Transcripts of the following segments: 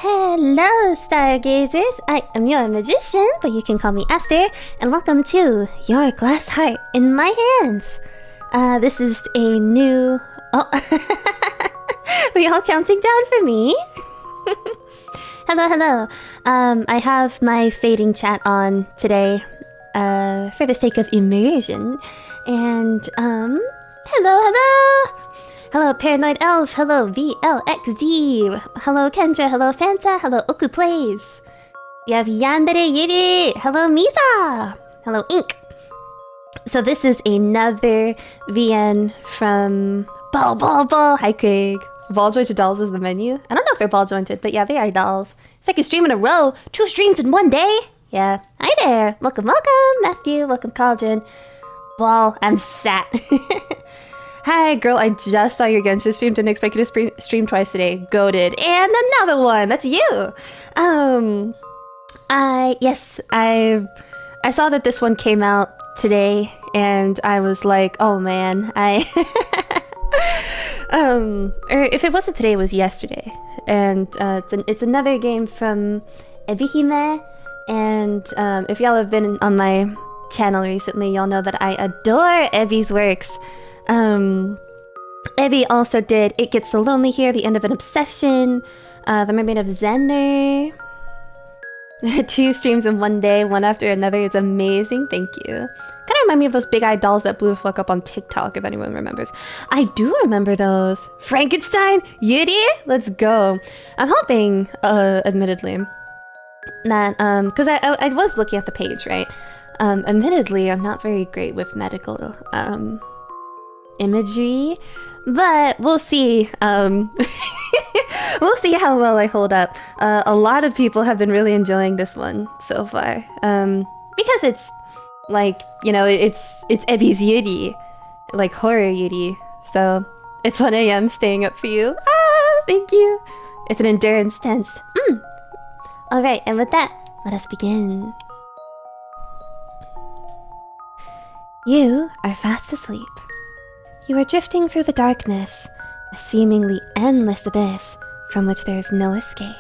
Hello, stargazers! I am your magician, but you can call me Esther, and welcome to Your Glass Heart in My Hands. This is a new... Oh, are you all counting down for me? Hello. I have my fading chat on today, for the sake of immersion. And, hello! Hello, Paranoid Elf. Hello, VLXD. Hello, Kendra. Hello, Fanta. Hello, Oku Plays. We have Yandere Yuri. Hello, Misa. Hello, Ink. So this is another VN from Ball. Hi, Craig. Ball jointed dolls is the menu. I don't know if they're ball jointed, but yeah, they are dolls. Second stream in a row. 2 streams in 1 day. Yeah. Hi there. Welcome, Matthew. Welcome, Cauldron. Ball. I'm sat. Hi, girl, I just saw you again. Just streamed, didn't expect you to stream twice today. Goated. And another one. That's you. I saw that this one came out today, and I was like, oh man, or if it wasn't today, it was yesterday. And it's another game from Ebihime, and if y'all have been on my channel recently, y'all know that I adore Ebi's works. Ebi also did It Gets So Lonely Here, The End of an Obsession, The Mermaid of Zenner. 2 streams in 1 day, one after another. It's amazing. Thank you. Kind of remind me of those big-eyed dolls that blew the fuck up on TikTok, if anyone remembers. I do remember those. Frankenstein? Yuri? Let's go. I'm hoping, admittedly, that, because I was looking at the page, right? Admittedly, I'm not very great with medical, imagery, but we'll see. We'll see how well I hold up. A lot of people have been really enjoying this one so far, because it's like, you know, it's Ebi's Yuri, like horror Yuri. So it's 1 a.m. staying up for you. Thank you. It's an endurance test. All right, and with that, let us begin. You are fast asleep. You are drifting through the darkness, a seemingly endless abyss from which there is no escape.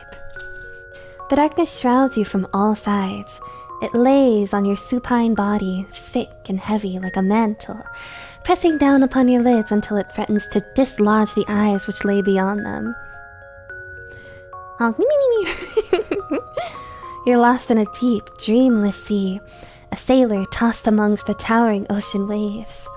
The darkness shrouds you from all sides. It lays on your supine body, thick and heavy like a mantle, pressing down upon your lids until it threatens to dislodge the eyes which lay beyond them. You're lost in a deep, dreamless sea, a sailor tossed amongst the towering ocean waves.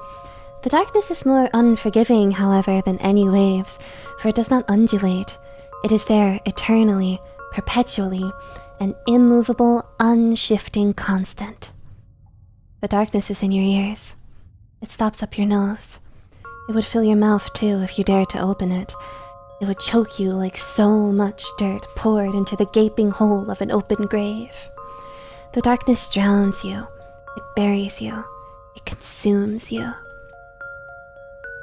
The darkness is more unforgiving, however, than any waves, for it does not undulate. It is there eternally, perpetually, an immovable, unshifting constant. The darkness is in your ears. It stops up your nose. It would fill your mouth too if you dared to open it. It would choke you like so much dirt poured into the gaping hole of an open grave. The darkness drowns you. It buries you. It consumes you.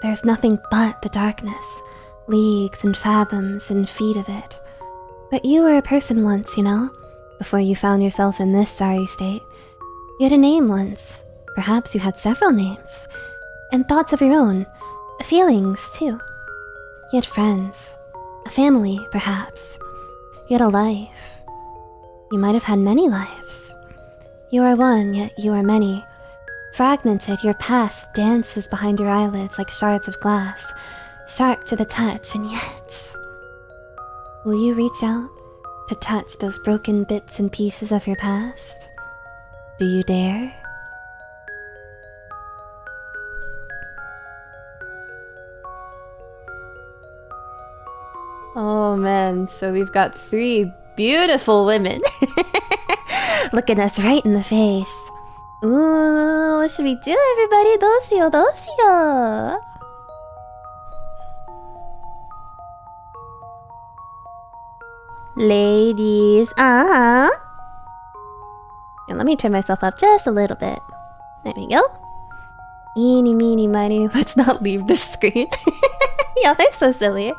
There's nothing but the darkness, leagues and fathoms and feet of it. But you were a person once, you know, before you found yourself in this sorry state. You had a name once. Perhaps you had several names. And thoughts of your own. Feelings, too. You had friends. A family, perhaps. You had a life. You might have had many lives. You are one, yet you are many. Fragmented, your past dances behind your eyelids like shards of glass, sharp to the touch, and yet... Will you reach out to touch those broken bits and pieces of your past? Do you dare? Oh man, so we've got 3 beautiful women looking us right in the face. Ooh, what should we do, everybody? Dosio, dosio! Ladies, and let me turn myself up just a little bit. There we go. Eeny, meeny, miny. Let's not leave the screen. Yeah, they're so silly.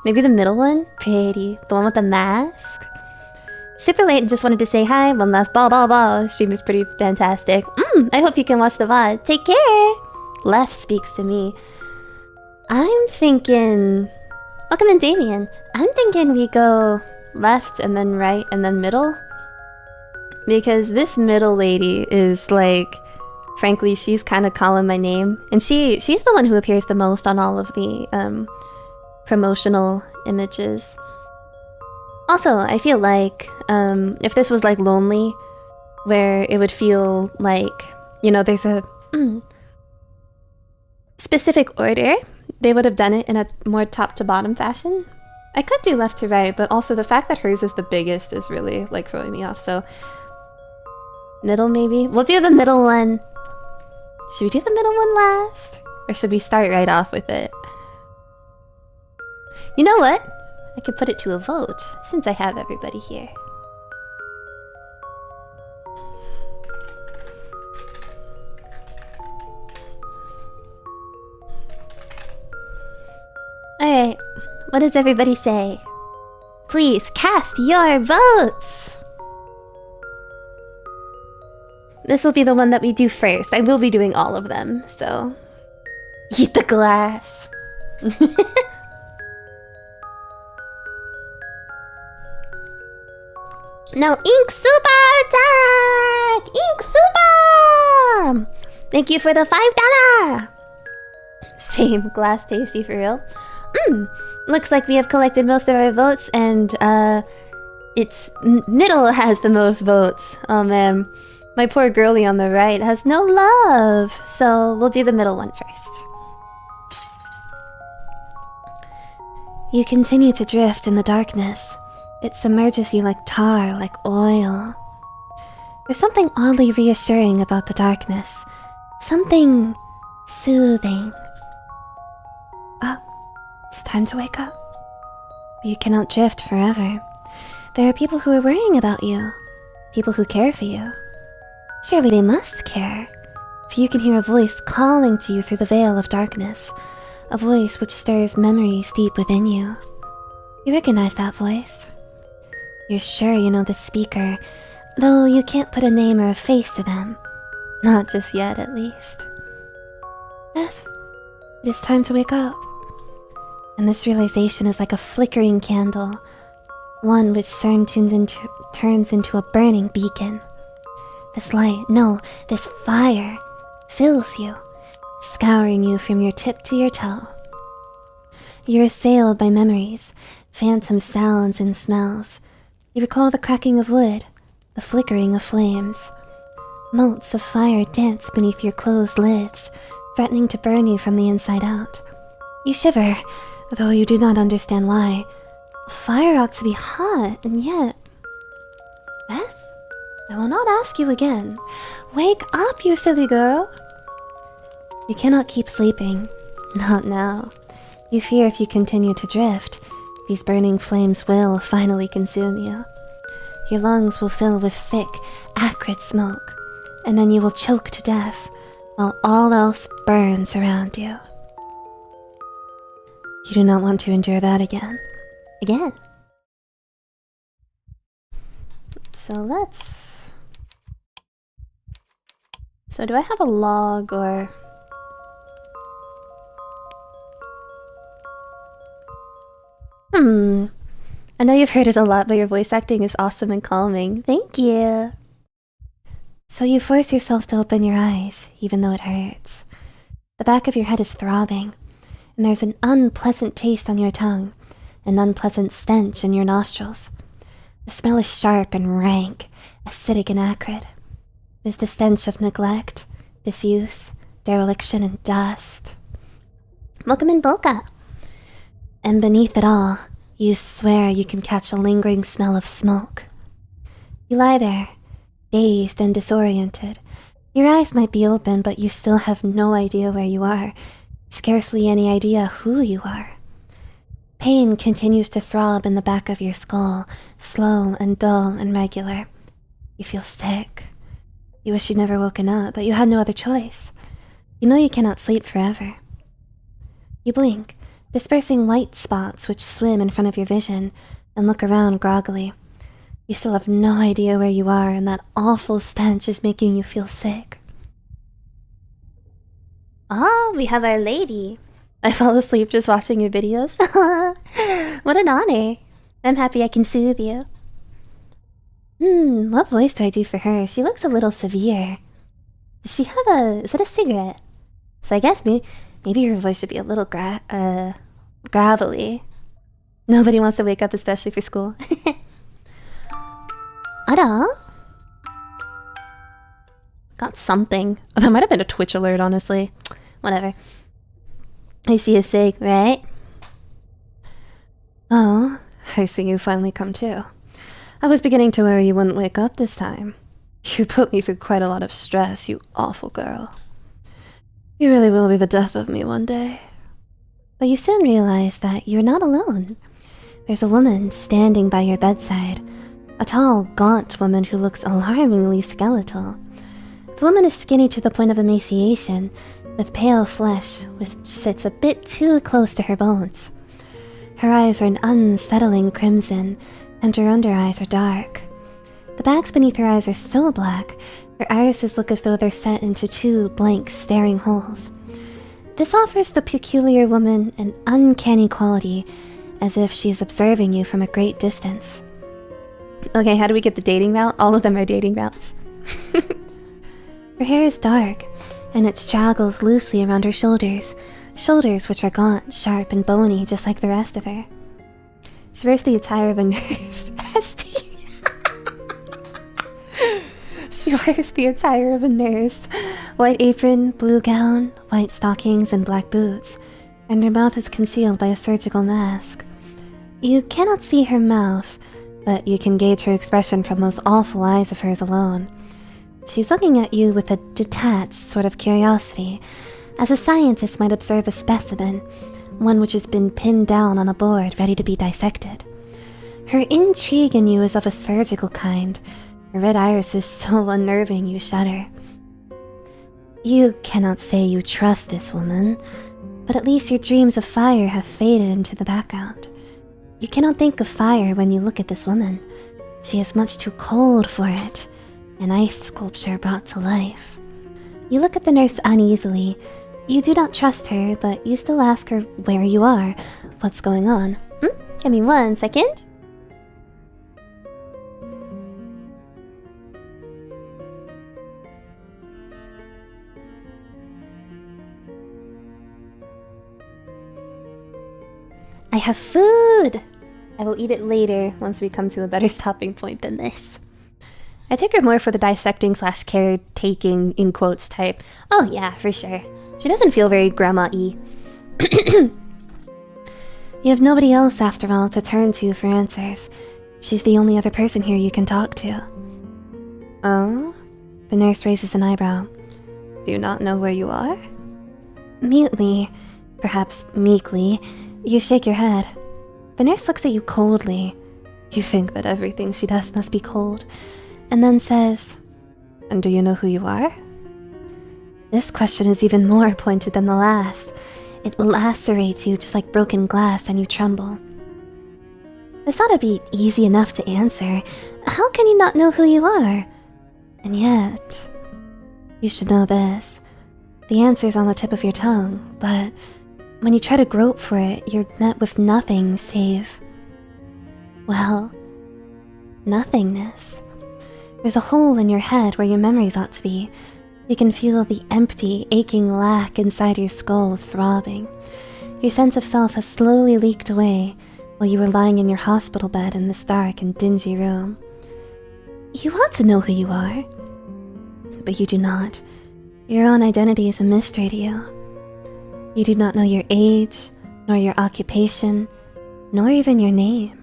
Maybe the middle one? Pretty. The one with the mask? Super late and just wanted to say hi. One last ball. Stream is pretty fantastic. I hope you can watch the VOD. Take care! Left speaks to me. I'm thinking... Welcome in, Damien. I'm thinking we go left and then right and then middle. Because this middle lady is like... Frankly, she's kind of calling my name. And she's the one who appears the most on all of the promotional images. Also, I feel like if this was like Lonely, where it would feel like, you know, there's a specific order, they would have done it in a more top to bottom fashion. I could do left to right, but also the fact that hers is the biggest is really like throwing me off, so... Middle maybe? We'll do the middle one. Should we do the middle one last? Or should we start right off with it? You know what? I could put it to a vote, since I have everybody here. Alright, what does everybody say? Please cast your votes! This will be the one that we do first. I will be doing all of them, so... Eat the glass! No, Ink Super attack! Ink Super! Thank you for the $5! Same, glass tasty for real. Looks like we have collected most of our votes, and it's middle has the most votes. Oh man, my poor girlie on the right has no love. So we'll do the middle one first. You continue to drift in the darkness. It submerges you like tar, like oil. There's something oddly reassuring about the darkness. Something soothing. Ah, it's time to wake up. You cannot drift forever. There are people who are worrying about you. People who care for you. Surely they must care. For you can hear a voice calling to you through the veil of darkness. A voice which stirs memories deep within you. You recognize that voice. You're sure you know the speaker, though you can't put a name or a face to them. Not just yet, at least. Beth, it is time to wake up. And this realization is like a flickering candle, one which soon turns into a burning beacon. This light, no, this fire, fills you, scouring you from your tip to your toe. You're assailed by memories, phantom sounds and smells. You recall the cracking of wood, the flickering of flames. Motes of fire dance beneath your closed lids, threatening to burn you from the inside out. You shiver, though you do not understand why. Fire ought to be hot, and yet... Beth? I will not ask you again. Wake up, you silly girl! You cannot keep sleeping. Not now. You fear if you continue to drift, these burning flames will finally consume you. Your lungs will fill with thick, acrid smoke, and then you will choke to death, while all else burns around you. You do not want to endure that again. So let's... So do I have a log or... I know you've heard it a lot, but your voice acting is awesome and calming. Thank you. So you force yourself to open your eyes, even though it hurts. The back of your head is throbbing, and there's an unpleasant taste on your tongue, an unpleasant stench in your nostrils. The smell is sharp and rank, acidic and acrid. It is the stench of neglect, disuse, dereliction, and dust. Welcome in, Boca. And beneath it all, you swear you can catch a lingering smell of smoke. You lie there, dazed and disoriented. Your eyes might be open, but you still have no idea where you are, scarcely any idea who you are. Pain continues to throb in the back of your skull, slow and dull and regular. You feel sick. You wish you'd never woken up, but you had no other choice. You know you cannot sleep forever. You blink, dispersing white spots which swim in front of your vision, and look around groggily. You still have no idea where you are, and that awful stench is making you feel sick. Ah, we have our lady. I fall asleep just watching your videos. What an honor. I'm happy I can soothe you. What voice do I do for her? She looks a little severe. Does she have is it a cigarette? So I guess maybe her voice should be a little gravelly. Nobody wants to wake up, especially for school. Ada? Got something. Oh, that might have been a Twitch alert, honestly. Whatever. I see a cig, right? Oh, I see you finally come to. I was beginning to worry you wouldn't wake up this time. You put me through quite a lot of stress, you awful girl. You really will be the death of me one day. But you soon realize that you're not alone. There's a woman standing by your bedside. A tall, gaunt woman who looks alarmingly skeletal. The woman is skinny to the point of emaciation, with pale flesh which sits a bit too close to her bones. Her eyes are an unsettling crimson, and her under eyes are dark. The bags beneath her eyes are so black, her irises look as though they're set into two blank, staring holes. This offers the peculiar woman an uncanny quality, as if she is observing you from a great distance. Okay, how do we get the dating route? All of them are dating routes. Her hair is dark, and it straggles loosely around her shoulders which are gaunt, sharp, and bony, just like the rest of her. She wears the attire of a nurse. She wears the attire of a nurse. White apron, blue gown, white stockings, and black boots, and her mouth is concealed by a surgical mask. You cannot see her mouth, but you can gauge her expression from those awful eyes of hers alone. She's looking at you with a detached sort of curiosity, as a scientist might observe a specimen, one which has been pinned down on a board ready to be dissected. Her intrigue in you is of a surgical kind. Her red iris is so unnerving you shudder. You cannot say you trust this woman, but at least your dreams of fire have faded into the background. You cannot think of fire when you look at this woman. She is much too cold for it, an ice sculpture brought to life. You look at the nurse uneasily. You do not trust her, but you still ask her where you are, what's going on. Give me 1 second. I have food! I will eat it later once we come to a better stopping point than this. I take her more for the dissecting / caretaking in quotes type. Oh yeah, for sure. She doesn't feel very grandma-y. You have nobody else, after all, to turn to for answers. She's the only other person here you can talk to. Oh? The nurse raises an eyebrow. Do you not know where you are? Mutely, perhaps meekly, you shake your head. The nurse looks at you coldly. You think that everything she does must be cold, and then says, And do you know who you are? This question is even more pointed than the last. It lacerates you just like broken glass, and you tremble. This ought to be easy enough to answer. How can you not know who you are? And yet, you should know this. The answer's on the tip of your tongue, but when you try to grope for it, you're met with nothing save, well, nothingness. There's a hole in your head where your memories ought to be. You can feel the empty, aching lack inside your skull throbbing. Your sense of self has slowly leaked away while you were lying in your hospital bed in this dark and dingy room. You ought to know who you are, but you do not. Your own identity is a mystery to you. You do not know your age, nor your occupation, nor even your name.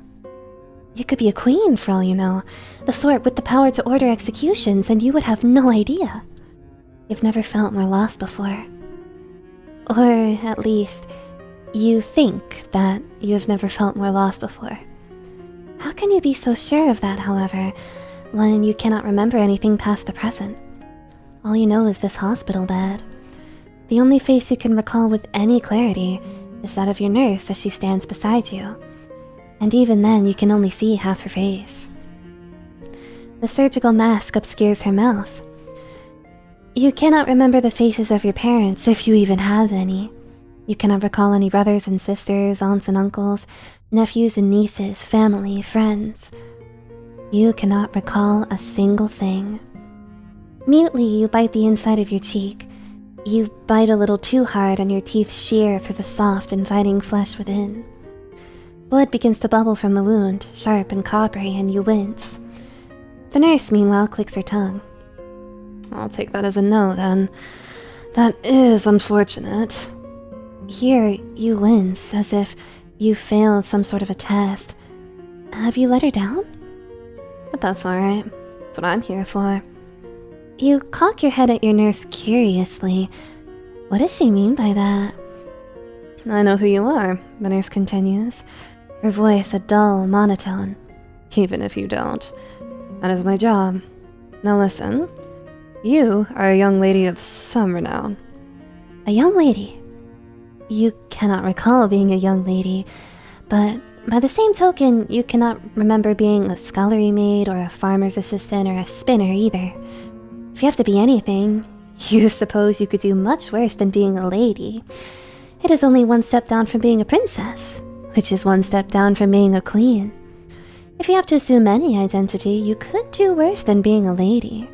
You could be a queen for all you know, the sort with the power to order executions, and you would have no idea. You've never felt more lost before. Or at least, you think that you've never felt more lost before. How can you be so sure of that, however, when you cannot remember anything past the present? All you know is this hospital bed. The only face you can recall with any clarity is that of your nurse as she stands beside you. And even then, you can only see half her face. The surgical mask obscures her mouth. You cannot remember the faces of your parents, if you even have any. You cannot recall any brothers and sisters, aunts and uncles, nephews and nieces, family, friends. You cannot recall a single thing. Mutely, you bite the inside of your cheek. You bite a little too hard and your teeth shear through the soft, inviting flesh within. Blood begins to bubble from the wound, sharp and coppery, and you wince. The nurse, meanwhile, clicks her tongue. I'll take that as a no, then. That is unfortunate. Here, you wince, as if you failed some sort of a test. Have you let her down? But that's alright. That's what I'm here for. You cock your head at your nurse curiously. What does she mean by that? I know who you are, the nurse continues, her voice a dull monotone. Even if you don't. That is my job. Now listen. You are a young lady of some renown. A young lady? You cannot recall being a young lady, but by the same token, you cannot remember being a scullery maid or a farmer's assistant or a spinner either. If you have to be anything, you suppose you could do much worse than being a lady. It is only one step down from being a princess, which is one step down from being a queen. If you have to assume any identity, you could do worse than being a lady.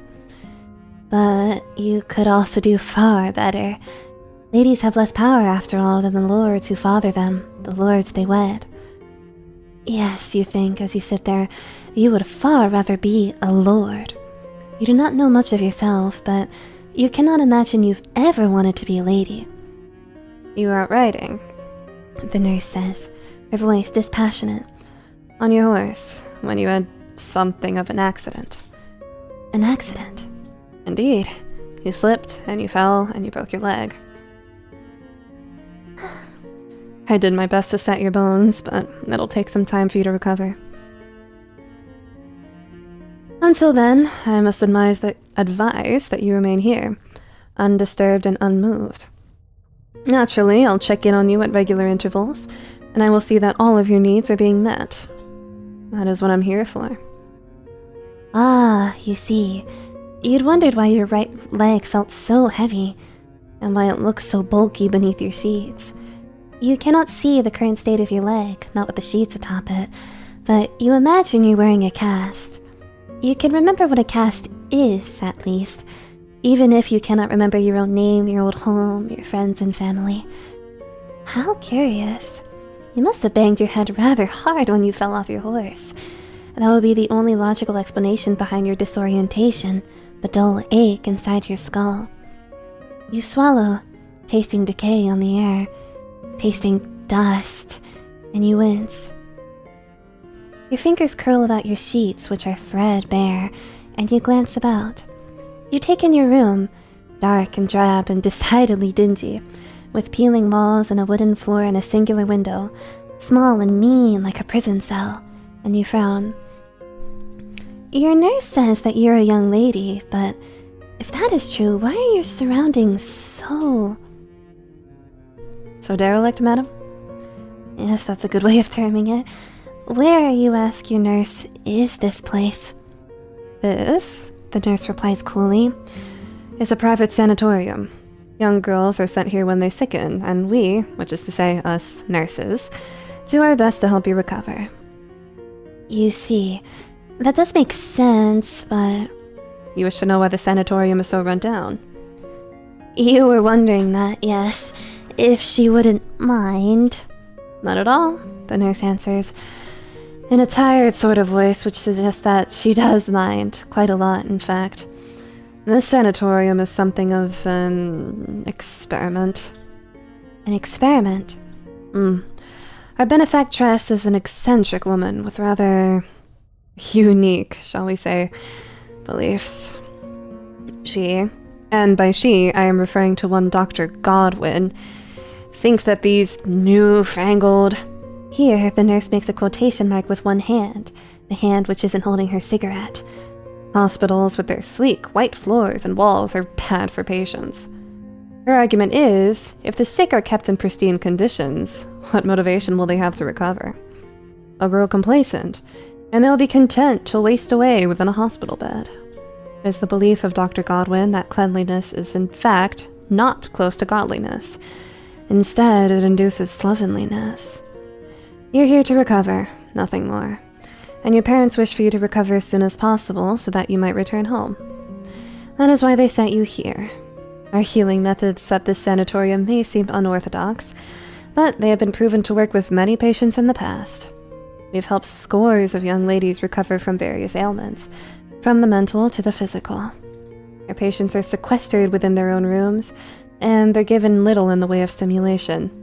But you could also do far better. Ladies have less power, after all, than the lords who father them, the lords they wed. Yes, you think, as you sit there, you would far rather be a lord. You do not know much of yourself, but you cannot imagine you've ever wanted to be a lady. You are out riding, the nurse says, her voice dispassionate. On your horse, when you had something of an accident. An accident? Indeed. You slipped, and you fell, and you broke your leg. I did my best to set your bones, but it'll take some time for you to recover. Until then, I must advise that you remain here, undisturbed and unmoved. Naturally, I'll check in on you at regular intervals, and I will see that all of your needs are being met. That is what I'm here for. Ah, you see, you'd wondered why your right leg felt so heavy, and why it looked so bulky beneath your sheets. You cannot see the current state of your leg, not with the sheets atop it, but you imagine you're wearing a cast. You can remember what a cast is, at least, even if you cannot remember your own name, your old home, your friends and family. How curious. You must have banged your head rather hard when you fell off your horse. That would be the only logical explanation behind your disorientation, the dull ache inside your skull. You swallow, tasting decay on the air, tasting dust, and you wince. Your fingers curl about your sheets, which are threadbare, and you glance about. You take in your room, dark and drab and decidedly dingy, with peeling walls and a wooden floor and a singular window, small and mean like a prison cell, and you frown. Your nurse says that you're a young lady, but if that is true, why are your surroundings so derelict, madam? Yes, that's a good way of terming it. Where, you ask your nurse, is this place? This, the nurse replies coolly, is a private sanatorium. Young girls are sent here when they sicken, and we, which is to say us nurses, do our best to help you recover. You see, That does make sense, but... You wish to know why the sanatorium is so run down? You were wondering that, yes. If she wouldn't mind. Not at all, the nurse answers, in a tired sort of voice which suggests that she does mind, quite a lot, in fact. This sanatorium is something of an experiment. An experiment? Our benefactress is an eccentric woman with rather unique, shall we say, beliefs. She, and by she I am referring to one Dr. Godwin, thinks that these newfangled... Here, the nurse makes a quotation mark with one hand, the hand which isn't holding her cigarette. Hospitals with their sleek, white floors and walls are bad for patients. Her argument is, if the sick are kept in pristine conditions, what motivation will they have to recover? They'll grow complacent, and they'll be content to waste away within a hospital bed. It is the belief of Dr. Godwin that cleanliness is in fact not close to godliness. Instead, it induces slovenliness. You're here to recover, nothing more. And your parents wish for you to recover as soon as possible so that you might return home. That is why they sent you here. Our healing methods at this sanatorium may seem unorthodox, but they have been proven to work with many patients in the past. We've helped scores of young ladies recover from various ailments, from the mental to the physical. Our patients are sequestered within their own rooms, and they're given little in the way of stimulation.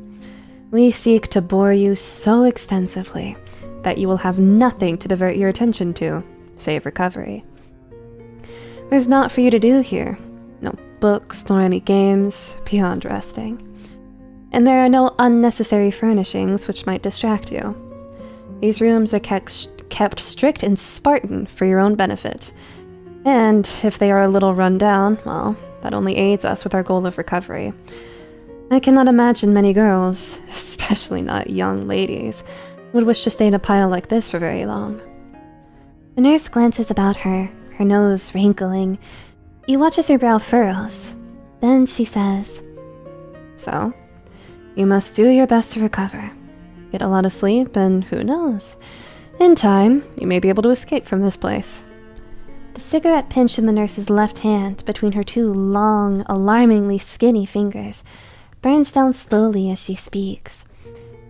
We seek to bore you so extensively that you will have nothing to divert your attention to, save recovery. There's naught for you to do here. No books nor any games beyond resting. And there are no unnecessary furnishings which might distract you. These rooms are kept strict and Spartan for your own benefit. And if they are a little run down, well, that only aids us with our goal of recovery. I cannot imagine many girls, especially not young ladies, would wish to stay in a pile like this for very long. The nurse glances about her, her nose wrinkling. You watch as her brow furrows. Then she says, So, you must do your best to recover. Get a lot of sleep, and who knows? In time, you may be able to escape from this place. The cigarette pinch in the nurse's left hand between her two long, alarmingly skinny fingers burns down slowly as she speaks.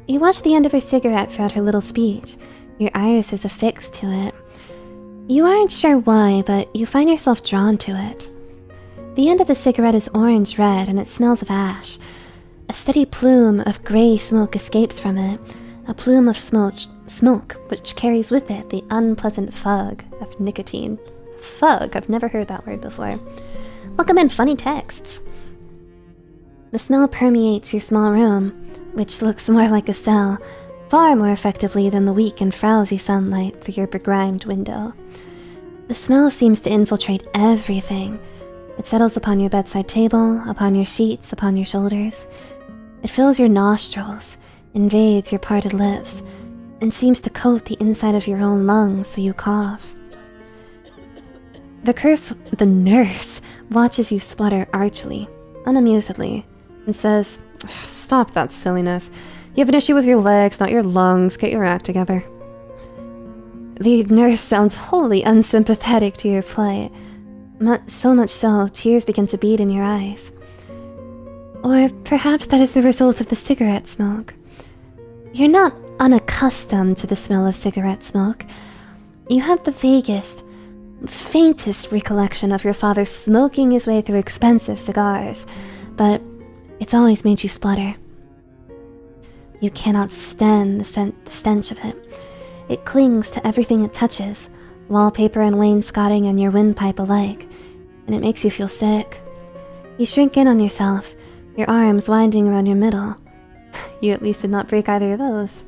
You watch the end of her cigarette throughout her little speech, your iris affixed to it. You aren't sure why, but you find yourself drawn to it. The end of the cigarette is orange-red and it smells of ash. A steady plume of gray smoke escapes from it, a plume of smoke which carries with it the unpleasant fug of nicotine. Fug, I've never heard that word before. Welcome in funny texts. The smell permeates your small room, which looks more like a cell, far more effectively than the weak and frowsy sunlight through your begrimed window. The smell seems to infiltrate everything. It settles upon your bedside table, upon your sheets, upon your shoulders. It fills your nostrils, invades your parted lips, and seems to coat the inside of your own lungs so you cough. The nurse watches you splutter archly, unamusedly, and says, Stop that silliness. You have an issue with your legs, not your lungs. Get your act together. The nurse sounds wholly unsympathetic to your plight. So much so, tears begin to bead in your eyes. Or perhaps that is the result of the cigarette smoke. You're not unaccustomed to the smell of cigarette smoke. You have the faintest recollection of your father smoking his way through expensive cigars, but it's always made you splutter. You cannot stand the stench of it. It clings to everything it touches, wallpaper and wainscoting and your windpipe alike, and it makes you feel sick. You shrink in on yourself, your arms winding around your middle. You at least did not break either of those.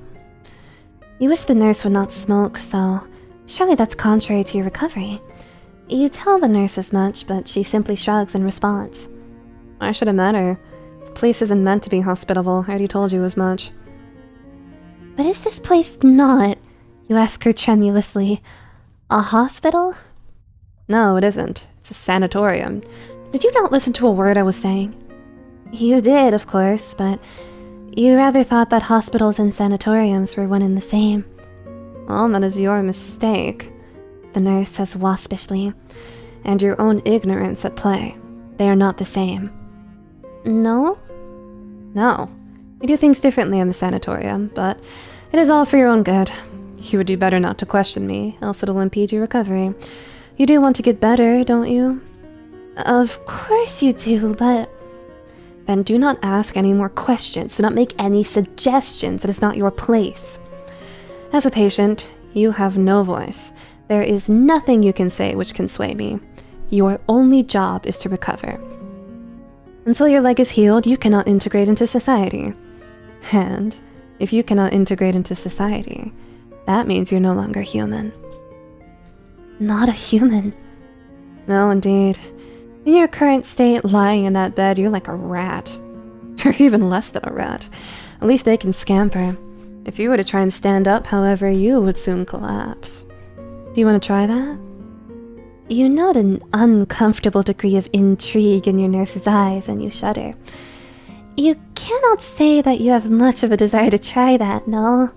You wish the nurse would not smoke, so surely that's contrary to your recovery. You tell the nurse as much, but she simply shrugs in response. Why should it matter? This place isn't meant to be hospitable. I already told you as much. But is this place not, you ask her tremulously, a hospital? No, it isn't. It's a sanatorium. Did you not listen to a word I was saying? You did, of course, but you rather thought that hospitals and sanatoriums were one and the same. Well, that is your mistake. the nurse says waspishly, and your own ignorance at play. They are not the same. No? No. You do things differently in the sanatorium, but it is all for your own good. You would do better not to question me, else it'll impede your recovery. You do want to get better, don't you? Of course you do, but... Then do not ask any more questions. Do not make any suggestions. It is not your place. As a patient, you have no voice. There is nothing you can say which can sway me. Your only job is to recover. Until your leg is healed, you cannot integrate into society. And if you cannot integrate into society, that means you're no longer human. Not a human. No, indeed. In your current state, lying in that bed, you're like a rat. Or even less than a rat. At least they can scamper. If you were to try and stand up, however, you would soon collapse. Do you want to try that? You note an uncomfortable degree of intrigue in your nurse's eyes, and you shudder. You cannot say that you have much of a desire to try that, no?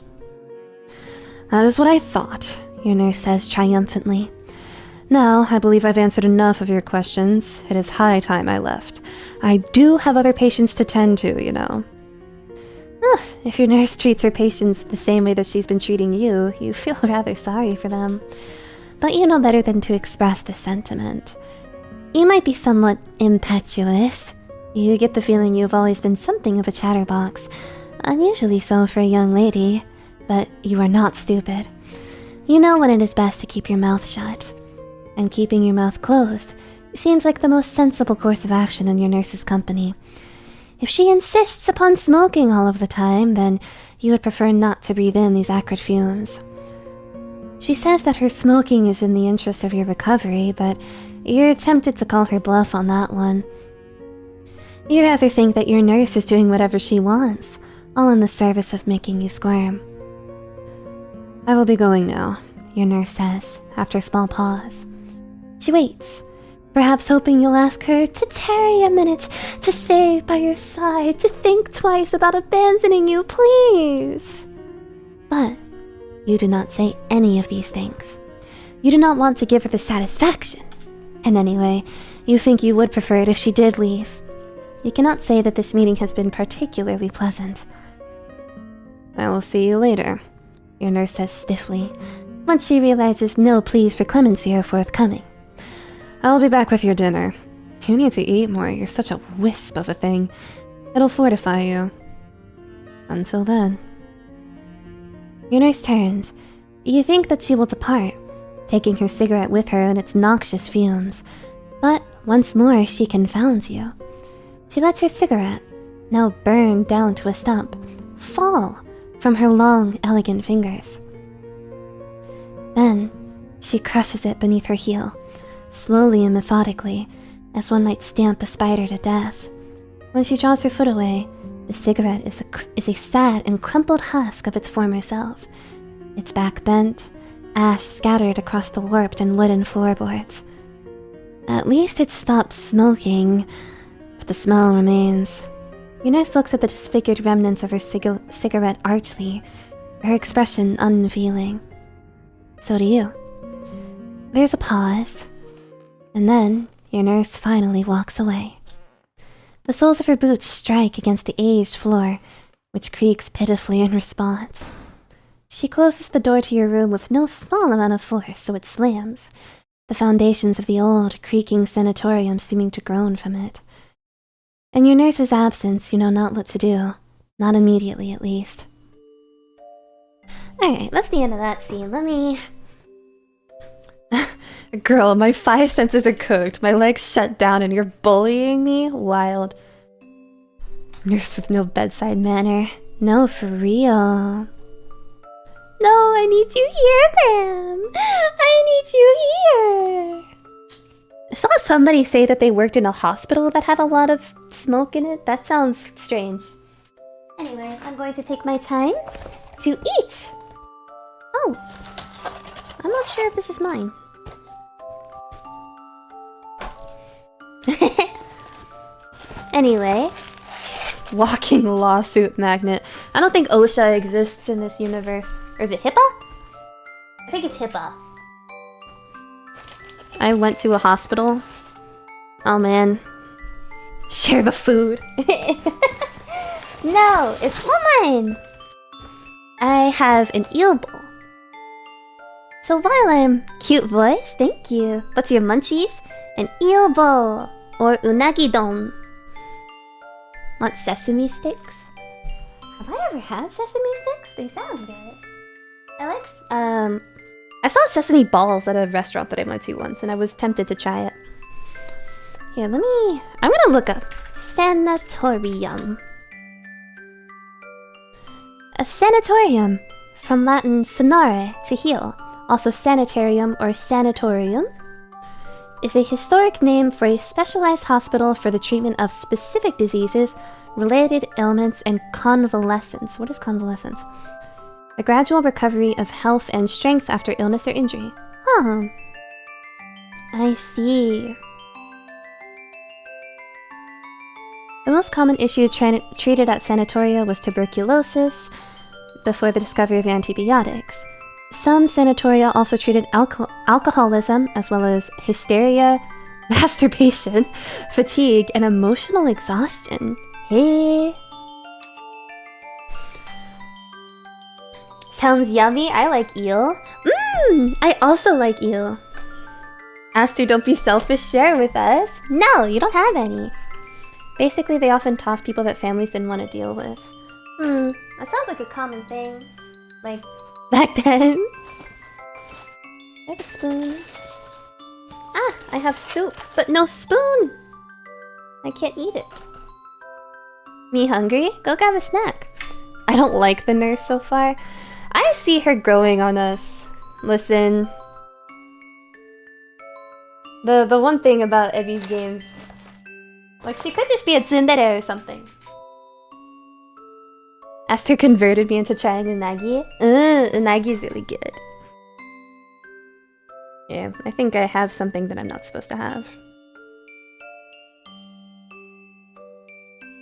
That is what I thought, your nurse says triumphantly. Now, I believe I've answered enough of your questions. It is high time I left. I do have other patients to tend to, you know. If your nurse treats her patients the same way that she's been treating you, you feel rather sorry for them. But you know better than to express the sentiment. You might be somewhat impetuous. You get the feeling you've always been something of a chatterbox, unusually so for a young lady, but you are not stupid. You know when it is best to keep your mouth shut. And keeping your mouth closed seems like the most sensible course of action in your nurse's company. If she insists upon smoking all of the time, then you would prefer not to breathe in these acrid fumes. She says that her smoking is in the interest of your recovery, but you're tempted to call her bluff on that one. You rather think that your nurse is doing whatever she wants, all in the service of making you squirm. I will be going now, your nurse says, after a small pause. She waits, perhaps hoping you'll ask her to tarry a minute, to stay by your side, to think twice about abandoning you, please. But you do not say any of these things. You do not want to give her the satisfaction. And anyway, you think you would prefer it if she did leave. You cannot say that this meeting has been particularly pleasant. I will see you later, your nurse says stiffly, once she realizes no pleas for clemency are forthcoming. I'll be back with your dinner. You need to eat more. You're such a wisp of a thing. It'll fortify you. Until then. Your nurse turns. You think that she will depart, taking her cigarette with her and its noxious fumes. But once more she confounds you. She lets her cigarette, now burned down to a stump, fall from her long, elegant fingers. Then she crushes it beneath her heel, slowly and methodically, as one might stamp a spider to death. When she draws her foot away, the cigarette is a sad and crumpled husk of its former self, its back bent, ash scattered across the warped and wooden floorboards. At least it stopped smoking, but the smell remains. Your nurse looks at the disfigured remnants of her cigarette archly, her expression unfeeling. So do you. There's a pause, and then your nurse finally walks away. The soles of her boots strike against the aged floor, which creaks pitifully in response. She closes the door to your room with no small amount of force, so it slams, the foundations of the old, creaking sanatorium seeming to groan from it. In your nurse's absence, you know not what to do. Not immediately, at least. Alright, that's the end of that scene. Let me... Girl, my 5 senses are cooked. My legs shut down and you're bullying me? Wild. Nurse with no bedside manner. No, for real. No, I need you here, ma'am. I need you here. I saw somebody say that they worked in a hospital that had a lot of smoke in it. That sounds strange. Anyway, I'm going to take my time to eat. Oh, I'm not sure if this is mine. Anyway, walking lawsuit magnet. I don't think OSHA exists in this universe. Or is it HIPAA? I think it's HIPAA. I went to a hospital. Oh man. Share the food. No, it's mine. I have an eel bowl. So while I'm cute voice, thank you. What's your munchies? An eel bowl or unagi don. Want sesame sticks? Have I ever had sesame sticks? They sound good. I saw sesame balls at a restaurant that I went to once, and I was tempted to try it. Here, I'm gonna look up sanatorium. A sanatorium, from Latin sanare, to heal, also sanitarium or sanatorium, is a historic name for a specialized hospital for the treatment of specific diseases, related ailments, and convalescence. What is convalescence? A gradual recovery of health and strength after illness or injury. Huh. I see. The most common issue treated at sanatoria was tuberculosis before the discovery of antibiotics. Some sanatoria also treated alcoholism, as well as hysteria, masturbation, fatigue, and emotional exhaustion. Hey. Sounds yummy. I like eel. I also like eel. Aster, don't be selfish. Share with us. No, you don't have any. Basically, they often toss people that families didn't want to deal with. That sounds like a common thing. Like, back then. I have a spoon. Ah, I have soup, but no spoon. I can't eat it. Me hungry? Go grab a snack. I don't like the nurse so far. I see her growing on us. Listen. The one thing about Ebi's games, like, she could just be a tsundere or something. Aster converted me into trying unagi. Unagi's really good. Yeah, I think I have something that I'm not supposed to have.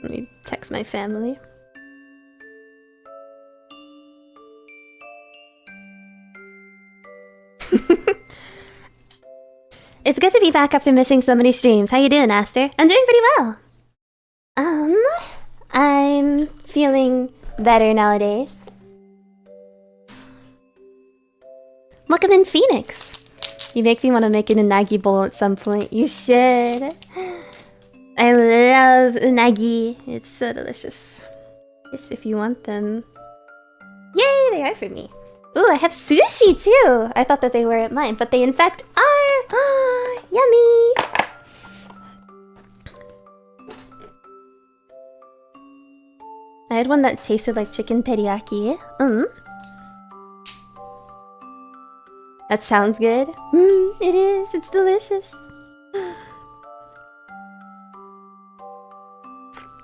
Let me text my family. It's good to be back after missing so many streams. How you doing, Aster? I'm doing pretty well. I'm feeling better nowadays. Welcome in, Phoenix. You make me want to make an unagi bowl at some point. You should. I love unagi. It's so delicious. Yes, if you want them. Yay, they are for me. Ooh, I have sushi too! I thought that they weren't mine, but they in fact are! Yummy! I had one that tasted like chicken teriyaki. That sounds good. It is. It's delicious.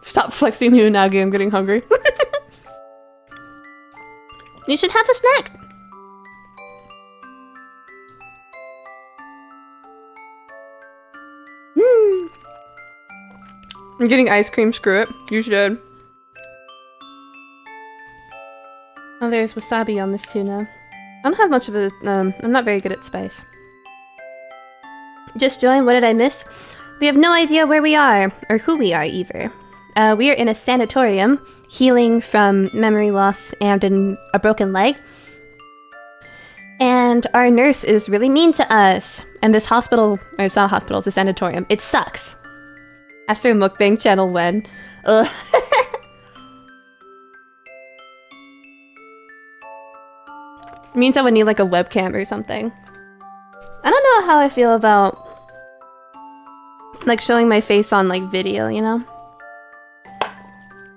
Stop flexing the unagi, I'm getting hungry. You should have a snack. I'm getting ice cream, screw it. You should. Oh, there's wasabi on this tuna. I don't have much of a, I'm not very good at spice. Just joined, what did I miss? We have no idea where we are, or who we are either. We are in a sanatorium, healing from memory loss and a broken leg. And our nurse is really mean to us. And this hospital, or it's not a hospital, it's a sanatorium. It sucks. Aster mukbang channel when? Ugh. Means I would need like a webcam or something. I don't know how I feel about like showing my face on like video, you know?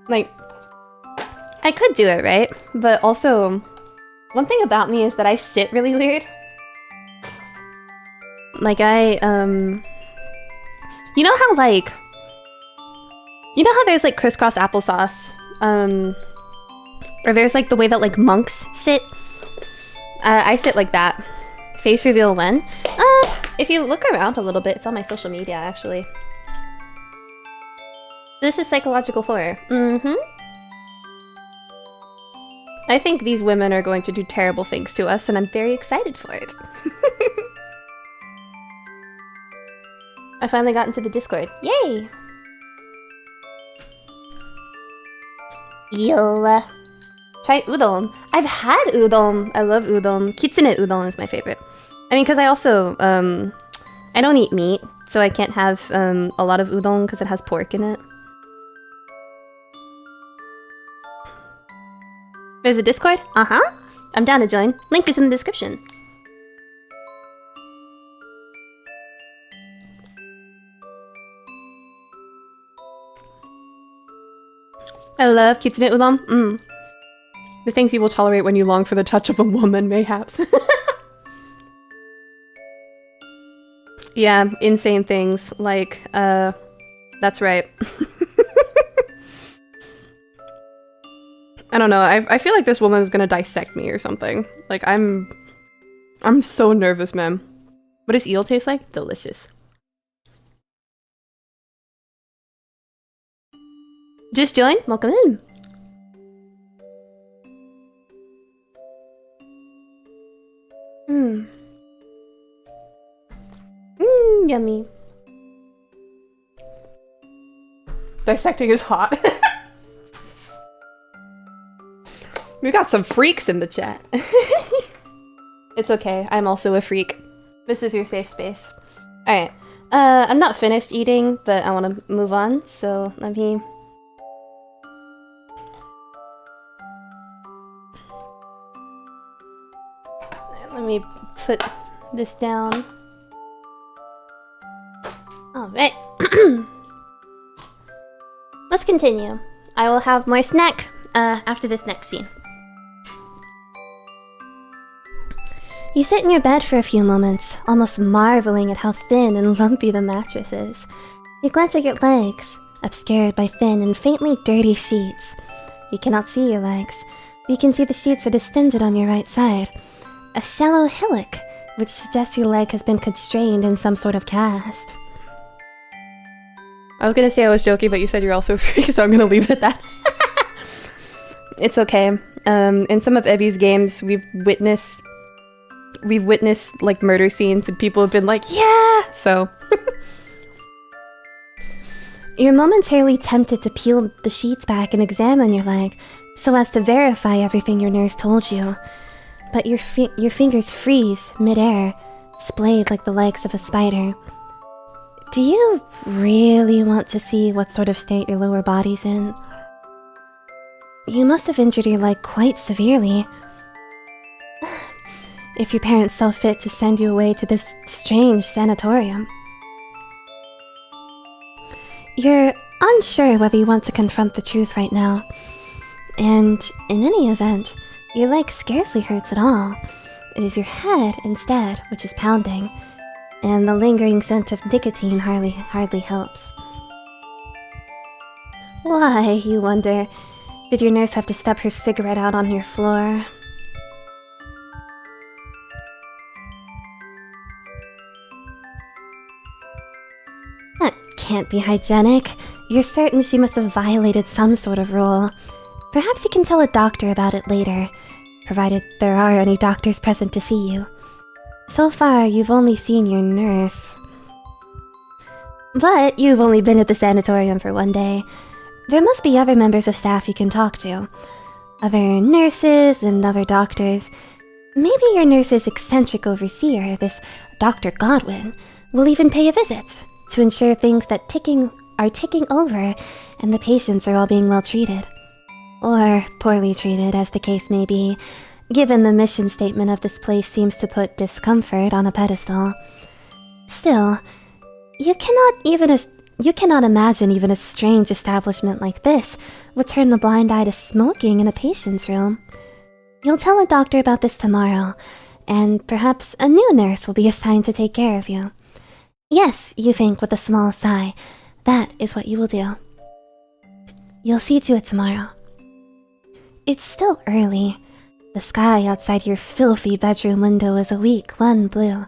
Like, I could do it, right? But also, one thing about me is that I sit really weird. Like you know how like, you know how there's like crisscross applesauce? Or there's like the way that like monks sit? I sit like that. Face reveal when? If you look around a little bit, it's on my social media actually. This is psychological horror. I think these women are going to do terrible things to us, and I'm very excited for it. I finally got into the Discord. Yay! Yo. Try udon. I've had udon. I love udon. Kitsune udon is my favorite. I mean, because I also, I don't eat meat, so I can't have a lot of udon because it has pork in it. There's a Discord? Uh-huh. I'm down to join. Link is in the description. I love kitsune udon. The things you will tolerate when you long for the touch of a woman, mayhaps. Yeah, insane things like, that's right. I don't know, I feel like this woman is gonna dissect me or something. Like, I'm so nervous, man. What does eel taste like? Delicious. Just join? Welcome in. Yummy. Dissecting is hot. We got some freaks in the chat. It's okay, I'm also a freak. This is your safe space. Alright, I'm not finished eating, but I want to move on, so let me put this down. Alright. Let's continue. I will have my snack after this next scene. You sit in your bed for a few moments, almost marveling at how thin and lumpy the mattress is. You glance at your legs, obscured by thin and faintly dirty sheets. You cannot see your legs, but you can see the sheets are distended on your right side. A shallow hillock, which suggests your leg has been constrained in some sort of cast. I was gonna say I was joking, but you said you're also free, so I'm gonna leave it at that. It's okay. In some of Evie's games, we've witnessed like murder scenes, and people have been like, yeah! So. You're momentarily tempted to peel the sheets back and examine your leg, so as to verify everything your nurse told you. But your fingers freeze mid-air, splayed like the legs of a spider. Do you really want to see what sort of state your lower body's in? You must have injured your leg quite severely. If your parents saw fit to send you away to this strange sanatorium. You're unsure whether you want to confront the truth right now. And in any event, your leg scarcely hurts at all. It is your head, instead, which is pounding. And the lingering scent of nicotine hardly helps. Why, you wonder, did your nurse have to stub her cigarette out on your floor? That can't be hygienic. You're certain she must have violated some sort of rule. Perhaps you can tell a doctor about it later, provided there are any doctors present to see you. So far, you've only seen your nurse. But you've only been at the sanatorium for one day. There must be other members of staff you can talk to. Other nurses and other doctors. Maybe your nurse's eccentric overseer, this Dr. Godwin, will even pay a visit to ensure things that are ticking over and the patients are all being well treated. Or poorly treated, as the case may be, given the mission statement of this place seems to put discomfort on a pedestal. Still, you cannot imagine even a strange establishment like this would turn the blind eye to smoking in a patient's room. You'll tell a doctor about this tomorrow, and perhaps a new nurse will be assigned to take care of you. Yes, you think with a small sigh, that is what you will do. You'll see to it tomorrow. It's still early. The sky outside your filthy bedroom window is a weak one blue,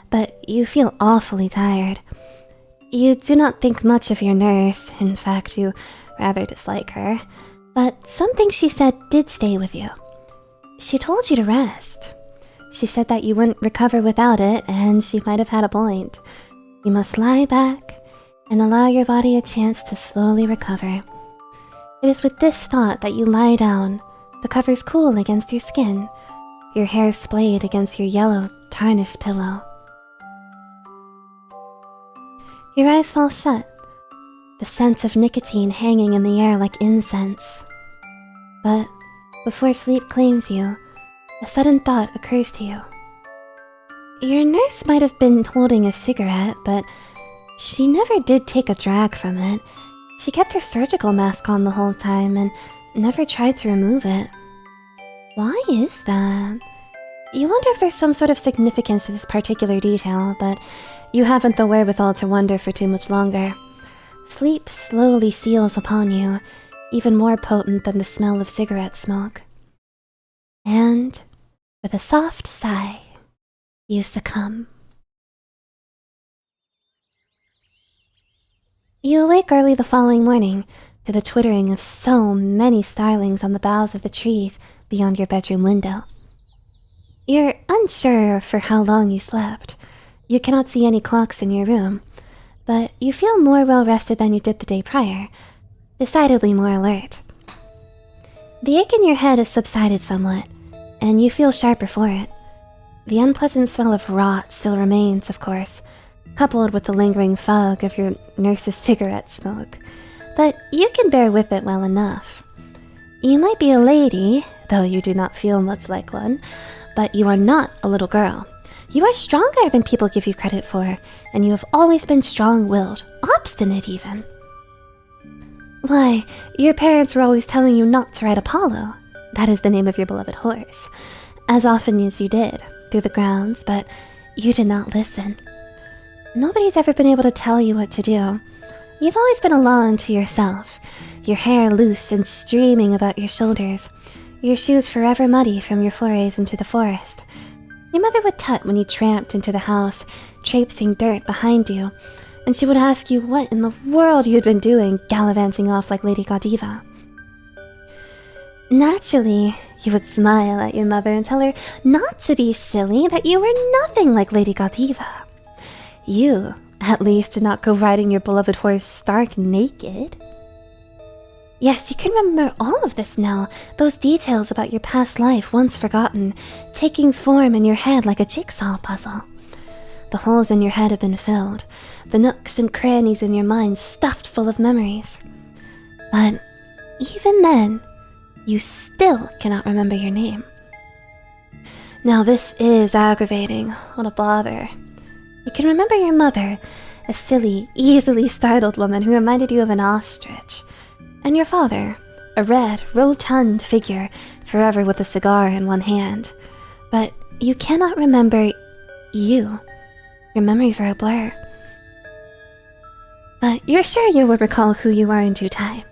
but you feel awfully tired. You do not think much of your nurse, in fact you rather dislike her, but something she said did stay with you. She told you to rest. She said that you wouldn't recover without it, and she might have had a point. You must lie back and allow your body a chance to slowly recover. It is with this thought that you lie down, the covers cool against your skin, your hair splayed against your yellow, tarnished pillow. Your eyes fall shut, the scent of nicotine hanging in the air like incense. But before sleep claims you, a sudden thought occurs to you. Your nurse might have been holding a cigarette, but she never did take a drag from it. She kept her surgical mask on the whole time and never tried to remove it. Why is that? You wonder if there's some sort of significance to this particular detail, but you haven't the wherewithal to wonder for too much longer. Sleep slowly steals upon you, even more potent than the smell of cigarette smoke. And, with a soft sigh, you succumb. You awake early the following morning to the twittering of so many starlings on the boughs of the trees beyond your bedroom window. You're unsure for how long you slept. You cannot see any clocks in your room, but you feel more well-rested than you did the day prior, decidedly more alert. The ache in your head has subsided somewhat, and you feel sharper for it. The unpleasant smell of rot still remains, of course, coupled with the lingering fog of your nurse's cigarette smoke, but you can bear with it well enough. You might be a lady, though you do not feel much like one, but you are not a little girl. You are stronger than people give you credit for, and you have always been strong-willed, obstinate even. Why, your parents were always telling you not to ride Apollo. That is the name of your beloved horse. As often as you did, through the grounds, but you did not listen. Nobody's ever been able to tell you what to do. You've always been a law unto yourself, your hair loose and streaming about your shoulders, your shoes forever muddy from your forays into the forest. Your mother would tut when you tramped into the house, traipsing dirt behind you, and she would ask you what in the world you had been doing, gallivanting off like Lady Godiva. Naturally, you would smile at your mother and tell her not to be silly, that you were nothing like Lady Godiva. You, at least, did not go riding your beloved horse stark naked. Yes, you can remember all of this now, those details about your past life once forgotten, taking form in your head like a jigsaw puzzle. The holes in your head have been filled, the nooks and crannies in your mind stuffed full of memories. But even then, you still cannot remember your name. Now this is aggravating. What a bother. You can remember your mother, a silly, easily startled woman who reminded you of an ostrich, and your father, a red, rotund figure, forever with a cigar in one hand. But you cannot remember you. Your memories are a blur. But you're sure you will recall who you are in due time.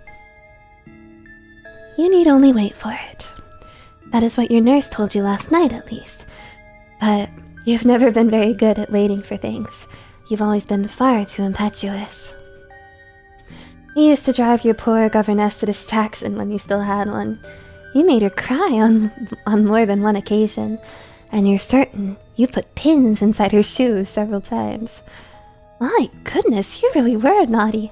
You need only wait for it. That is what your nurse told you last night, at least. But you've never been very good at waiting for things. You've always been far too impetuous. You used to drive your poor governess to distraction when you still had one. You made her cry on more than one occasion, and you're certain you put pins inside her shoes several times. My goodness, you really were naughty.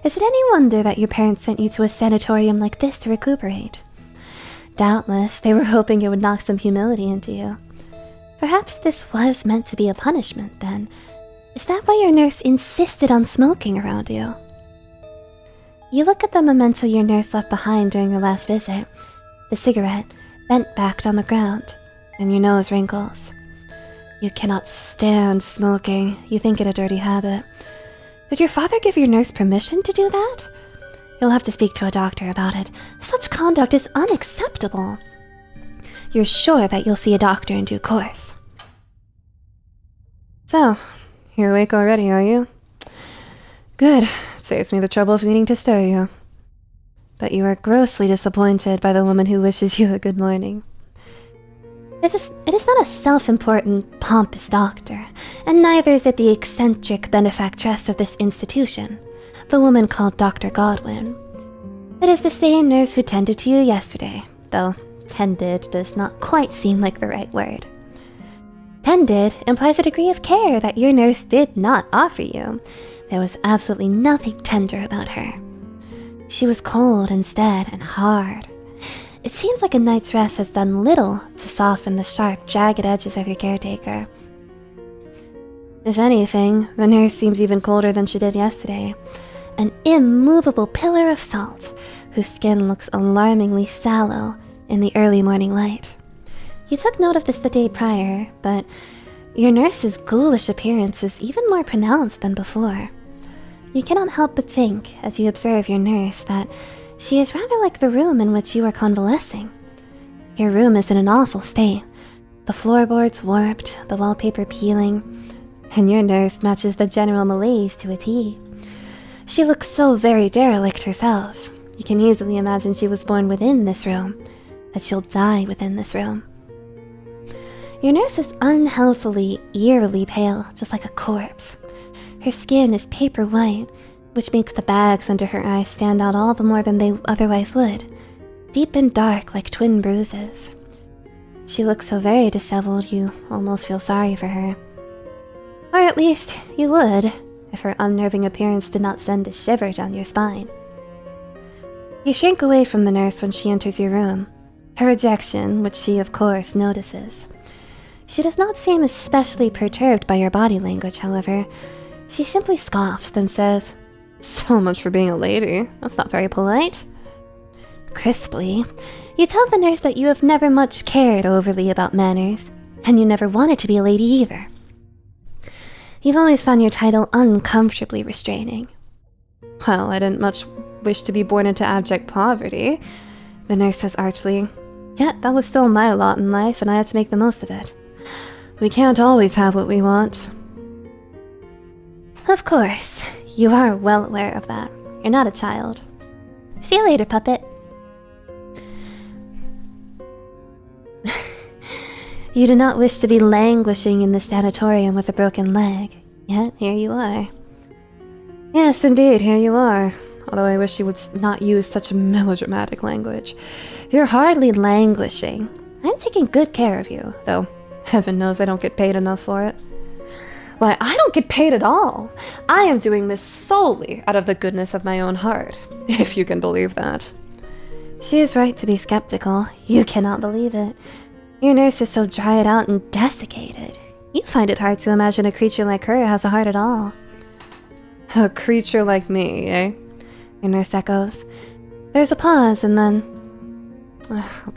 Is it any wonder that your parents sent you to a sanatorium like this to recuperate? Doubtless, they were hoping it would knock some humility into you. Perhaps this was meant to be a punishment, then. Is that why your nurse insisted on smoking around you? You look at the memento your nurse left behind during your last visit, the cigarette bent-backed on the ground, and your nose wrinkles. You cannot stand smoking. You think it a dirty habit. Did your father give your nurse permission to do that? You'll have to speak to a doctor about it. Such conduct is unacceptable. You're sure that you'll see a doctor in due course. So, you're awake already, are you? Good. Saves me the trouble of needing to stir you. But you are grossly disappointed by the woman who wishes you a good morning. It is not a self-important, pompous doctor, and neither is it the eccentric benefactress of this institution, the woman called Dr. Godwin. It is the same nurse who tended to you yesterday, though tended does not quite seem like the right word. Tended implies a degree of care that your nurse did not offer you. There was absolutely nothing tender about her. She was cold instead and hard. It seems like a night's rest has done little to soften the sharp, jagged edges of your caretaker. If anything, the nurse seems even colder than she did yesterday. An immovable pillar of salt, whose skin looks alarmingly sallow in the early morning light. You took note of this the day prior, but your nurse's ghoulish appearance is even more pronounced than before. You cannot help but think, as you observe your nurse, that she is rather like the room in which you are convalescing. Your room is in an awful state. The floorboards warped, the wallpaper peeling, and your nurse matches the general malaise to a T. She looks so very derelict herself. You can easily imagine she was born within this room, that she'll die within this room. Your nurse is unhealthily, eerily pale, just like a corpse. Her skin is paper white, which makes the bags under her eyes stand out all the more than they otherwise would, deep and dark like twin bruises. She looks so very disheveled you almost feel sorry for her. Or at least you would, if her unnerving appearance did not send a shiver down your spine. You shrink away from the nurse when she enters your room, her rejection, which she of course notices. She does not seem especially perturbed by your body language, however. She simply scoffs, then says, "So much for being a lady. That's not very polite." Crisply, you tell the nurse that you have never much cared overly about manners, and you never wanted to be a lady either. You've always found your title uncomfortably restraining. Well, I didn't much wish to be born into abject poverty, the nurse says archly. Yet that was still my lot in life, and I had to make the most of it. We can't always have what we want. Of course, you are well aware of that. You're not a child. See you later, puppet. You do not wish to be languishing in the sanatorium with a broken leg, yet here you are. Yes, indeed, here you are. Although I wish you would not use such melodramatic language. You're hardly languishing. I'm taking good care of you, though heaven knows I don't get paid enough for it. Why, I don't get paid at all. I am doing this solely out of the goodness of my own heart, if you can believe that. She is right to be skeptical. You cannot believe it. Your nurse is so dried out and desiccated. You find it hard to imagine a creature like her has a heart at all. A creature like me, eh? Your nurse echoes. There's a pause, and then...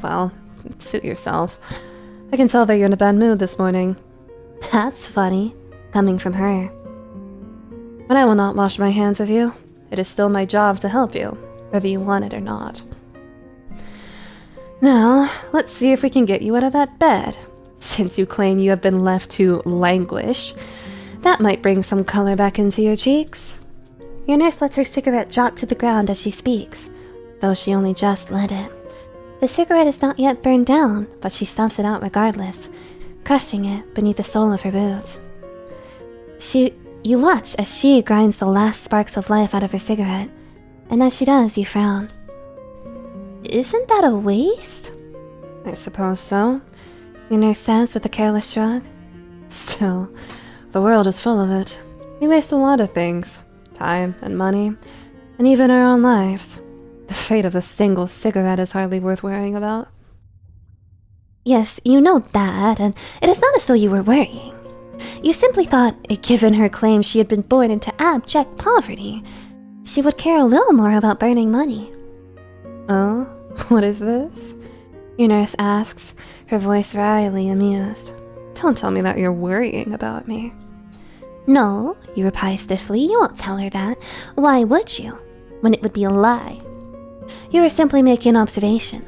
Well, suit yourself. I can tell that you're in a bad mood this morning. That's funny, coming from her. But I will not wash my hands of you. It is still my job to help you, whether you want it or not. Now, let's see if we can get you out of that bed. Since you claim you have been left to languish, that might bring some color back into your cheeks. Your nurse lets her cigarette drop to the ground as she speaks, though she only just lit it. The cigarette is not yet burned down, but she stumps it out regardless, crushing it beneath the sole of her boot. You watch as she grinds the last sparks of life out of her cigarette, and as she does, you frown. Isn't that a waste? I suppose so, your nurse says with a careless shrug. Still, the world is full of it. We waste a lot of things. Time and money, and even our own lives. The fate of a single cigarette is hardly worth worrying about. Yes, you know that, and it is not as though you were worrying. You simply thought, given her claim she had been born into abject poverty, she would care a little more about burning money. Oh, what is this? Your nurse asks, her voice wryly amused. Don't tell me that you're worrying about me. No, you reply stiffly. You won't tell her that. Why would you, when it would be a lie? You are simply making an observation.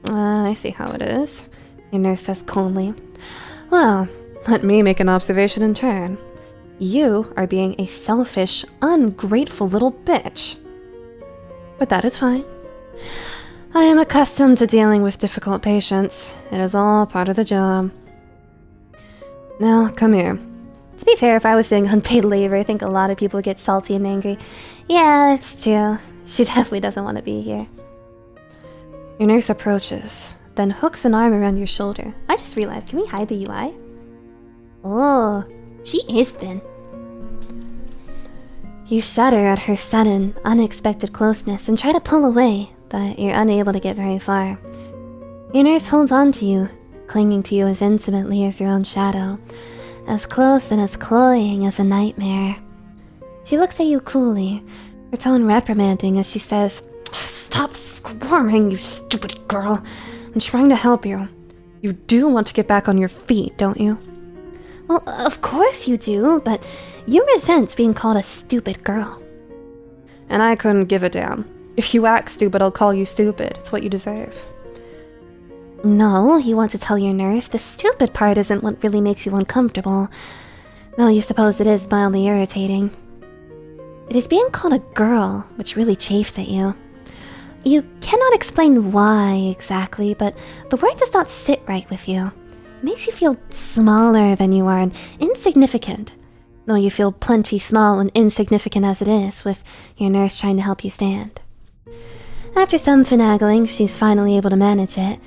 I see how it is, your nurse says coldly. Well, let me make an observation in turn. You are being a selfish, ungrateful little bitch. But that is fine. I am accustomed to dealing with difficult patients. It is all part of the job. Now, come here. To be fair, if I was doing unpaid labor, I think a lot of people get salty and angry. Yeah, it's true. She definitely doesn't want to be here. Your nurse approaches, then hooks an arm around your shoulder. I just realized, can we hide the UI? Oh, she is thin. You shudder at her sudden, unexpected closeness and try to pull away, but you're unable to get very far. Your nurse holds on to you, clinging to you as intimately as your own shadow, as close and as cloying as a nightmare. She looks at you coolly, her tone reprimanding as she says, "Stop squirming, you stupid girl. I'm trying to help you. You do want to get back on your feet, don't you?" Well, of course you do, but you resent being called a stupid girl. And I couldn't give a damn. If you act stupid, I'll call you stupid. It's what you deserve. No, you want to tell your nurse the stupid part isn't what really makes you uncomfortable, though you suppose it is mildly irritating. It is being called a girl which really chafes at you. You cannot explain why exactly, but the word does not sit right with you. It makes you feel smaller than you are and insignificant, though you feel plenty small and insignificant as it is, with your nurse trying to help you stand. After some finagling, she's finally able to manage it,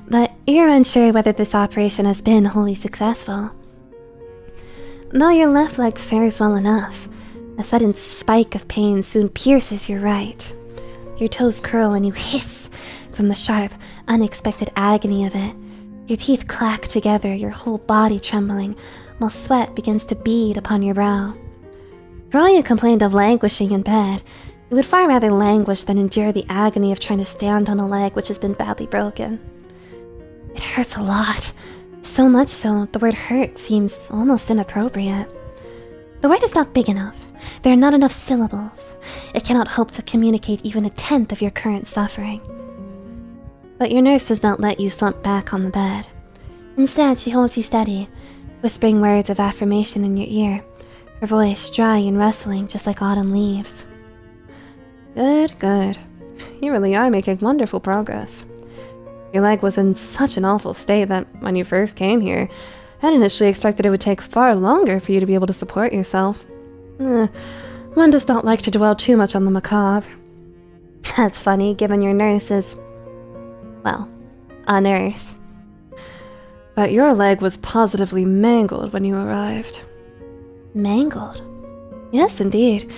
but you're unsure whether this operation has been wholly successful. Though your left leg fares well enough, a sudden spike of pain soon pierces your right. Your toes curl and you hiss from the sharp, unexpected agony of it. Your teeth clack together, your whole body trembling, while sweat begins to bead upon your brow. For all you complained of languishing in bed, you would far rather languish than endure the agony of trying to stand on a leg which has been badly broken. It hurts a lot, so much so the word hurt seems almost inappropriate. The word is not big enough. There are not enough syllables. It cannot hope to communicate even a tenth of your current suffering. But your nurse does not let you slump back on the bed. Instead, she holds you steady, whispering words of affirmation in your ear, her voice dry and rustling just like autumn leaves. Good, good. You really are making wonderful progress. Your leg was in such an awful state that when you first came here, I'd initially expected it would take far longer for you to be able to support yourself. One does not like to dwell too much on the macabre. That's funny, given your nurse is, well, a nurse. But your leg was positively mangled when you arrived. Mangled? Yes, indeed.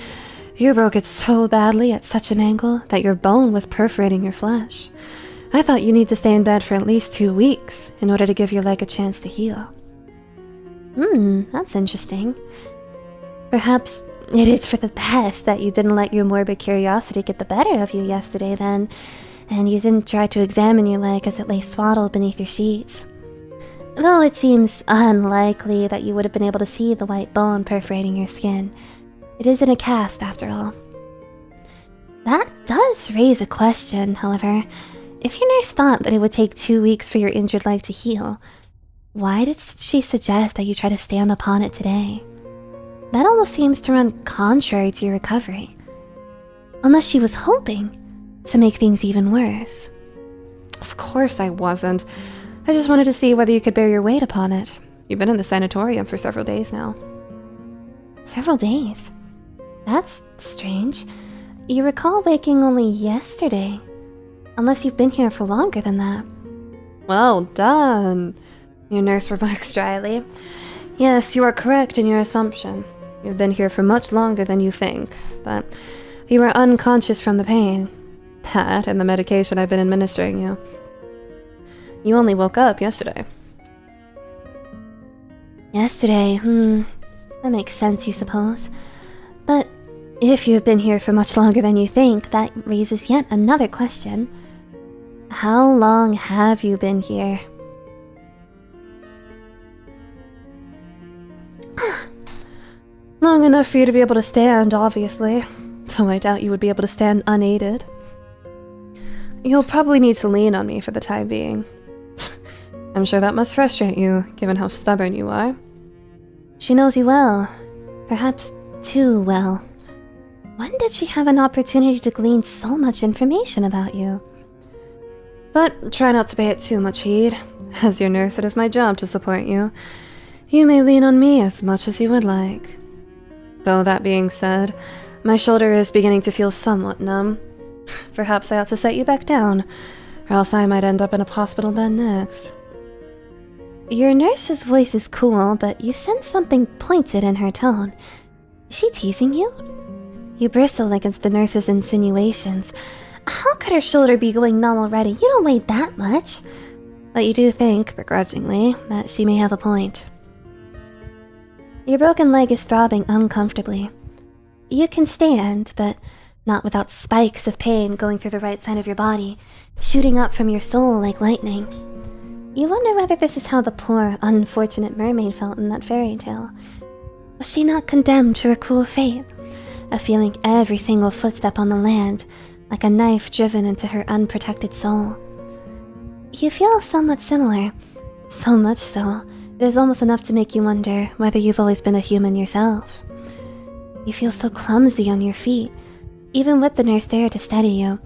You broke it so badly at such an angle that your bone was perforating your flesh. I thought you need to stay in bed for at least 2 weeks in order to give your leg a chance to heal. That's interesting. Perhaps it is for the best that you didn't let your morbid curiosity get the better of you yesterday then, and you didn't try to examine your leg as it lay swaddled beneath your sheets. Though it seems unlikely that you would have been able to see the white bone perforating your skin. It is in a cast, after all. That does raise a question, however. If your nurse thought that it would take 2 weeks for your injured leg to heal, why did she suggest that you try to stand upon it today? That almost seems to run contrary to your recovery. Unless she was hoping to make things even worse. Of course I wasn't. I just wanted to see whether you could bear your weight upon it. You've been in the sanatorium for several days now. Several days? That's strange. You recall waking only yesterday. Unless you've been here for longer than that. Well done, your nurse remarks dryly. Yes, you are correct in your assumption. You've been here for much longer than you think, but you were unconscious from the pain. That and the medication I've been administering you. You only woke up yesterday. Yesterday, that makes sense, you suppose. But if you've been here for much longer than you think, that raises yet another question. How long have you been here? Long enough for you to be able to stand, obviously. Though I doubt you would be able to stand unaided. You'll probably need to lean on me for the time being. I'm sure that must frustrate you, given how stubborn you are. She knows you well. Perhaps too well. When did she have an opportunity to glean so much information about you? But try not to pay it too much heed. As your nurse, it is my job to support you. You may lean on me as much as you would like. Though that being said, my shoulder is beginning to feel somewhat numb. Perhaps I ought to set you back down, or else I might end up in a hospital bed next. Your nurse's voice is cool, but you sense something pointed in her tone. Is she teasing you? You bristle against the nurse's insinuations. How could her shoulder be going numb already? You don't weigh that much. But you do think, begrudgingly, that she may have a point. Your broken leg is throbbing uncomfortably. You can stand, but not without spikes of pain going through the right side of your body, shooting up from your soul like lightning. You wonder whether this is how the poor, unfortunate mermaid felt in that fairy tale. Was she not condemned to a cruel fate, of feeling every single footstep on the land like a knife driven into her unprotected soul? You feel somewhat similar, so much so, it is almost enough to make you wonder whether you've always been a human yourself. You feel so clumsy on your feet, even with the nurse there to steady you.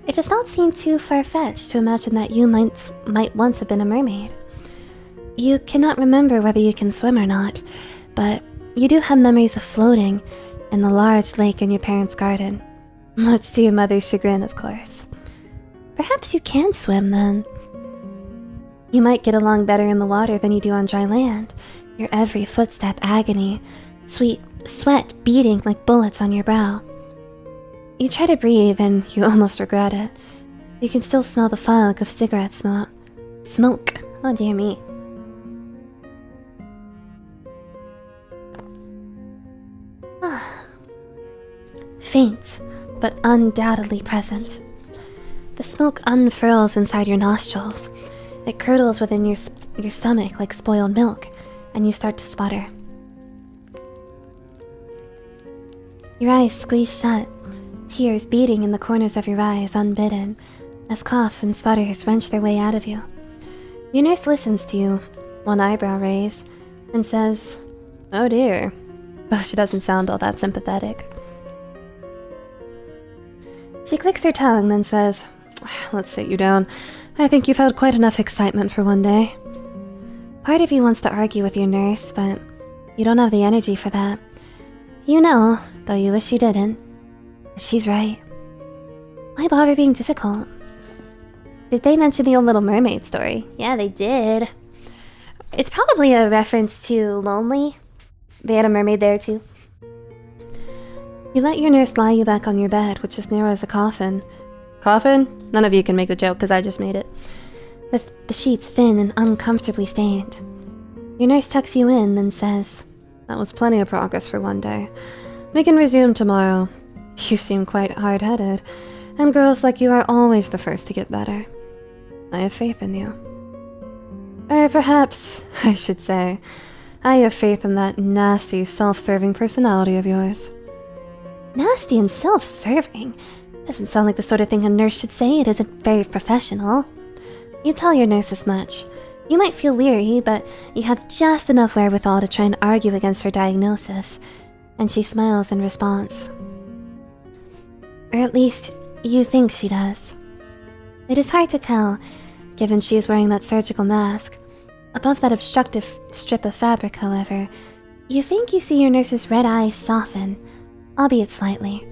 It does not seem too far-fetched to imagine that you might once have been a mermaid. You cannot remember whether you can swim or not, but you do have memories of floating in the large lake in your parents' garden. Much to your mother's chagrin, of course. Perhaps you can swim, then. You might get along better in the water than you do on dry land, your every footstep agony, sweet sweat beating like bullets on your brow. You try to breathe and you almost regret it. You can still smell the fog of cigarette smoke. Oh dear me. Faint, but undoubtedly present. The smoke unfurls inside your nostrils. It curdles within your stomach like spoiled milk, and you start to sputter. Your eyes squeeze shut, tears beating in the corners of your eyes unbidden, as coughs and sputters wrench their way out of you. Your nurse listens to you, one eyebrow raised, and says, "Oh dear," though she doesn't sound all that sympathetic. She clicks her tongue, then says, "Let's sit you down. I think you've had quite enough excitement for one day." Part of you wants to argue with your nurse, but you don't have the energy for that. You know, though you wish you didn't, that she's right. Why bother being difficult? Did they mention the old Little Mermaid story? Yeah, they did. It's probably a reference to Lonely. They had a mermaid there too. You let your nurse lie you back on your bed, which is narrow as a coffin. Coffin? None of you can make the joke because I just made it. With the sheets thin and uncomfortably stained. Your nurse tucks you in, then says, "That was plenty of progress for one day. We can resume tomorrow. You seem quite hard-headed, and girls like you are always the first to get better. I have faith in you. Or perhaps, I should say, I have faith in that nasty, self-serving personality of yours." Nasty and self-serving? Doesn't sound like the sort of thing a nurse should say. It isn't very professional. You tell your nurse as much. You might feel weary, but you have just enough wherewithal to try and argue against her diagnosis, and she smiles in response. Or at least, you think she does. It is hard to tell, given she is wearing that surgical mask. Above that obstructive strip of fabric, however, you think you see your nurse's red eyes soften, albeit slightly.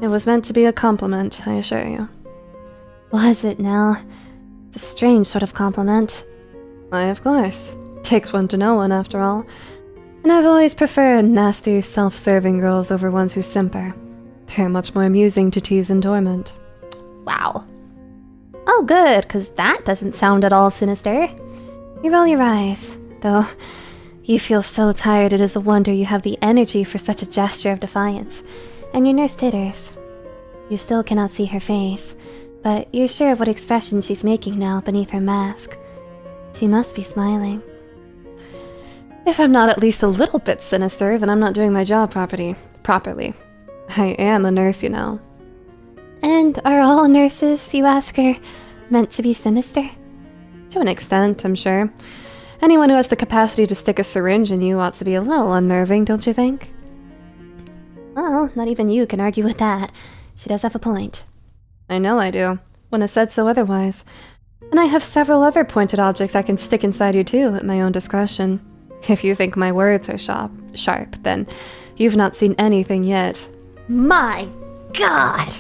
It was meant to be a compliment, I assure you. Was it now? It's a strange sort of compliment. Why, of course. Takes one to know one, after all. And I've always preferred nasty, self-serving girls over ones who simper. They're much more amusing to tease and torment. Wow. Oh good, 'cause that doesn't sound at all sinister. You roll your eyes, though you feel so tired it is a wonder you have the energy for such a gesture of defiance, and your nurse titters. You still cannot see her face, but you're sure of what expression she's making now beneath her mask. She must be smiling. If I'm not at least a little bit sinister, then I'm not doing my job properly. I am a nurse, you know. And are all nurses, you ask her, meant to be sinister? To an extent, I'm sure. Anyone who has the capacity to stick a syringe in you ought to be a little unnerving, don't you think? Well, not even you can argue with that. She does have a point. I know I do. Wouldn't have said so otherwise. And I have several other pointed objects I can stick inside you too, at my own discretion. If you think my words are sharp, then you've not seen anything yet. My God!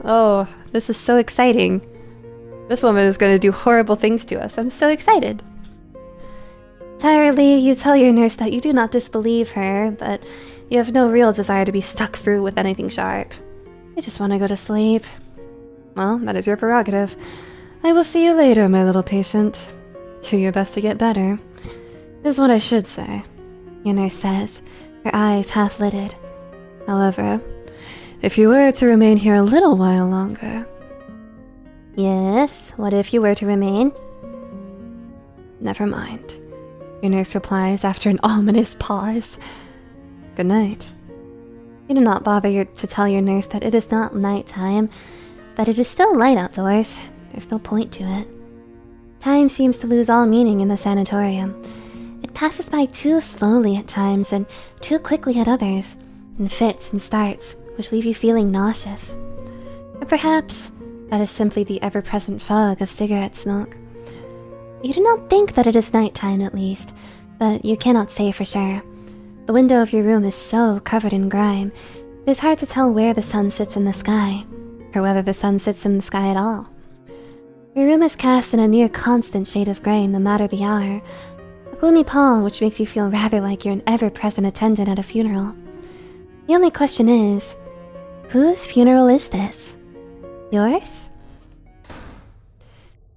Oh, this is so exciting. This woman is gonna do horrible things to us. I'm so excited. Tirely, you tell your nurse that you do not disbelieve her, but you have no real desire to be stuck through with anything sharp. You just want to go to sleep. Well, that is your prerogative. I will see you later, my little patient. Do your best to get better, is what I should say. Your nurse says, her eyes half-lidded. However, if you were to remain here a little while longer... Yes, what if you were to remain? Never mind. Your nurse replies after an ominous pause. Good night. You do not bother to tell your nurse that it is not nighttime, that it is still light outdoors. There's no point to it. Time seems to lose all meaning in the sanatorium. It passes by too slowly at times and too quickly at others, in fits and starts, which leave you feeling nauseous. Or perhaps that is simply the ever-present fog of cigarette smoke. You do not think that it is nighttime at least, but you cannot say for sure. The window of your room is so covered in grime, it is hard to tell where the sun sits in the sky, or whether the sun sits in the sky at all. Your room is cast in a near constant shade of grey no matter the hour, a gloomy pall which makes you feel rather like you're an ever-present attendant at a funeral. The only question is, whose funeral is this? Yours?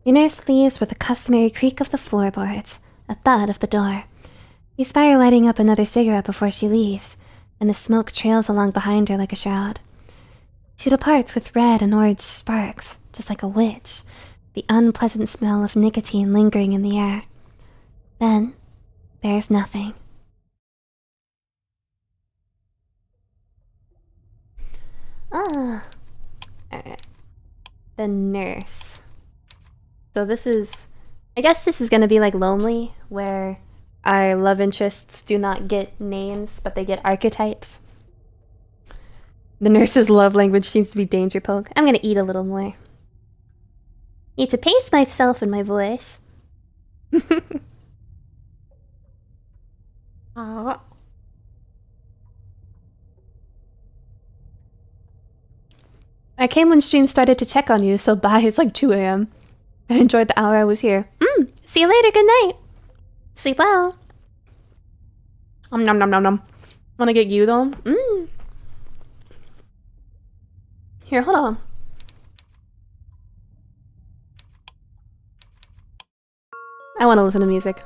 Your nurse leaves with a customary creak of the floorboards, a thud of the door. You spy her lighting up another cigarette before she leaves, and the smoke trails along behind her like a shroud. She departs with red and orange sparks, just like a witch, the unpleasant smell of nicotine lingering in the air. Then, there's nothing. Alright. The nurse. So this is... I guess this is gonna be like Lonely, where our love interests do not get names, but they get archetypes. The nurse's love language seems to be danger poke. I'm gonna eat a little more. Need to pace myself in my voice. I came when stream started to check on you, so bye, it's like 2 a.m. I enjoyed the hour I was here. See you later, good night. Sleep well. Nom nom nom nom. Wanna get you though? Here, hold on. I want to listen to music.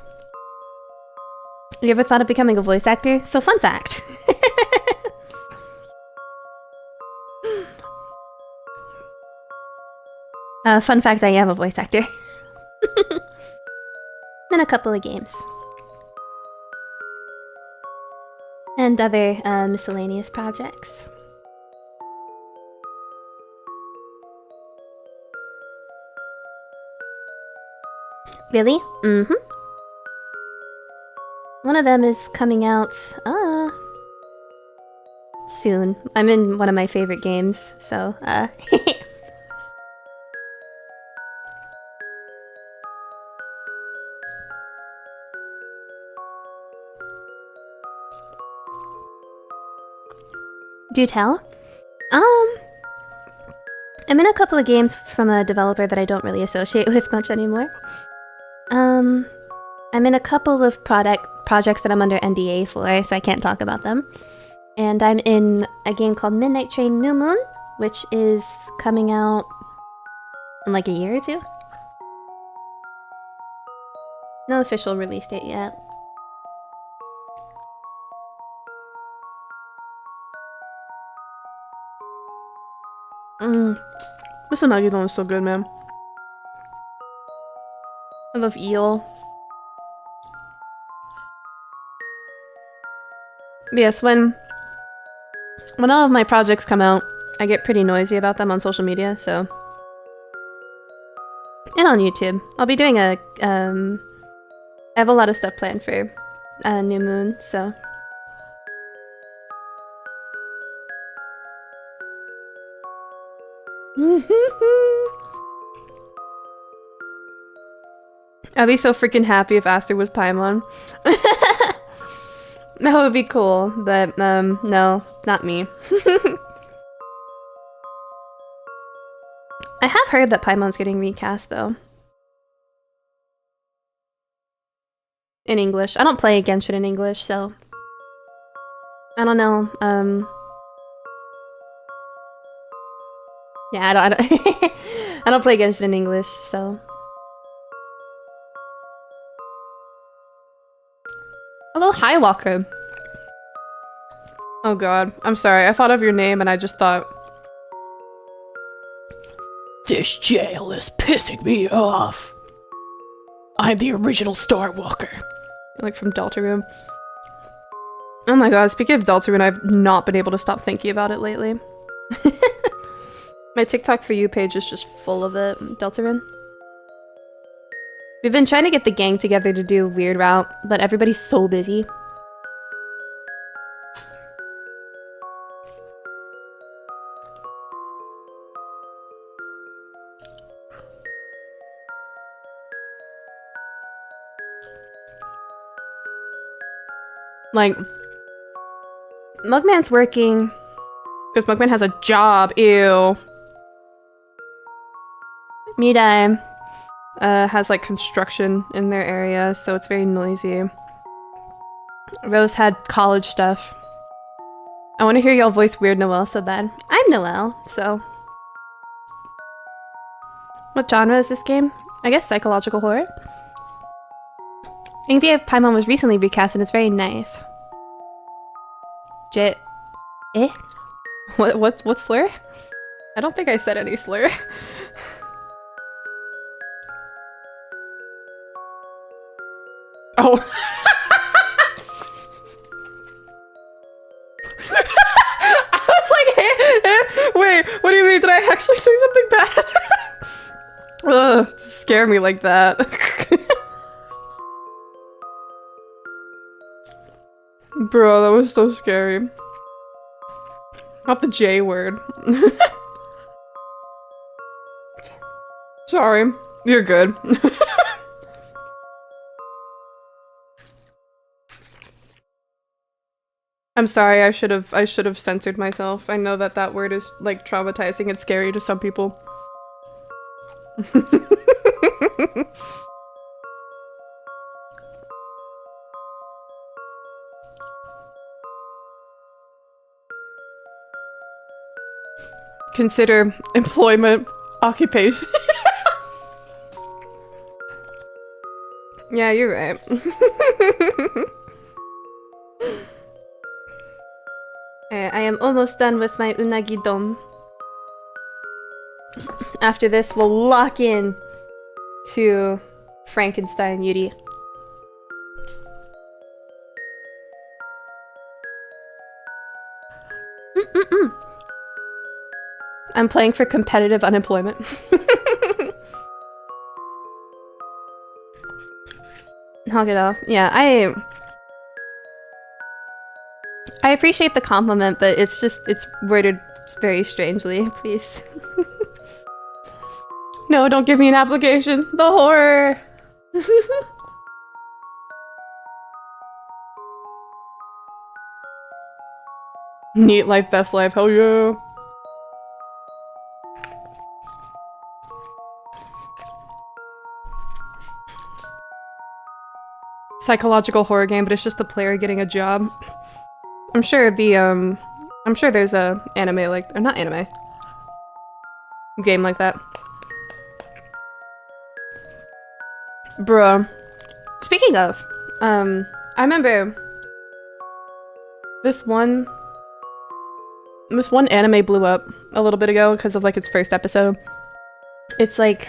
You ever thought of becoming a voice actor? So fun fact. Fun fact, I am a voice actor. In a couple of games. And other miscellaneous projects. Really? One of them is coming out soon. I'm in one of my favorite games, so Do tell. I'm in a couple of games from a developer that I don't really associate with much anymore. I'm in a couple of projects that I'm under NDA for, so I can't talk about them. And I'm in a game called Midnight Train New Moon, which is coming out in like a year or two. No official release date yet. This unagi don is so good, man. I love eel. But yes, when all of my projects come out, I get pretty noisy about them on social media, so... And on YouTube. I'll be doing a, I have a lot of stuff planned for New Moon, so... I'd be so freaking happy if Aster was Paimon. That would be cool, but no, not me. I have heard that Paimon's getting recast, though. In English. I don't play Genshin in English, so... I don't know, yeah, I don't I don't play Genshin in English, so... Hello, hi, Walker. Oh god, I'm sorry, I thought of your name and I just thought... This jail is pissing me off. I'm the original Star Walker. Like from Deltarune. Oh my god, speaking of Deltarune, I've not been able to stop thinking about it lately. My TikTok For You page is just full of it. Deltarune. We've been trying to get the gang together to do Weird Route, but everybody's so busy. Like, Mugman's working because Mugman has a job. Ew. Midai has like construction in their area, so it's very noisy. Rose had college stuff. I want to hear y'all voice Weird Noelle so bad. I'm Noelle, so. What genre is this game? I guess psychological horror. Ingvi of Paimon was recently recast and it's very nice. Eh? What slur? I don't think I said any slur. Oh. I was like, wait, what do you mean? Did I actually say something bad? Ugh, scare me like that. Bro, that was so scary. Not the J word. Sorry. You're good. I'm sorry, I should have censored myself. I know that that word is like traumatizing and scary to some people. Consider employment occupation. Yeah, you're right. I am almost done with my unagi dom. After this, we'll lock in to Frankenstein Yuri. I'm playing for competitive unemployment. I'll get off. Yeah, I appreciate the compliment, but it's worded very strangely, please. No, don't give me an application. The horror! Neat life, best life, hell yeah! Psychological horror game, but it's just the player getting a job. I'm sure there's a anime like, or not anime, game like that. Bruh. Speaking of, I remember this one anime blew up a little bit ago because of like its first episode. It's like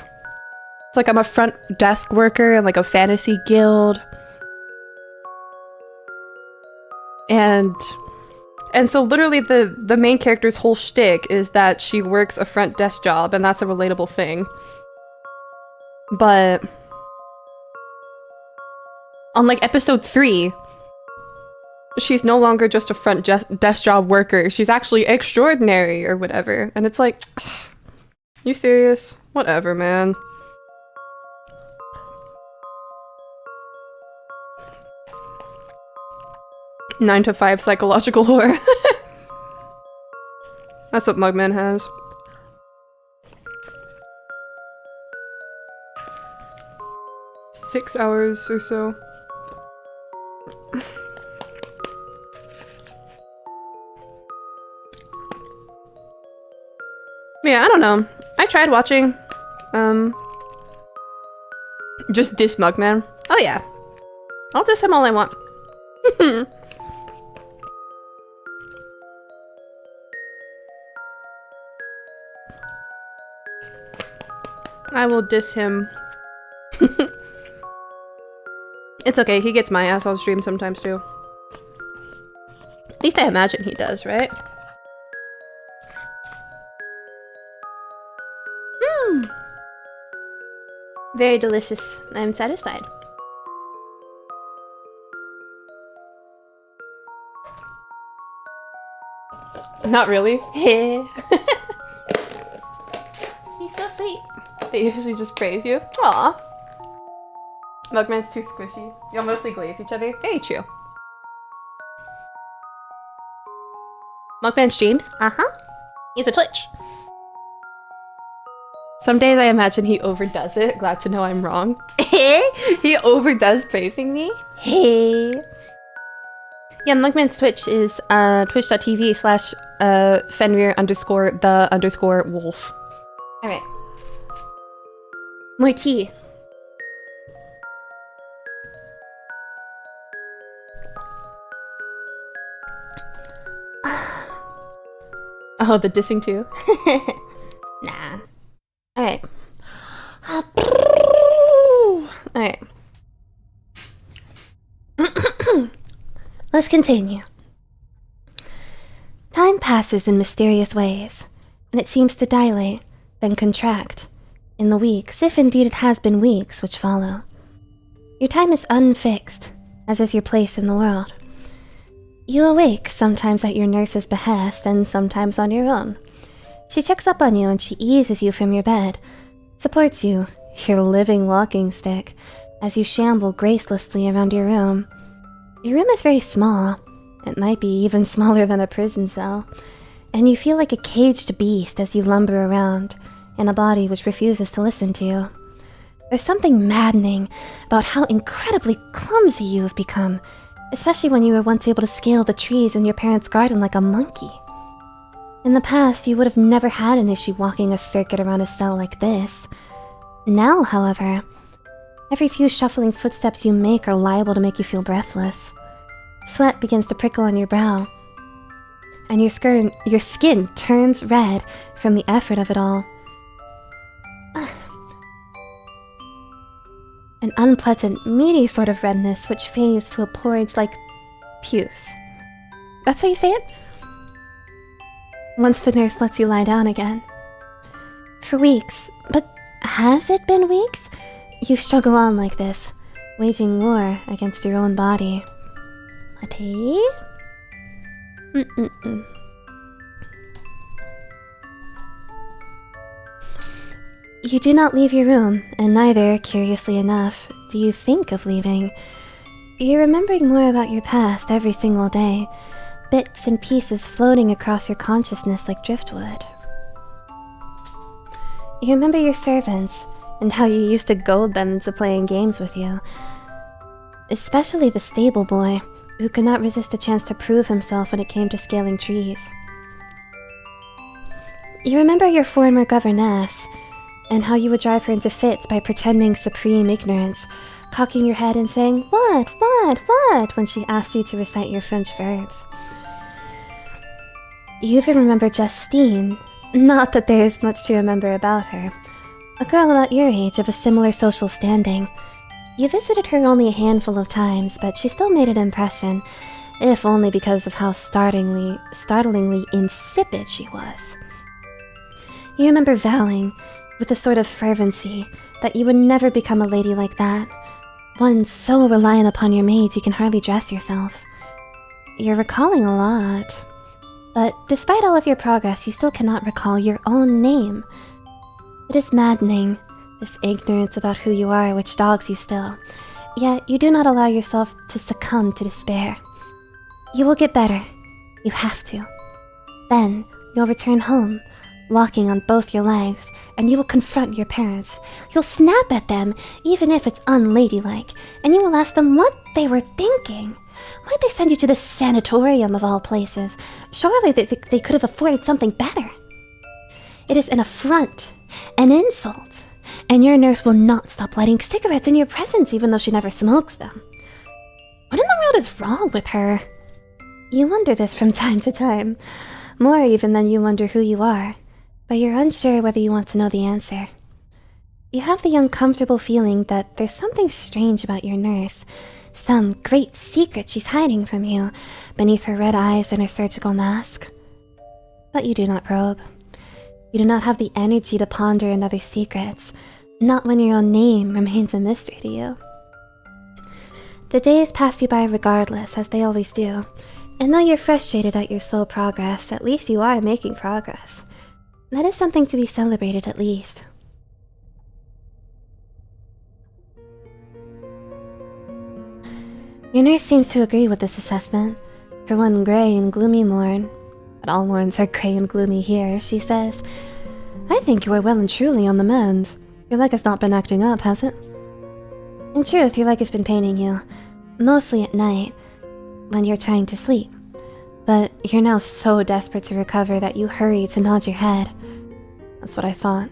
I'm a front desk worker in like a fantasy guild. And so literally the main character's whole shtick is that she works a front desk job, and that's a relatable thing. But on like episode 3, she's no longer just a front desk job worker. She's actually extraordinary or whatever. And it's like, you serious? Whatever, man. Nine to 5 psychological horror. That's what Mugman has. 6 hours or so. Yeah, I don't know. I tried watching, just diss Mugman. Oh yeah. I'll diss him all I want. I will diss him. It's okay, he gets my ass on stream sometimes too. At least I imagine he does, right? Very delicious. I'm satisfied. Not really. He's so sweet. They usually just praise you. Aw. Mugman's too squishy. You'll mostly glaze each other. Very true. Mugman streams? Uh-huh. He's a Twitch. Some days I imagine he overdoes it. Glad to know I'm wrong. He overdoes praising me. Hey. Yeah, Mugman's Twitch is twitch.tv/Fenrir_the_wolf. Alright. More tea. Oh, the dissing too? Nah. Alright. Alright. Let's continue. Time passes in mysterious ways, and it seems to dilate, then contract, in the weeks, if indeed it has been weeks, which follow. Your time is unfixed, as is your place in the world. You awake, sometimes at your nurse's behest, and sometimes on your own. She checks up on you and she eases you from your bed, supports you, your living walking stick, as you shamble gracelessly around your room. Your room is very small. It might be even smaller than a prison cell, and you feel like a caged beast as you lumber around, in a body which refuses to listen to you. There's something maddening about how incredibly clumsy you have become, especially when you were once able to scale the trees in your parents' garden like a monkey. In the past, you would have never had an issue walking a circuit around a cell like this. Now, however, every few shuffling footsteps you make are liable to make you feel breathless. Sweat begins to prickle on your brow, and your skin turns red from the effort of it all. An unpleasant, meaty sort of redness which fades to a porridge like puce. That's how you say it? Once the nurse lets you lie down again. For weeks, but has it been weeks? You struggle on like this, waging war against your own body. Tea? You do not leave your room, and neither, curiously enough, do you think of leaving. You're remembering more about your past every single day, bits and pieces floating across your consciousness like driftwood. You remember your servants, and how you used to goad them into playing games with you. Especially the stable boy, who could not resist a chance to prove himself when it came to scaling trees. You remember your former governess, and how you would drive her into fits by pretending supreme ignorance, cocking your head and saying, what, when she asked you to recite your French verbs. You even remember Justine, not that there is much to remember about her. A girl about your age of a similar social standing. You visited her only a handful of times, but she still made an impression, if only because of how startlingly insipid she was. You remember vowing, with a sort of fervency, that you would never become a lady like that, one so reliant upon your maids you can hardly dress yourself. You're recalling a lot, but despite all of your progress, you still cannot recall your own name. It is maddening, this ignorance about who you are which dogs you still, yet you do not allow yourself to succumb to despair. You will get better. You have to. Then, you'll return home, walking on both your legs, and you will confront your parents. You'll snap at them, even if it's unladylike, and you will ask them what they were thinking. Why'd they send you to the sanatorium of all places? Surely they could have afforded something better. It is an affront, an insult, and your nurse will not stop lighting cigarettes in your presence even though she never smokes them. What in the world is wrong with her? You wonder this from time to time, more even than you wonder who you are, but you're unsure whether you want to know the answer. You have the uncomfortable feeling that there's something strange about your nurse, some great secret she's hiding from you beneath her red eyes and her surgical mask. But you do not probe. You do not have the energy to ponder another secrets, not when your own name remains a mystery to you. The days pass you by regardless, as they always do, and though you're frustrated at your slow progress, at least you are making progress. That is something to be celebrated at least. Your nurse seems to agree with this assessment. For one grey and gloomy morn, but all morns are grey and gloomy here, she says, I think you are well and truly on the mend. Your leg has not been acting up, has it? In truth, your leg has been paining you, mostly at night, when you're trying to sleep. But you're now so desperate to recover that you hurry to nod your head. That's what I thought.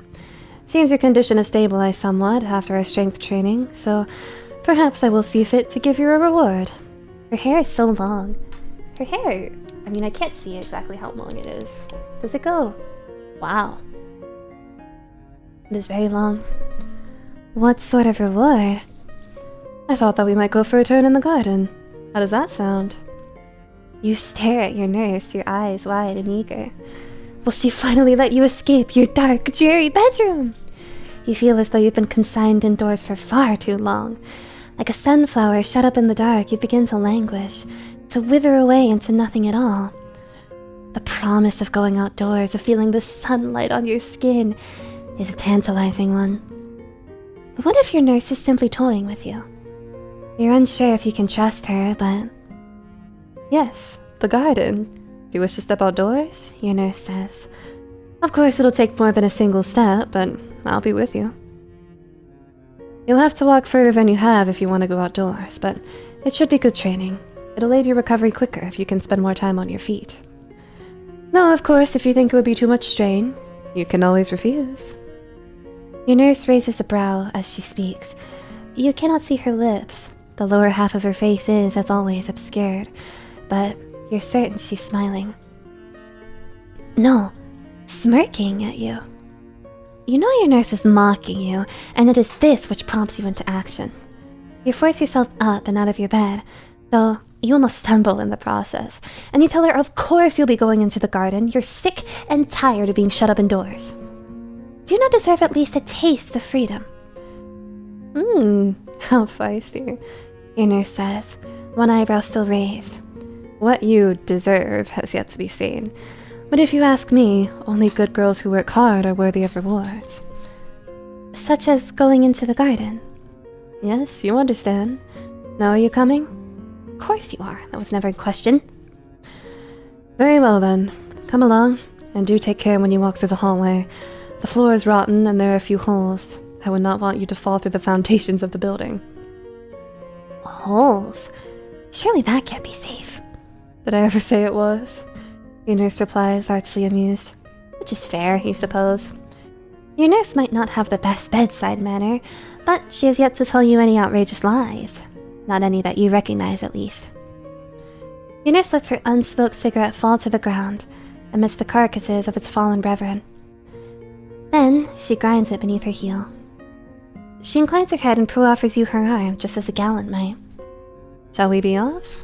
Seems your condition has stabilized somewhat after our strength training, so perhaps I will see fit to give you a reward. Her hair is so long. Her hair, I mean, I can't see exactly how long it is. Does it go? Wow. It is very long. What sort of reward? I thought that we might go for a turn in the garden. How does that sound? You stare at your nurse, your eyes wide and eager. Will she finally let you escape your dark, dreary bedroom? You feel as though you've been consigned indoors for far too long. Like a sunflower shut up in the dark, you begin to languish, to wither away into nothing at all. The promise of going outdoors, of feeling the sunlight on your skin, is a tantalizing one. But what if your nurse is simply toying with you? You're unsure if you can trust her, but... Yes, the garden. Do you wish to step outdoors? Your nurse says. Of course, it'll take more than a single step, but I'll be with you. You'll have to walk further than you have if you want to go outdoors, but it should be good training. It'll aid your recovery quicker if you can spend more time on your feet. No, of course, if you think it would be too much strain, you can always refuse. Your nurse raises a brow as she speaks. You cannot see her lips. The lower half of her face is, as always, obscured, but you're certain she's smiling. No, smirking at you. You know your nurse is mocking you, and it is this which prompts you into action. You force yourself up and out of your bed, though you almost stumble in the process, and you tell her of course you'll be going into the garden. You're sick and tired of being shut up indoors. Do you not deserve at least a taste of freedom? How feisty, your nurse says, one eyebrow still raised. What you deserve has yet to be seen. But if you ask me, only good girls who work hard are worthy of rewards. Such as going into the garden? Yes, you understand. Now are you coming? Of course you are. That was never in question. Very well then. Come along, and do take care when you walk through the hallway. The floor is rotten and there are a few holes. I would not want you to fall through the foundations of the building. Holes? Surely that can't be safe. Did I ever say it was? Your nurse replies, archly amused. Which is fair, you suppose. Your nurse might not have the best bedside manner, but she has yet to tell you any outrageous lies. Not any that you recognize, at least. Your nurse lets her unsmoked cigarette fall to the ground, amidst the carcasses of its fallen brethren. Then, she grinds it beneath her heel. She inclines her head and Prue offers you her arm, just as a gallant might. Shall we be off?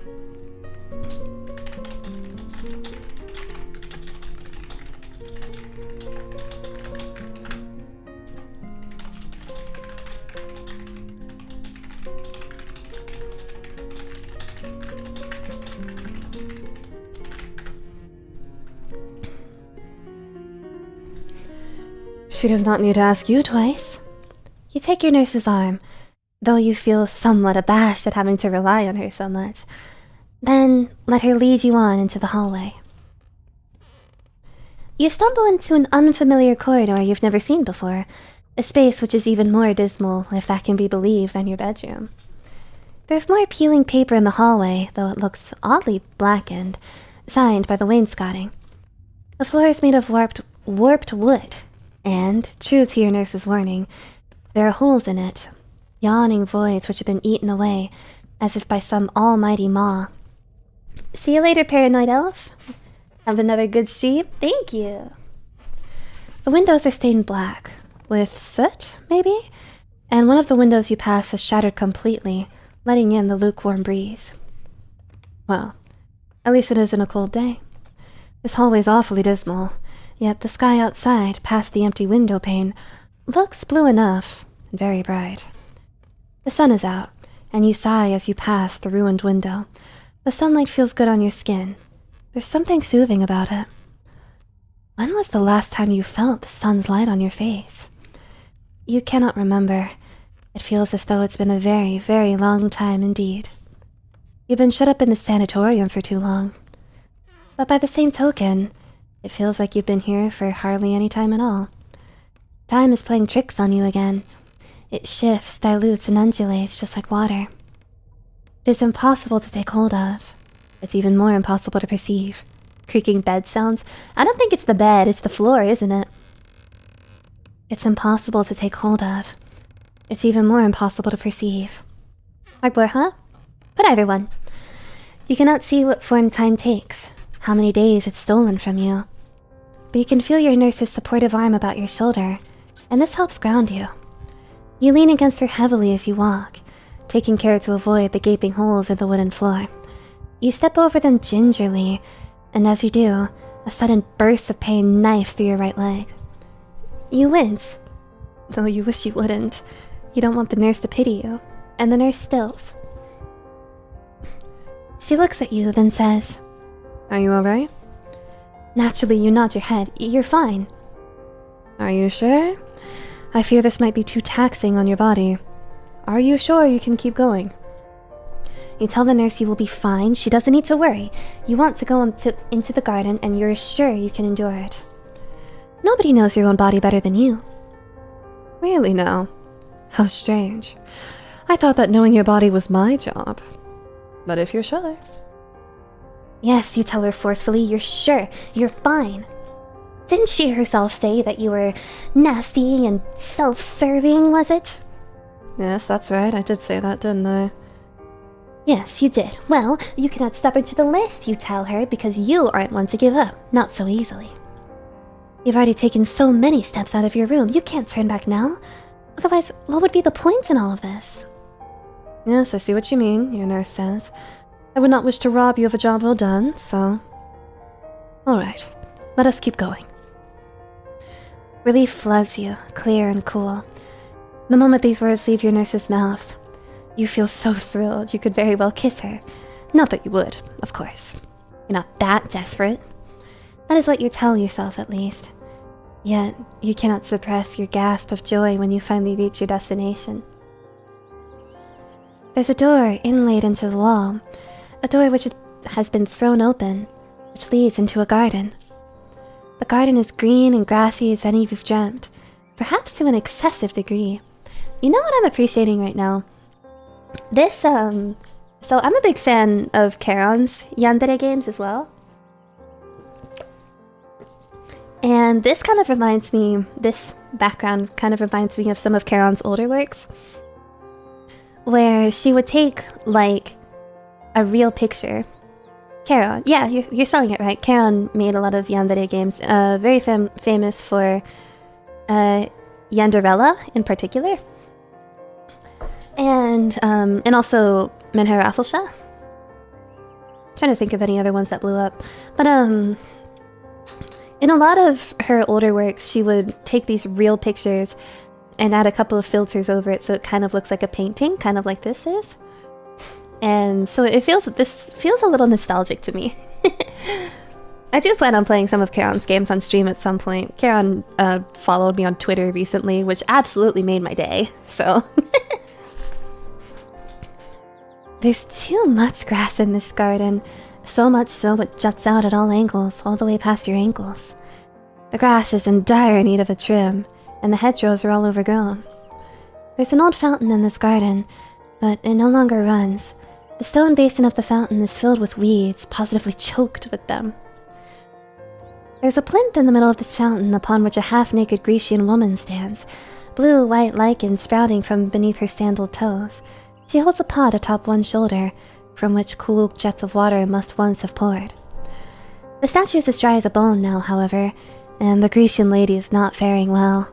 She does not need to ask you twice. You take your nurse's arm, though you feel somewhat abashed at having to rely on her so much. Then let her lead you on into the hallway. You stumble into an unfamiliar corridor you've never seen before, a space which is even more dismal, if that can be believed, than your bedroom. There's more peeling paper in the hallway, though it looks oddly blackened, signed by the wainscoting. The floor is made of warped wood, and, true to your nurse's warning, there are holes in it, yawning voids which have been eaten away, as if by some almighty maw. See you later, paranoid elf. Have another good sheep? Thank you. The windows are stained black, with soot, maybe? And one of the windows you pass has shattered completely, letting in the lukewarm breeze. Well, at least it isn't a cold day. This hallway's awfully dismal, yet the sky outside, past the empty window pane, looks blue enough, and very bright. The sun is out, and you sigh as you pass the ruined window. The sunlight feels good on your skin. There's something soothing about it. When was the last time you felt the sun's light on your face? You cannot remember. It feels as though it's been a very, very long time indeed. You've been shut up in the sanatorium for too long. But by the same token, it feels like you've been here for hardly any time at all. Time is playing tricks on you again. It shifts, dilutes, and undulates just like water. It is impossible to take hold of. It's even more impossible to perceive. Creaking bed sounds. I don't think it's the bed, it's the floor, isn't it? It's impossible to take hold of. It's even more impossible to perceive. Hardware, huh? But either one. You cannot see what form time takes, how many days it's stolen from you. But you can feel your nurse's supportive arm about your shoulder, and this helps ground you. You lean against her heavily as you walk, taking care to avoid the gaping holes in the wooden floor. You step over them gingerly, and as you do, a sudden burst of pain knifes through your right leg. You wince, though you wish you wouldn't. You don't want the nurse to pity you, and the nurse stills. She looks at you, then says, Are you alright? Naturally, you nod your head. You're fine. Are you sure? I fear this might be too taxing on your body. Are you sure you can keep going? You tell the nurse you will be fine. She doesn't need to worry. You want to go into the garden, and you're sure you can endure it. Nobody knows your own body better than you. Really now? How strange. I thought that knowing your body was my job. But if you're sure... Yes, you tell her forcefully, you're sure. You're fine. Didn't she herself say that you were nasty and self-serving, was it? Yes, that's right. I did say that, didn't I? Yes, you did. Well, you cannot step into the list, you tell her, because you aren't one to give up. Not so easily. You've already taken so many steps out of your room, you can't turn back now. Otherwise, what would be the point in all of this? Yes, I see what you mean, your nurse says. I would not wish to rob you of a job well done, so... Alright, let us keep going. Relief floods you, clear and cool. The moment these words leave your nurse's mouth, you feel so thrilled you could very well kiss her. Not that you would, of course. You're not that desperate. That is what you tell yourself, at least. Yet, you cannot suppress your gasp of joy when you finally reach your destination. There's a door inlaid into the wall, a door which has been thrown open, which leads into a garden. The garden is green and grassy as any you've dreamt, perhaps to an excessive degree. You know what I'm appreciating right now? This, so I'm a big fan of Charon's yandere games as well. And this kind of reminds me, this background kind of reminds me of some of Charon's older works, where she would take, like, a real picture. Charon, yeah, you're spelling it right. Charon made a lot of yandere games, very famous for Yanderella in particular. And also Menher Afflesha. Trying to think of any other ones that blew up. But, in a lot of her older works, she would take these real pictures and add a couple of filters over it so it kind of looks like a painting, kind of like this is. And so this feels a little nostalgic to me. I do plan on playing some of Charon's games on stream at some point. Charon followed me on Twitter recently, which absolutely made my day, so... There's too much grass in this garden. So much so it juts out at all angles, all the way past your ankles. The grass is in dire need of a trim, and the hedgerows are all overgrown. There's an old fountain in this garden, but it no longer runs. The stone basin of the fountain is filled with weeds, positively choked with them. There's a plinth in the middle of this fountain upon which a half-naked Grecian woman stands, blue-white lichen sprouting from beneath her sandaled toes. She holds a pot atop one shoulder, from which cool jets of water must once have poured. The statue is as dry as a bone now, however, and the Grecian lady is not faring well.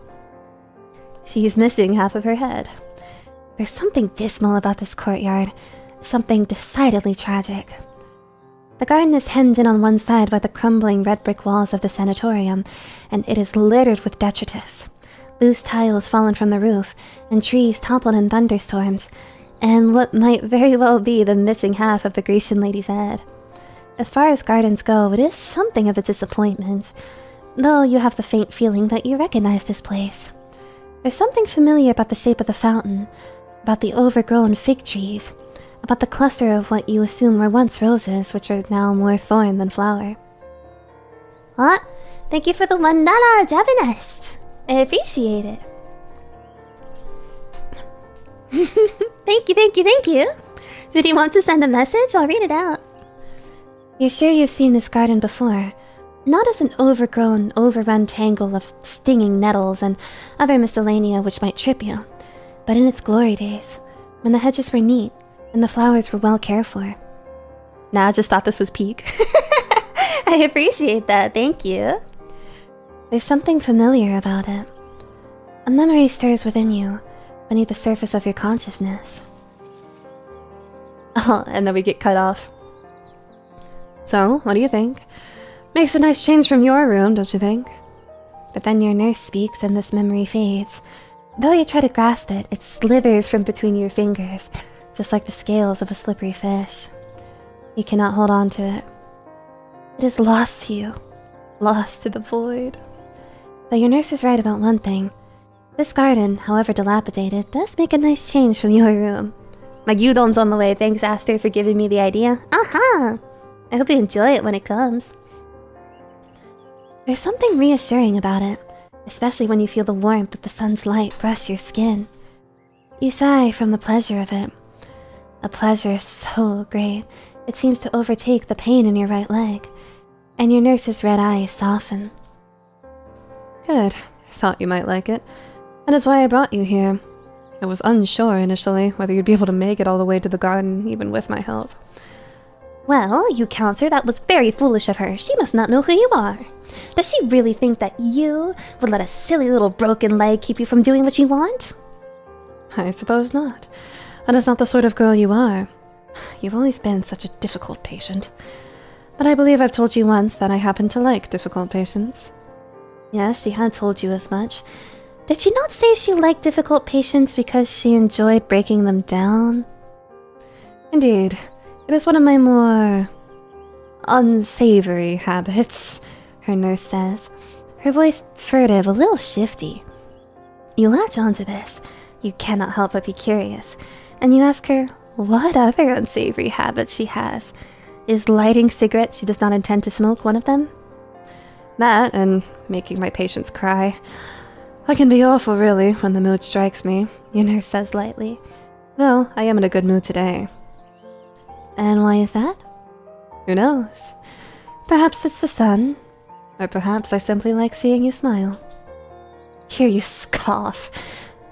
She's missing half of her head. There's something dismal about this courtyard, something decidedly tragic. The garden is hemmed in on one side by the crumbling red brick walls of the sanatorium, and it is littered with detritus. Loose tiles fallen from the roof, and trees toppled in thunderstorms, and what might very well be the missing half of the Grecian lady's head. As far as gardens go, it is something of a disappointment, though you have the faint feeling that you recognize this place. There's something familiar about the shape of the fountain, about the overgrown fig trees, about the cluster of what you assume were once roses, which are now more thorn than flower. What? Thank you for the $1 Japanese. I appreciate it. Thank you. Did you want to send a message? I'll read it out. You're sure you've seen this garden before? Not as an overgrown, overrun tangle of stinging nettles and other miscellanea which might trip you, but in its glory days, when the hedges were neat and the flowers were well cared for. Nah, I just thought this was peak. I appreciate that, thank you. There's something familiar about it. A memory stirs within you, beneath the surface of your consciousness. Oh, and then we get cut off. So, what do you think? Makes a nice change from your room, don't you think? But then your nurse speaks and this memory fades. Though you try to grasp it, it slithers from between your fingers, just like the scales of a slippery fish. You cannot hold on to it. It is lost to you, lost to the void. But your nurse is right about one thing. This garden, however dilapidated, does make a nice change from your room. My gyudon's on the way, thanks Aster for giving me the idea. Aha! I hope you enjoy it when it comes. There's something reassuring about it, especially when you feel the warmth of the sun's light brush your skin. You sigh from the pleasure of it. A pleasure so great, it seems to overtake the pain in your right leg, and your nurse's red eyes soften. Good. Thought you might like it. And that's why I brought you here. I was unsure initially whether you'd be able to make it all the way to the garden, even with my help. Well, you counselor, that was very foolish of her. She must not know who you are. Does she really think that you would let a silly little broken leg keep you from doing what you want? I suppose not. And it's not the sort of girl you are. You've always been such a difficult patient. But I believe I've told you once that I happen to like difficult patients. Yes, she had told you as much. Did she not say she liked difficult patients because she enjoyed breaking them down? Indeed. It is one of my more unsavory habits, her nurse says, her voice furtive, a little shifty. You latch onto this. You cannot help but be curious, and you ask her what other unsavory habits she has. Is lighting cigarettes she does not intend to smoke one of them? That, and making my patients cry. I can be awful, really, when the mood strikes me, your nurse says lightly. Though, I am in a good mood today. And why is that? Who knows? Perhaps it's the sun, or perhaps I simply like seeing you smile. Hear you scoff.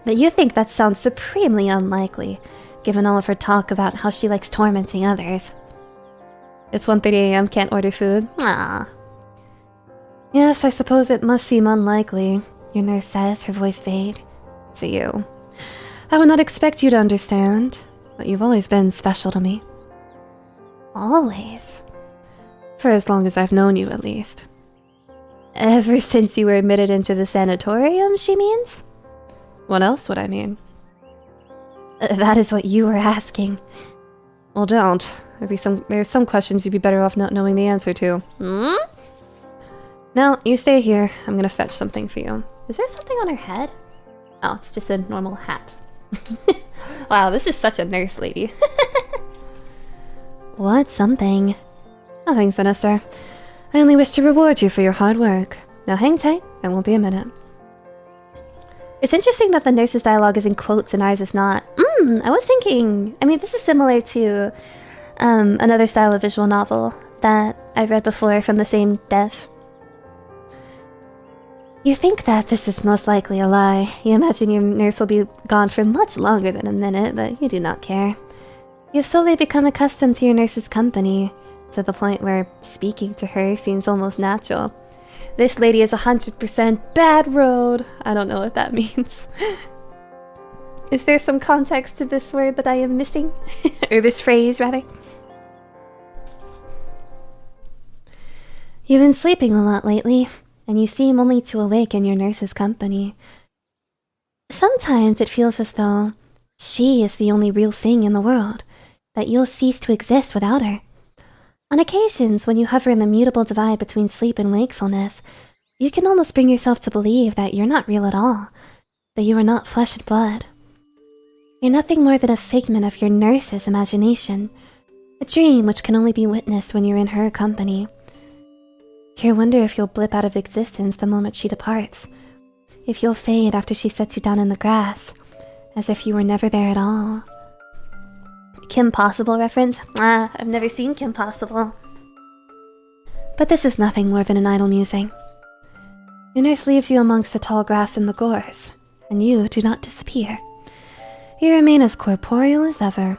That you think that sounds supremely unlikely, given all of her talk about how she likes tormenting others. It's 1:30 a.m., can't order food. Ah. Yes, I suppose it must seem unlikely, your nurse says, her voice vague. To you. I would not expect you to understand, but you've always been special to me. Always? For as long as I've known you, at least. Ever since you were admitted into the sanatorium, she means? What else would I mean? That is what you were asking. Well, don't. There's some questions you'd be better off not knowing the answer to. Hmm? No, you stay here. I'm gonna fetch something for you. Is there something on her head? Oh, it's just a normal hat. Wow, this is such a nurse lady. What something? Nothing, Sinister. I only wish to reward you for your hard work. Now hang tight, it won't be a minute. It's interesting that the nurse's dialogue is in quotes and ours is not. I was thinking... I mean, this is similar to another style of visual novel that I've read before from the same dev. You think that this is most likely a lie. You imagine your nurse will be gone for much longer than a minute, but you do not care. You've slowly become accustomed to your nurse's company, to the point where speaking to her seems almost natural. This lady is 100% bad road. I don't know what that means. Is there some context to this word that I am missing? Or this phrase, rather? You've been sleeping a lot lately, and you seem only to awake in your nurse's company. Sometimes it feels as though she is the only real thing in the world, that you'll cease to exist without her. On occasions, when you hover in the mutable divide between sleep and wakefulness, you can almost bring yourself to believe that you're not real at all, that you are not flesh and blood. You're nothing more than a figment of your nurse's imagination, a dream which can only be witnessed when you're in her company. You wonder if you'll blip out of existence the moment she departs, if you'll fade after she sets you down in the grass, as if you were never there at all. Kim Possible reference? I've never seen Kim Possible. But this is nothing more than an idle musing. Your nurse leaves you amongst the tall grass and the gorse, and you do not disappear. You remain as corporeal as ever,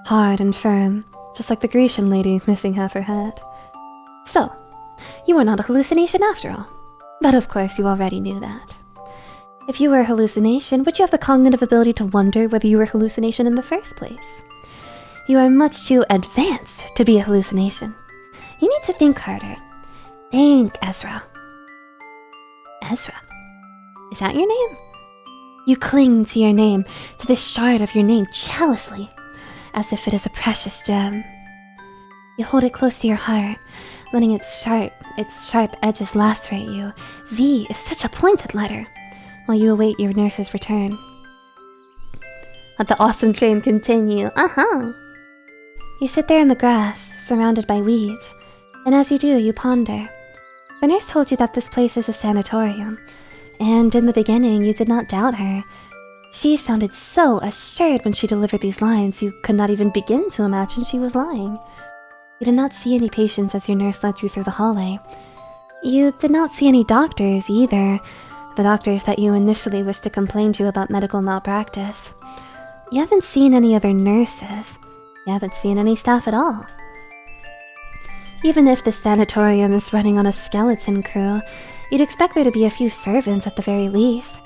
hard and firm, just like the Grecian lady missing half her head. So, you are not a hallucination after all. But of course you already knew that. If you were a hallucination, would you have the cognitive ability to wonder whether you were a hallucination in the first place? You are much too advanced to be a hallucination. You need to think harder. Think, Ezra. Ezra? Is that your name? You cling to your name, to this shard of your name jealously, as if it is a precious gem. You hold it close to your heart, letting its sharp edges lacerate you. Z is such a pointed letter, while you await your nurse's return. Let the awesome chain continue. You sit there in the grass, surrounded by weeds, and as you do, you ponder. The nurse told you that this place is a sanatorium, and in the beginning you did not doubt her. She sounded so assured when she delivered these lines, you could not even begin to imagine she was lying. You did not see any patients as your nurse led you through the hallway. You did not see any doctors either, the doctors that you initially wished to complain to about medical malpractice. You haven't seen any other nurses. You haven't seen any staff at all. Even if the sanatorium is running on a skeleton crew, you'd expect there to be a few servants at the very least.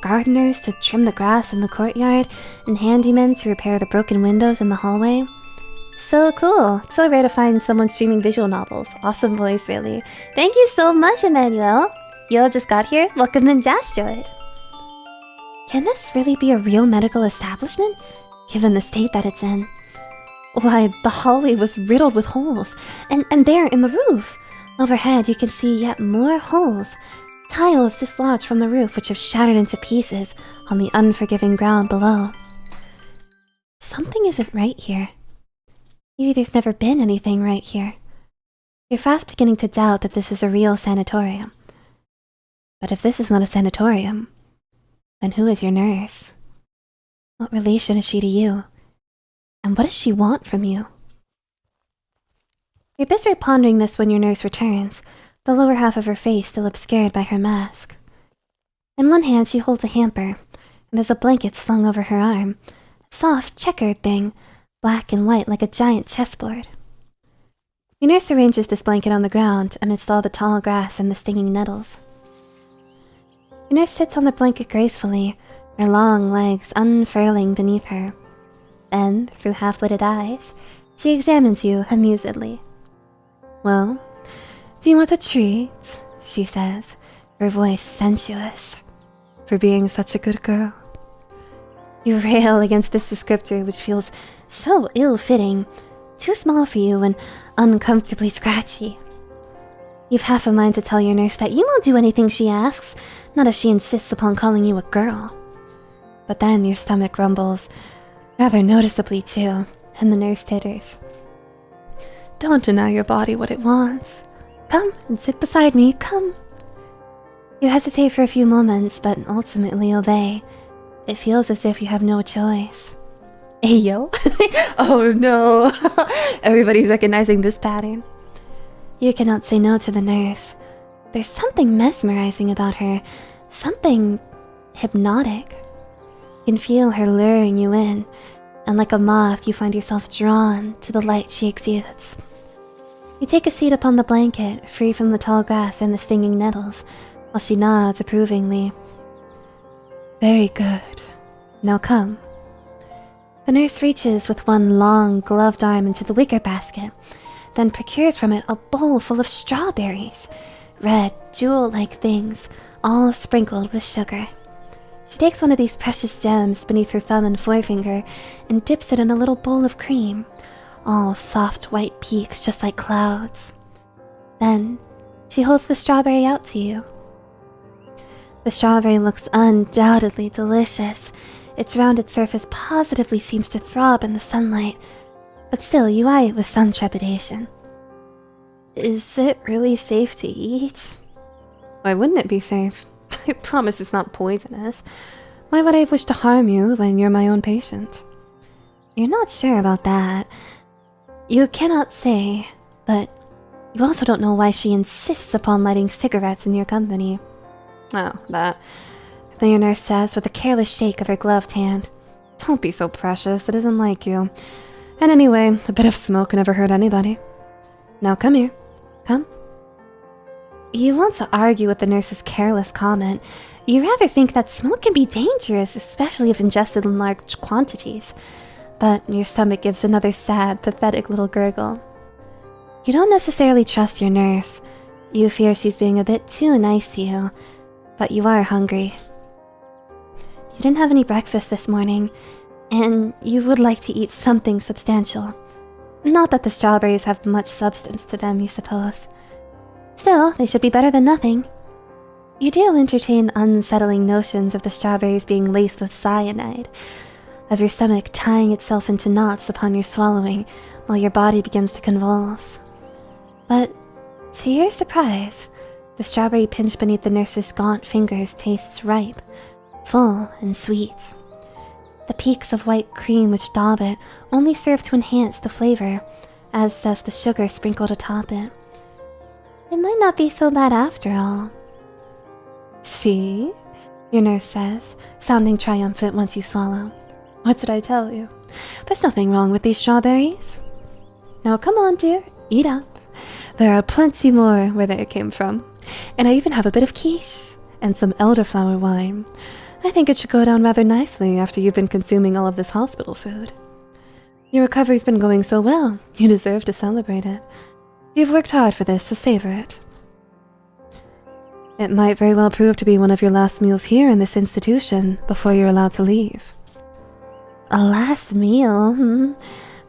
Gardeners to trim the grass in the courtyard, and handymen to repair the broken windows in the hallway. So cool. So rare to find someone streaming visual novels. Awesome voice, really. Thank you so much, Emmanuel. You all just got here? Welcome and dash to it. Can this really be a real medical establishment, given the state that it's in? Why, the hallway was riddled with holes, and there in the roof. Overhead, you can see yet more holes. Tiles dislodged from the roof which have shattered into pieces on the unforgiving ground below. Something isn't right here. Maybe there's never been anything right here. You're fast beginning to doubt that this is a real sanatorium. But if this is not a sanatorium, then who is your nurse? What relation is she to you? And what does she want from you? You're busy pondering this when your nurse returns, the lower half of her face still obscured by her mask. In one hand she holds a hamper, and there's a blanket slung over her arm, a soft, checkered thing, black and white like a giant chessboard. Your nurse arranges this blanket on the ground amidst all the tall grass and the stinging nettles. Your nurse sits on the blanket gracefully, her long legs unfurling beneath her. Then, through half-lidded eyes, she examines you amusedly. Well, do you want a treat? She says, her voice sensuous, for being such a good girl. You rail against this descriptor which feels so ill-fitting, too small for you and uncomfortably scratchy. You've half a mind to tell your nurse that you won't do anything she asks, not if she insists upon calling you a girl. But then your stomach rumbles, rather noticeably too, and the nurse titters. Don't deny your body what it wants. Come and sit beside me, come. You hesitate for a few moments, but ultimately obey. It feels as if you have no choice. Hey, yo. Oh no. Everybody's recognizing this pattern. You cannot say no to the nurse. There's something mesmerizing about her, something hypnotic. You can feel her luring you in, and like a moth, you find yourself drawn to the light she exudes. You take a seat upon the blanket, free from the tall grass and the stinging nettles, while she nods approvingly. Very good. Now come. The nurse reaches with one long, gloved arm into the wicker basket, then procures from it a bowl full of strawberries, red, jewel-like things, all sprinkled with sugar. She takes one of these precious gems beneath her thumb and forefinger and dips it in a little bowl of cream, all soft white peaks just like clouds. Then she holds the strawberry out to you. The strawberry looks undoubtedly delicious. Its rounded surface positively seems to throb in the sunlight, but still you eye it with some trepidation. Is it really safe to eat? Why wouldn't it be safe? I promise it's not poisonous. Why would I wish to harm you when you're my own patient? You're not sure about that. You cannot say, but you also don't know why she insists upon lighting cigarettes in your company. Oh, that. Then your nurse says with a careless shake of her gloved hand. Don't be so precious, it isn't like you. And anyway, a bit of smoke never hurt anybody. Now come here. Come. You want to argue with the nurse's careless comment. You rather think that smoke can be dangerous, especially if ingested in large quantities. But your stomach gives another sad, pathetic little gurgle. You don't necessarily trust your nurse. You fear she's being a bit too nice to you. But you are hungry. You didn't have any breakfast this morning, and you would like to eat something substantial. Not that the strawberries have much substance to them, you suppose. Still, they should be better than nothing. You do entertain unsettling notions of the strawberries being laced with cyanide, of your stomach tying itself into knots upon your swallowing while your body begins to convulse. But, to your surprise, the strawberry pinched beneath the nurse's gaunt fingers tastes ripe, full, and sweet. The peaks of white cream which daub it only serve to enhance the flavor, as does the sugar sprinkled atop it. It might not be so bad after all. See? Your nurse says, sounding triumphant once you swallow. What did I tell you? There's nothing wrong with these strawberries. Now come on, dear, eat up. There are plenty more where they came from. And I even have a bit of quiche and some elderflower wine. I think it should go down rather nicely after you've been consuming all of this hospital food. Your recovery's been going so well, you deserve to celebrate it. You've worked hard for this, so savor it. It might very well prove to be one of your last meals here in this institution before you're allowed to leave. A last meal?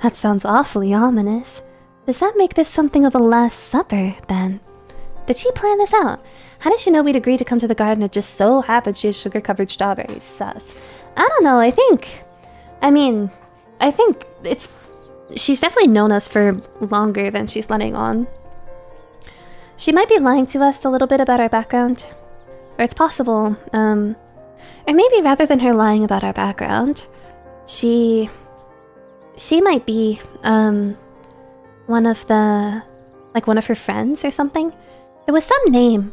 That sounds awfully ominous. Does that make this something of a last supper, then? Did she plan this out? How did she know we'd agree to come to the garden? It just so happened she has sugar-covered strawberries. Sus. I don't know, I think it's... She's definitely known us for longer than she's letting on. She might be lying to us a little bit about our background. Or it's possible, or maybe rather than her lying about our background, she might be, one of her friends or something. There was some name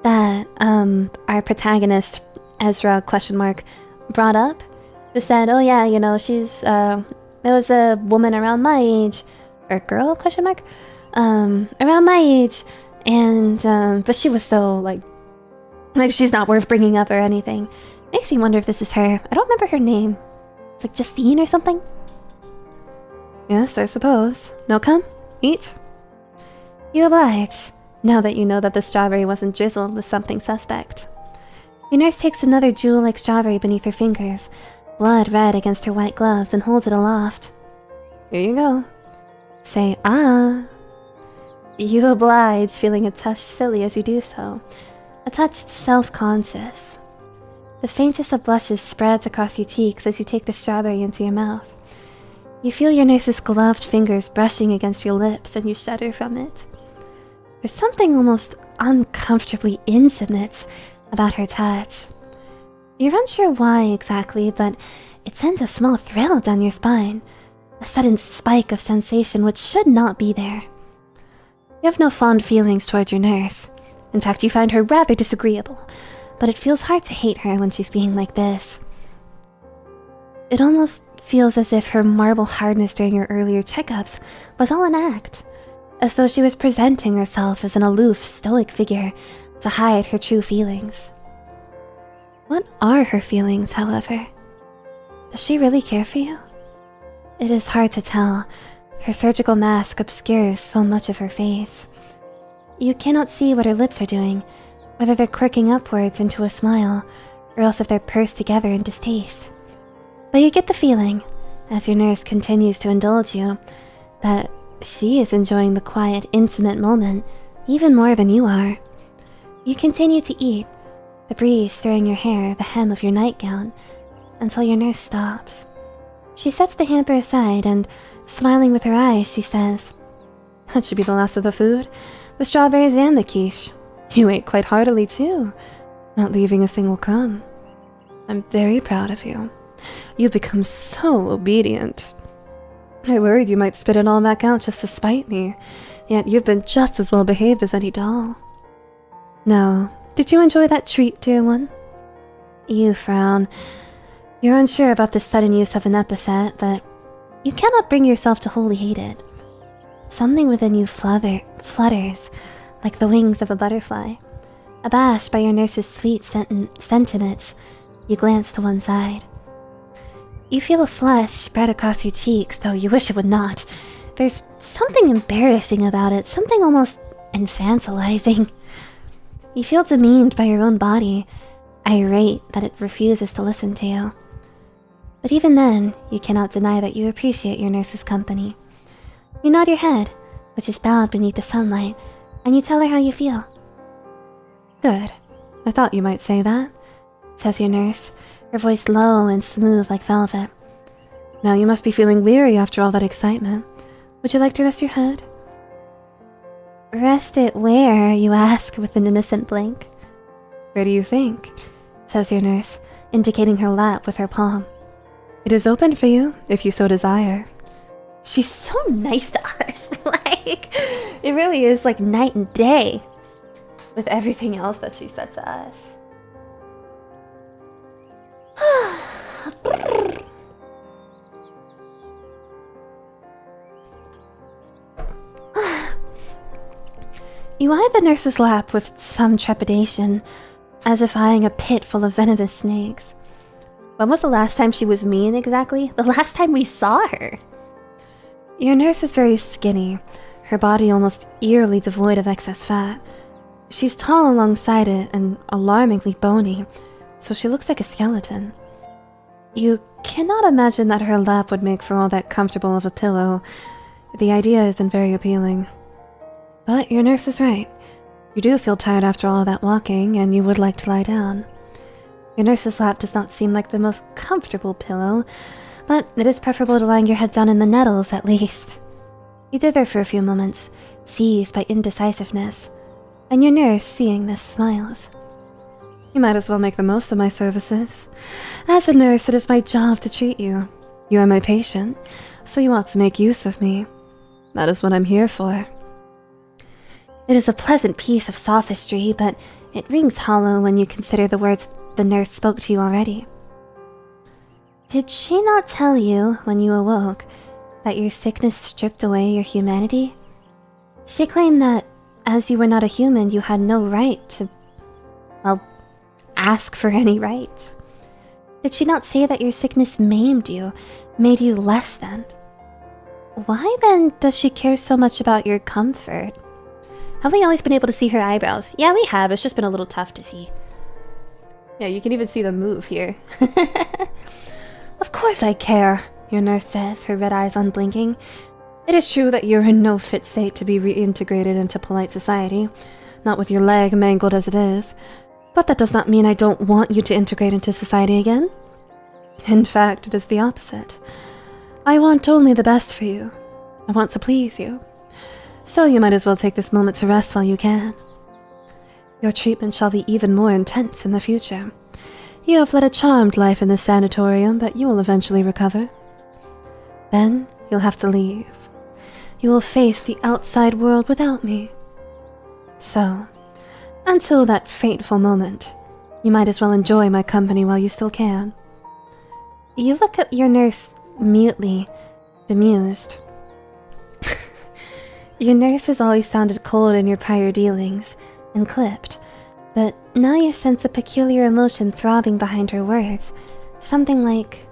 that, our protagonist, Ezra, brought up, who said, oh yeah, you know, she's, there was a woman around my age, or girl, around my age, and, but she was so, like she's not worth bringing up or anything. Makes me wonder if this is her. I don't remember her name. It's like Justine or something? Yes, I suppose. Now come, eat. You oblige, now that you know that the strawberry wasn't drizzled with something suspect. Your nurse takes another jewel-like strawberry beneath her fingers, blood red against her white gloves, and holds it aloft. Here you go. Say, ah. You oblige, feeling a touch silly as you do so. A touch self-conscious. The faintest of blushes spreads across your cheeks as you take the strawberry into your mouth. You feel your nurse's gloved fingers brushing against your lips and you shudder from it. There's something almost uncomfortably intimate about her touch. You're unsure why exactly, but it sends a small thrill down your spine, a sudden spike of sensation which should not be there. You have no fond feelings toward your nurse. In fact, you find her rather disagreeable, but it feels hard to hate her when she's being like this. It almost feels as if her marble hardness during your earlier checkups was all an act, as though she was presenting herself as an aloof, stoic figure to hide her true feelings. What are her feelings, however? Does she really care for you? It is hard to tell. Her surgical mask obscures so much of her face. You cannot see what her lips are doing, whether they're quirking upwards into a smile, or else if they're pursed together in distaste. But you get the feeling, as your nurse continues to indulge you, that she is enjoying the quiet, intimate moment even more than you are. You continue to eat, the breeze stirring your hair, the hem of your nightgown, until your nurse stops. She sets the hamper aside and, smiling with her eyes, she says, That should be the last of the food. The strawberries and the quiche. You ate quite heartily too, not leaving a single crumb. I'm very proud of you. You've become so obedient. I worried you might spit it all back out just to spite me, yet you've been just as well behaved as any doll. Now, did you enjoy that treat, dear one? You frown. You're unsure about the sudden use of an epithet, but you cannot bring yourself to wholly hate it. Something within you flutters, like the wings of a butterfly. Abashed by your nurse's sweet sentiments, you glance to one side. You feel a flush spread across your cheeks, though you wish it would not. There's something embarrassing about it, something almost infantilizing. You feel demeaned by your own body, irate that it refuses to listen to you. But even then, you cannot deny that you appreciate your nurse's company. You nod your head, which is bowed beneath the sunlight, and you tell her how you feel. Good. I thought you might say that, says your nurse, her voice low and smooth like velvet. Now you must be feeling weary after all that excitement. Would you like to rest your head? Rest it where, you ask with an innocent blink. Where do you think? Says your nurse, indicating her lap with her palm. It is open for you, if you so desire. She's so nice to us. It really is like night and day with everything else that she said to us. You eye the nurse's lap with some trepidation, as if eyeing a pit full of venomous snakes. When was the last time she was mean exactly? The last time we saw her. Your nurse is very skinny, her body almost eerily devoid of excess fat. She's tall alongside it and alarmingly bony, so she looks like a skeleton. You cannot imagine that her lap would make for all that comfortable of a pillow. The idea isn't very appealing. But your nurse is right. You do feel tired after all of that walking, and you would like to lie down. Your nurse's lap does not seem like the most comfortable pillow, but it is preferable to lying your head down in the nettles at least. You dither for a few moments, seized by indecisiveness, and your nurse, seeing this, smiles. You might as well make the most of my services. As a nurse, it is my job to treat you. You are my patient, so you ought to make use of me. That is what I'm here for. It is a pleasant piece of sophistry, but it rings hollow when you consider the words the nurse spoke to you already. Did she not tell you, when you awoke, that your sickness stripped away your humanity? She claimed that, as you were not a human, you had no right to, well, ask for any rights. Did she not say that your sickness maimed you, made you less than? Why then does she care so much about your comfort? Have we always been able to see her eyebrows? Yeah, we have. It's just been a little tough to see. Yeah, you can even see them move here. Of course I care, your nurse says, her red eyes unblinking. It is true that you're in no fit state to be reintegrated into polite society, not with your leg mangled as it is, but that does not mean I don't want you to integrate into society again. In fact, it is the opposite. I want only the best for you. I want to please you. So you might as well take this moment to rest while you can. Your treatment shall be even more intense in the future. You have led a charmed life in the sanatorium, but you will eventually recover. Then you'll have to leave. You will face the outside world without me. So, until that fateful moment, you might as well enjoy my company while you still can." You look at your nurse mutely, bemused. Your nurse has always sounded cold in your prior dealings, and clipped, but now you sense a peculiar emotion throbbing behind her words. Something like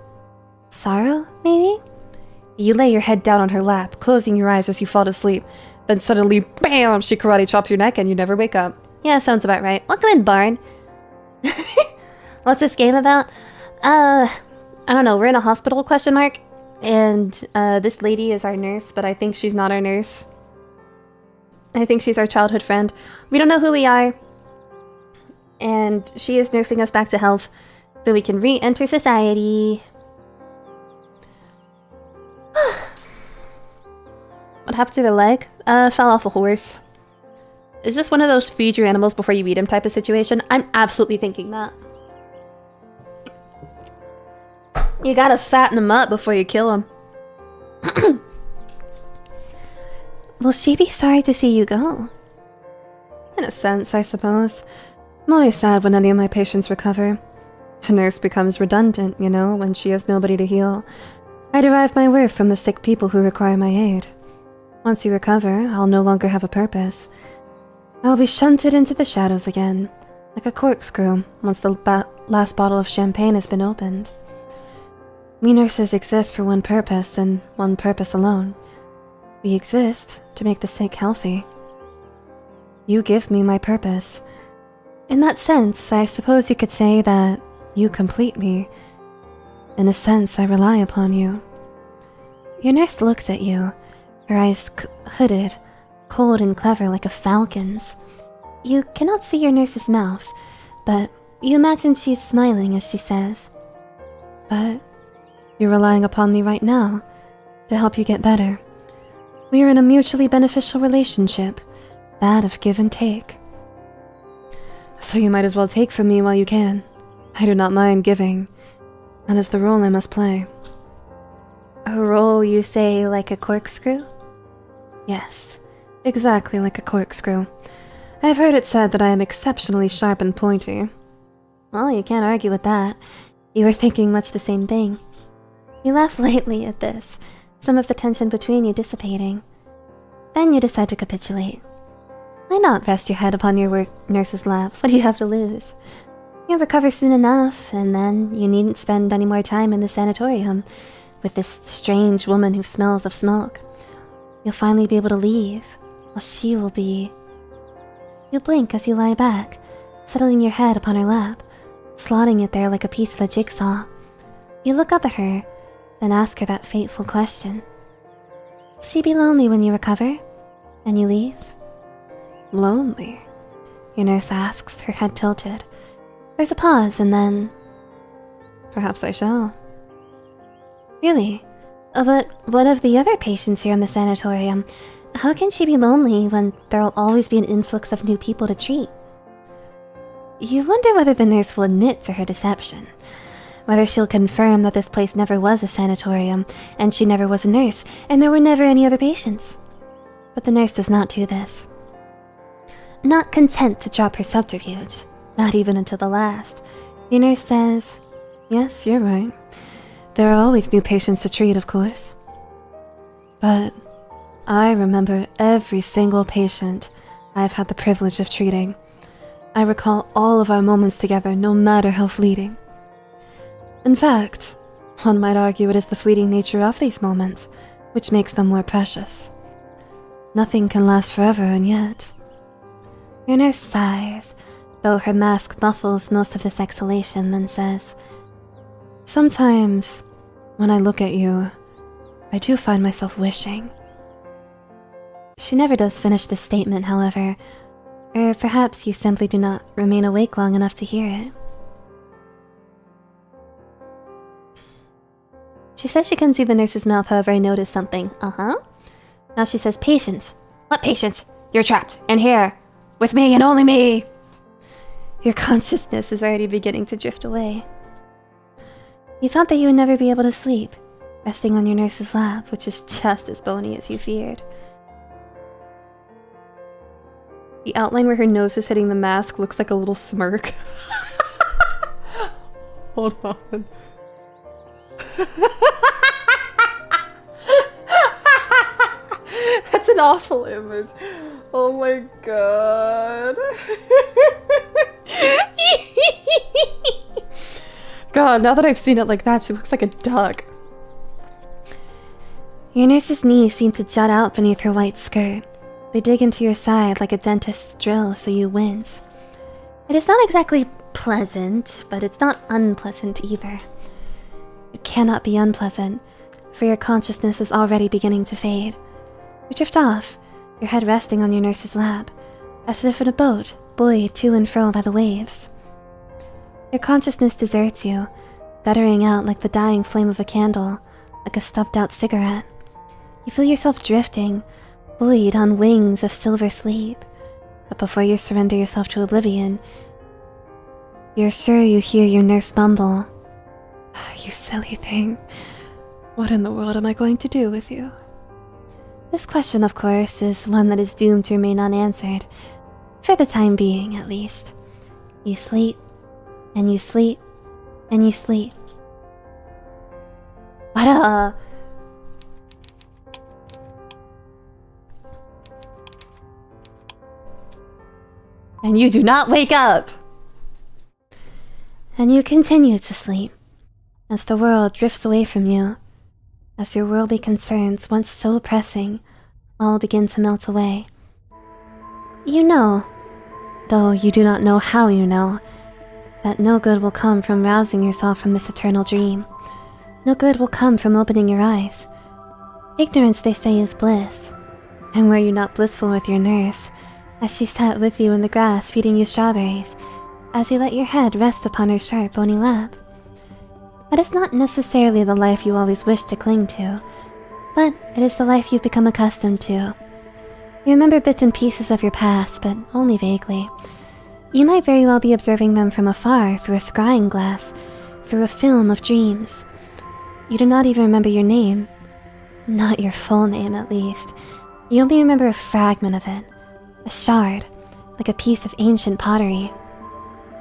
sorrow, maybe? You lay your head down on her lap, closing your eyes as you fall to sleep. Then suddenly, BAM! She karate chops your neck and you never wake up. Yeah, sounds about right. Welcome in, Barn. What's this game about? I don't know. We're in a hospital, ? And this lady is our nurse, but I think she's not our nurse. I think she's our childhood friend. We don't know who we are. And she is nursing us back to health so we can re-enter society. What happened to the leg? Fell off a horse. Is this one of those feed your animals before you eat them type of situation? I'm absolutely thinking that. You gotta fatten them up before you kill them. Will she be sorry to see you go? In a sense, I suppose. I'm always sad when any of my patients recover. A nurse becomes redundant, you know, when she has nobody to heal. I derive my worth from the sick people who require my aid. Once you recover, I'll no longer have a purpose. I'll be shunted into the shadows again, like a corkscrew once the last bottle of champagne has been opened. We nurses exist for one purpose and one purpose alone. We exist to make the sick healthy. You give me my purpose. In that sense, I suppose you could say that you complete me. In a sense, I rely upon you. Your nurse looks at you, her eyes hooded, cold and clever like a falcon's. You cannot see your nurse's mouth, but you imagine she's smiling as she says, "But you're relying upon me right now to help you get better. We are in a mutually beneficial relationship, that of give and take. So you might as well take from me while you can. I do not mind giving. That is the role I must play." A role, you say, like a corkscrew? Yes, exactly like a corkscrew. I've heard it said that I am exceptionally sharp and pointy. Well, you can't argue with that. You were thinking much the same thing. You laugh lightly at this, some of the tension between you dissipating. Then you decide to capitulate. Why not rest your head upon your nurse's lap? What do you have to lose? You'll recover soon enough, and then you needn't spend any more time in the sanatorium with this strange woman who smells of smoke. You'll finally be able to leave, while she will be... You blink as you lie back, settling your head upon her lap, slotting it there like a piece of a jigsaw. You look up at her, then ask her that fateful question. Will she be lonely when you recover, and you leave? Lonely? Your nurse asks, her head tilted. There's a pause, and then... Perhaps I shall. Really? But what of the other patients here in the sanatorium? How can she be lonely when there'll always be an influx of new people to treat? You wonder whether the nurse will admit to her deception. Whether she'll confirm that this place never was a sanatorium, and she never was a nurse, and there were never any other patients. But the nurse does not do this. Not content to drop her subterfuge, not even until the last, your nurse says, "Yes, you're right. There are always new patients to treat, of course. But I remember every single patient I've had the privilege of treating. I recall all of our moments together, no matter how fleeting. In fact, one might argue it is the fleeting nature of these moments which makes them more precious. Nothing can last forever, and yet..." Your nurse sighs, though her mask muffles most of this exhalation, then says, "Sometimes, when I look at you, I do find myself wishing." She never does finish this statement, however, or perhaps you simply do not remain awake long enough to hear it. She says she couldn't see the nurse's mouth, however I noticed something. Now she says, "Patience." "What patience? You're trapped, in here, with me and only me." Your consciousness is already beginning to drift away. You thought that you would never be able to sleep, resting on your nurse's lap, which is just as bony as you feared. The outline where her nose is hitting the mask looks like a little smirk. Hold on. That's an awful image. Oh my god. God, now that I've seen it like that, she looks like a duck. Your nurse's knees seem to jut out beneath her white skirt. They dig into your side like a dentist's drill, so you wince. It is not exactly pleasant, but it's not unpleasant either. It cannot be unpleasant, for your consciousness is already beginning to fade. You drift off, your head resting on your nurse's lap, as if in a boat buoyed to and fro by the waves. Your consciousness deserts you, guttering out like the dying flame of a candle, like a stubbed-out cigarette. You feel yourself drifting, buoyed on wings of silver sleep. But before you surrender yourself to oblivion, you're sure you hear your nurse mumble, "You silly thing. What in the world am I going to do with you?" This question, of course, is one that is doomed to remain unanswered, for the time being, at least. You sleep, and you sleep, and you sleep. What And you do not wake up! And you continue to sleep, as the world drifts away from you, as your worldly concerns, once so pressing, all begin to melt away. You know, though you do not know how you know, that no good will come from rousing yourself from this eternal dream. No good will come from opening your eyes. Ignorance, they say, is bliss. And were you not blissful with your nurse, as she sat with you in the grass feeding you strawberries, as you let your head rest upon her sharp, bony lap? That is not necessarily the life you always wish to cling to, but it is the life you've become accustomed to. You remember bits and pieces of your past, but only vaguely. You might very well be observing them from afar through a scrying glass, through a film of dreams. You do not even remember your name. Not your full name, at least. You only remember a fragment of it. A shard, like a piece of ancient pottery.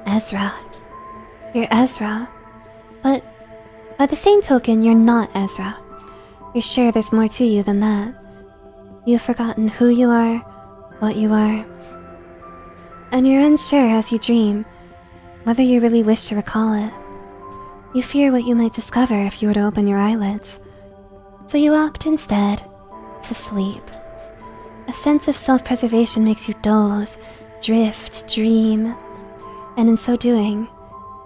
Ezra. You're Ezra. But by the same token, you're not Ezra. You're sure there's more to you than that. You've forgotten who you are, what you are. And you're unsure as you dream, whether you really wish to recall it. You fear what you might discover if you were to open your eyelids. So you opt instead to sleep. A sense of self-preservation makes you doze, drift, dream. And in so doing,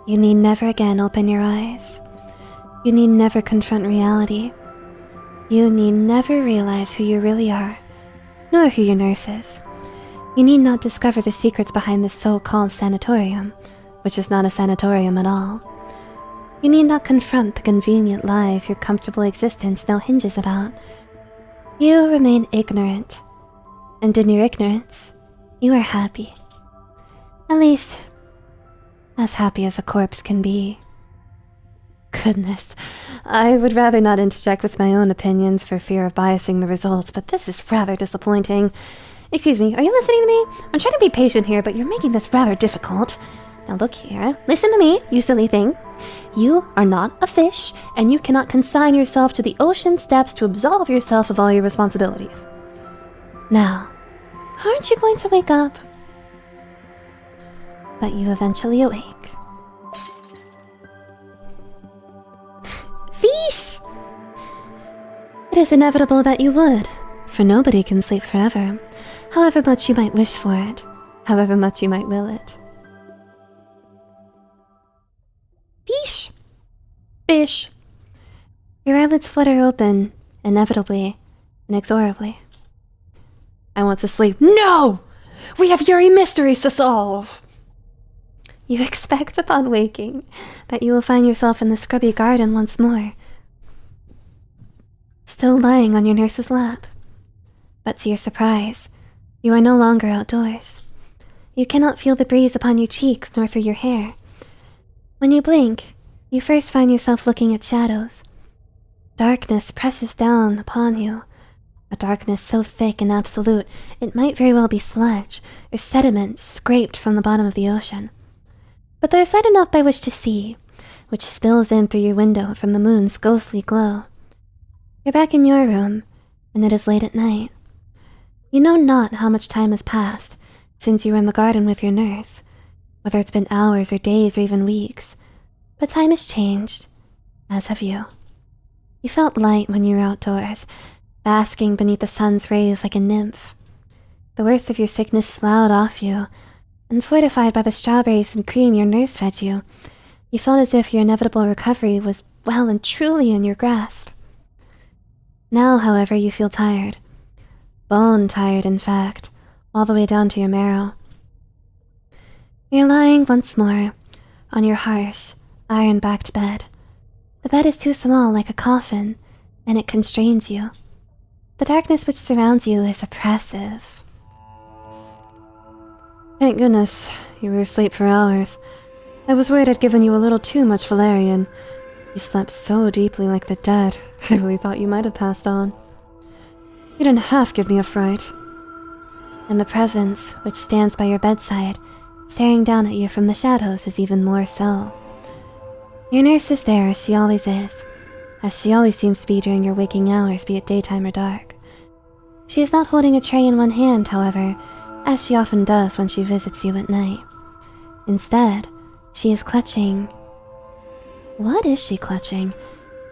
you need never again open your eyes. You need never confront reality. You need never realize who you really are, nor who your nurse is. You need not discover the secrets behind this so-called sanatorium, which is not a sanatorium at all. You need not confront the convenient lies your comfortable existence now hinges about. You remain ignorant, and in your ignorance, you are happy. At least, as happy as a corpse can be. Goodness, I would rather not interject with my own opinions for fear of biasing the results, but this is rather disappointing. Excuse me, are you listening to me? I'm trying to be patient here, but you're making this rather difficult. Now look here, listen to me, you silly thing. You are not a fish, and you cannot consign yourself to the ocean's depths to absolve yourself of all your responsibilities. Now, aren't you going to wake up? But you eventually awake. Fish! It is inevitable that you would, for nobody can sleep forever, however much you might wish for it, however much you might will it. Fish! Fish! Your eyelids flutter open, inevitably, inexorably. I want to sleep. No! We have Yuri mysteries to solve! You expect upon waking that you will find yourself in the scrubby garden once more, still lying on your nurse's lap. But to your surprise, you are no longer outdoors. You cannot feel the breeze upon your cheeks nor through your hair. When you blink, you first find yourself looking at shadows. Darkness presses down upon you, a darkness so thick and absolute it might very well be sludge or sediment scraped from the bottom of the ocean. But there is light enough by which to see, which spills in through your window from the moon's ghostly glow. You're back in your room, and it is late at night. You know not how much time has passed since you were in the garden with your nurse, whether it's been hours or days or even weeks, but time has changed, as have you. You felt light when you were outdoors, basking beneath the sun's rays like a nymph. The worst of your sickness sloughed off you, and fortified by the strawberries and cream your nurse fed you, you felt as if your inevitable recovery was well and truly in your grasp. Now, however, you feel tired. Bone tired, in fact, all the way down to your marrow. You're lying once more on your harsh, iron-backed bed. The bed is too small, like a coffin, and it constrains you. The darkness which surrounds you is oppressive. Thank goodness, you were asleep for hours. I was worried I'd given you a little too much valerian. You slept so deeply like the dead, I really thought you might have passed on. You didn't half give me a fright. And the presence which stands by your bedside, staring down at you from the shadows, is even more so. Your nurse is there as she always is, as she always seems to be during your waking hours, be it daytime or dark. She is not holding a tray in one hand, however, as she often does when she visits you at night. Instead, she is clutching. What is she clutching?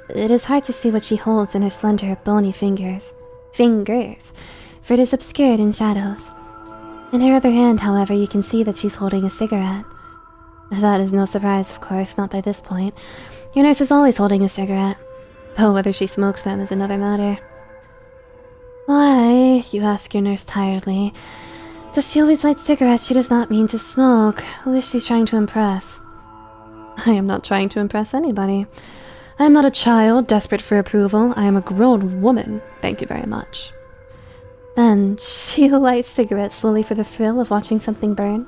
It is hard to see what she holds in her slender, bony fingers. For it is obscured in shadows. In her other hand, however, you can see that she's holding a cigarette. That is no surprise, of course, not by this point. Your nurse is always holding a cigarette, though whether she smokes them is another matter. Why, you ask your nurse tiredly, does she always light cigarettes she does not mean to smoke? Who is she trying to impress? I am not trying to impress anybody. I am not a child desperate for approval. I am a grown woman, thank you very much. Then she lights cigarettes slowly for the thrill of watching something burn.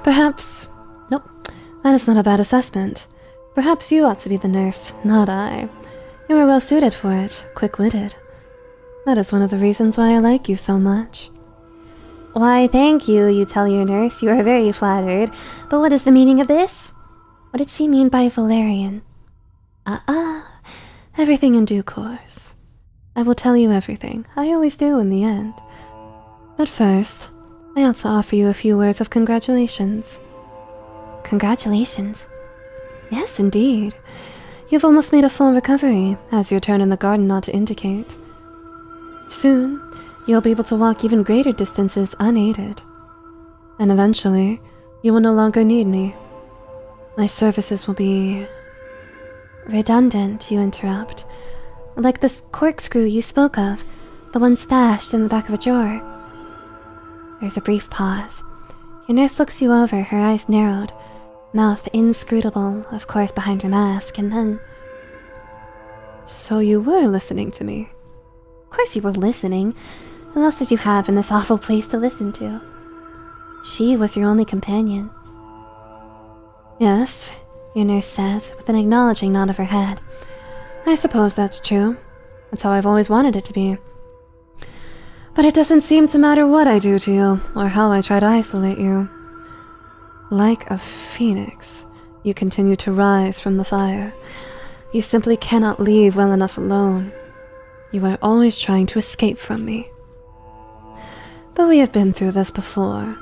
Perhaps... Nope, that is not a bad assessment. Perhaps you ought to be the nurse, not I. You are well suited for it, quick-witted. That is one of the reasons why I like you so much. Why, thank you, you tell your nurse. You are very flattered. But what is the meaning of this? What did she mean by valerian? Everything in due course. I will tell you everything. I always do in the end. But first, I ought to offer you a few words of congratulations. Congratulations? Yes, indeed. You've almost made a full recovery, as your turn in the garden ought to indicate. Soon, you'll be able to walk even greater distances unaided. And eventually, you will no longer need me. My services will be... Redundant, you interrupt. Like this corkscrew you spoke of, the one stashed in the back of a drawer. There's a brief pause. Your nurse looks you over, her eyes narrowed, mouth inscrutable, of course behind her mask, and then... So you were listening to me? Of course you were listening. Who else did you have in this awful place to listen to? She was your only companion. Yes, your nurse says, with an acknowledging nod of her head. I suppose that's true. That's how I've always wanted it to be. But it doesn't seem to matter what I do to you, or how I try to isolate you. Like a phoenix, you continue to rise from the fire. You simply cannot leave well enough alone. You are always trying to escape from me. But we have been through this before,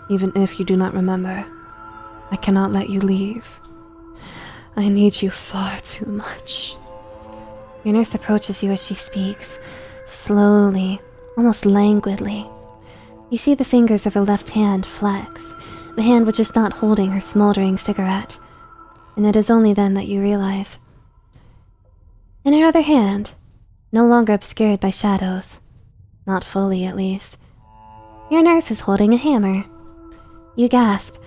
even if you do not remember. I cannot let you leave. I need you far too much. Your nurse approaches you as she speaks, slowly, almost languidly. You see the fingers of her left hand flex, the hand which is not holding her smoldering cigarette, and it is only then that you realize. In her other hand, no longer obscured by shadows, not fully at least, your nurse is holding a hammer. You gasp,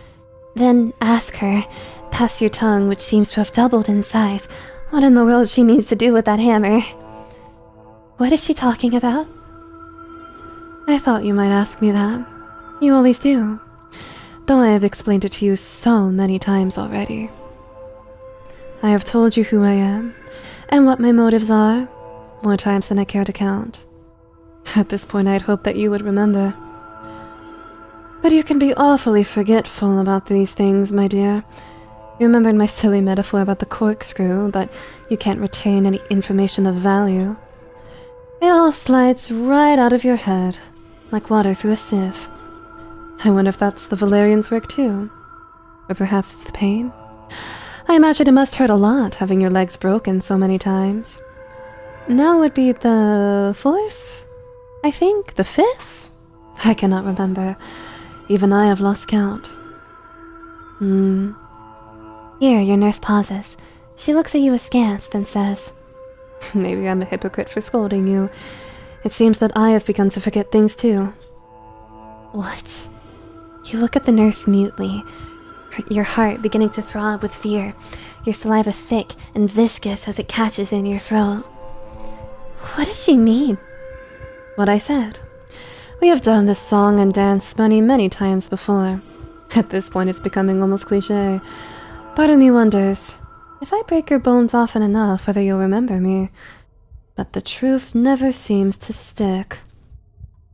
then ask her, past your tongue which seems to have doubled in size, what in the world she means to do with that hammer. What is she talking about? I thought you might ask me that. You always do. Though I have explained it to you so many times already. I have told you who I am, and what my motives are, more times than I care to count. At this point, I'd hope that you would remember. But you can be awfully forgetful about these things, my dear. You remembered my silly metaphor about the corkscrew, but you can't retain any information of value. It all slides right out of your head, like water through a sieve. I wonder if that's the Valerian's work too. Or perhaps it's the pain. I imagine it must hurt a lot, having your legs broken so many times. Now would be the 4th? I think? The 5th? I cannot remember. Even I have lost count. Here, your nurse pauses. She looks at you askance, then says, Maybe I'm a hypocrite for scolding you. It seems that I have begun to forget things too. What? You look at the nurse mutely, your heart beginning to throb with fear, your saliva thick and viscous as it catches in your throat. What does she mean? What I said. We have done this song and dance many times before. At this point, it's becoming almost cliché. Part of me wonders, if I break your bones often enough, whether you'll remember me. But the truth never seems to stick.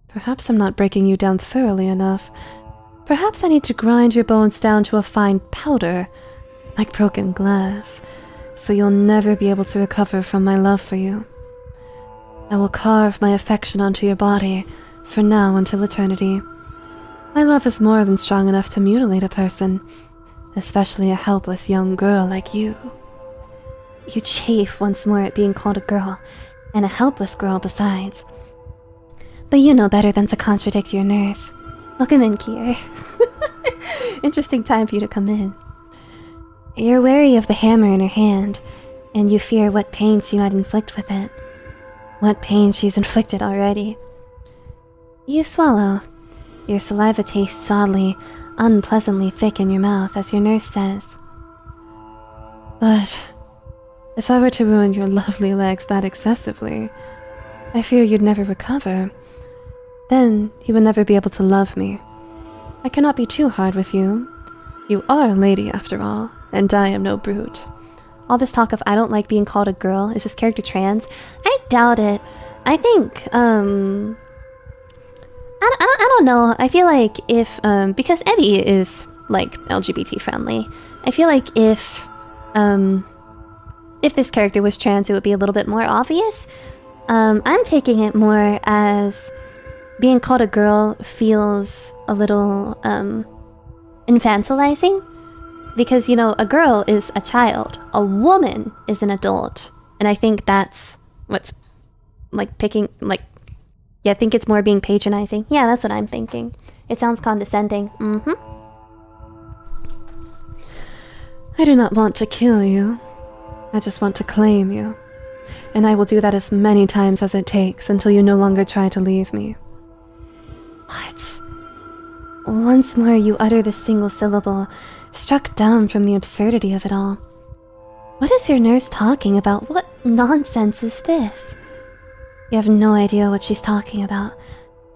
Perhaps I'm not breaking you down thoroughly enough. Perhaps I need to grind your bones down to a fine powder, like broken glass, so you'll never be able to recover from my love for you. I will carve my affection onto your body, for now until eternity. My love is more than strong enough to mutilate a person, especially a helpless young girl like you. You chafe once more at being called a girl, and a helpless girl besides. But you know better than to contradict your nurse. Welcome in, Kier. Interesting time for you to come in. You're wary of the hammer in her hand, and you fear what pain she might inflict with it. What pain she's inflicted already. You swallow. Your saliva tastes oddly, unpleasantly thick in your mouth as your nurse says, But if I were to ruin your lovely legs that excessively, I fear you'd never recover. Then you would never be able to love me. I cannot be too hard with you. You are a lady after all, and I am no brute. All this talk of I don't like being called a girl, is this character trans? I doubt it. I think, I don't know. I feel like if, because Ebby is, like, LGBT friendly, I feel like if this character was trans, it would be a little bit more obvious. I'm taking it more as being called a girl feels a little, infantilizing. Because, you know, a girl is a child. A woman is an adult. And I think that's what's, like, picking, like, yeah, I think it's more being patronizing. Yeah, that's what I'm thinking. It sounds condescending. I do not want to kill you. I just want to claim you. And I will do that as many times as it takes until you no longer try to leave me. What? Once more you utter the single syllable, struck down from the absurdity of it all. What is your nurse talking about? What nonsense is this? You have no idea what she's talking about,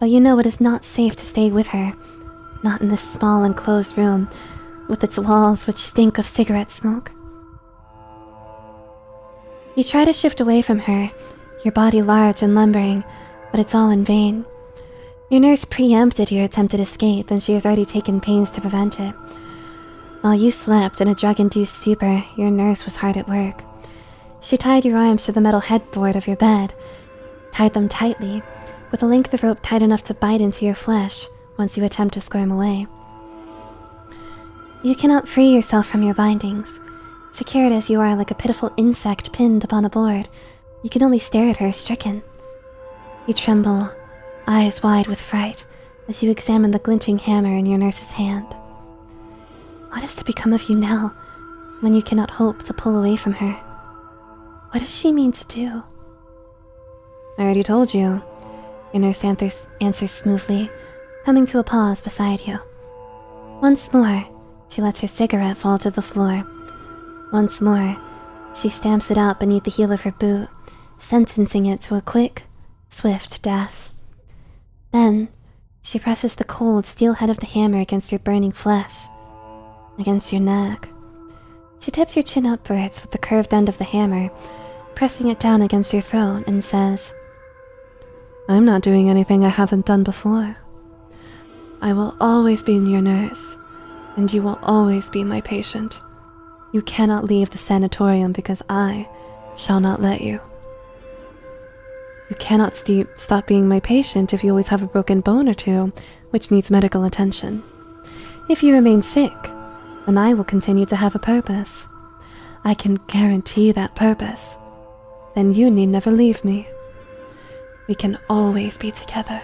but you know it is not safe to stay with her. Not in this small enclosed room, with its walls which stink of cigarette smoke. You try to shift away from her, your body large and lumbering, but it's all in vain. Your nurse preempted your attempted escape, and she has already taken pains to prevent it. While you slept in a drug-induced stupor, your nurse was hard at work. She tied your arms to the metal headboard of your bed, tied them tightly, with a length of rope tight enough to bite into your flesh once you attempt to squirm away. You cannot free yourself from your bindings. Secured as you are like a pitiful insect pinned upon a board, you can only stare at her stricken. You tremble, eyes wide with fright, as you examine the glinting hammer in your nurse's hand. What is to become of you now, when you cannot hope to pull away from her? What does she mean to do? I already told you. Your nurse answers smoothly, coming to a pause beside you. Once more, she lets her cigarette fall to the floor. Once more, she stamps it out beneath the heel of her boot, sentencing it to a quick, swift death. Then, she presses the cold steel head of the hammer against your burning flesh, against your neck. She tips your chin upwards with the curved end of the hammer, pressing it down against your throat, and says, I'm not doing anything I haven't done before. I will always be your nurse, and you will always be my patient. You cannot leave the sanatorium because I shall not let you. You cannot stop being my patient if you always have a broken bone or two, which needs medical attention. If you remain sick, then I will continue to have a purpose. I can guarantee that purpose. Then you need never leave me. We can always be together.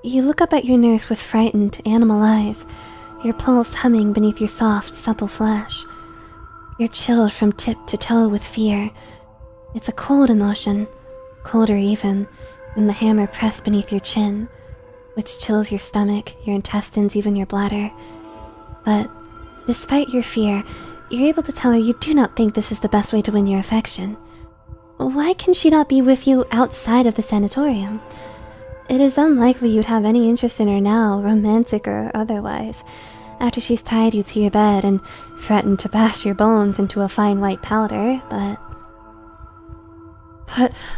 You look up at your nurse with frightened, animal eyes, your pulse humming beneath your soft, supple flesh. You're chilled from tip to toe with fear. It's a cold emotion, colder even than the hammer pressed beneath your chin, which chills your stomach, your intestines, even your bladder. But despite your fear, you're able to tell her you do not think this is the best way to win your affection. Why can she not be with you outside of the sanatorium? It is unlikely you'd have any interest in her now, romantic or otherwise, after she's tied you to your bed and threatened to bash your bones into a fine white powder, but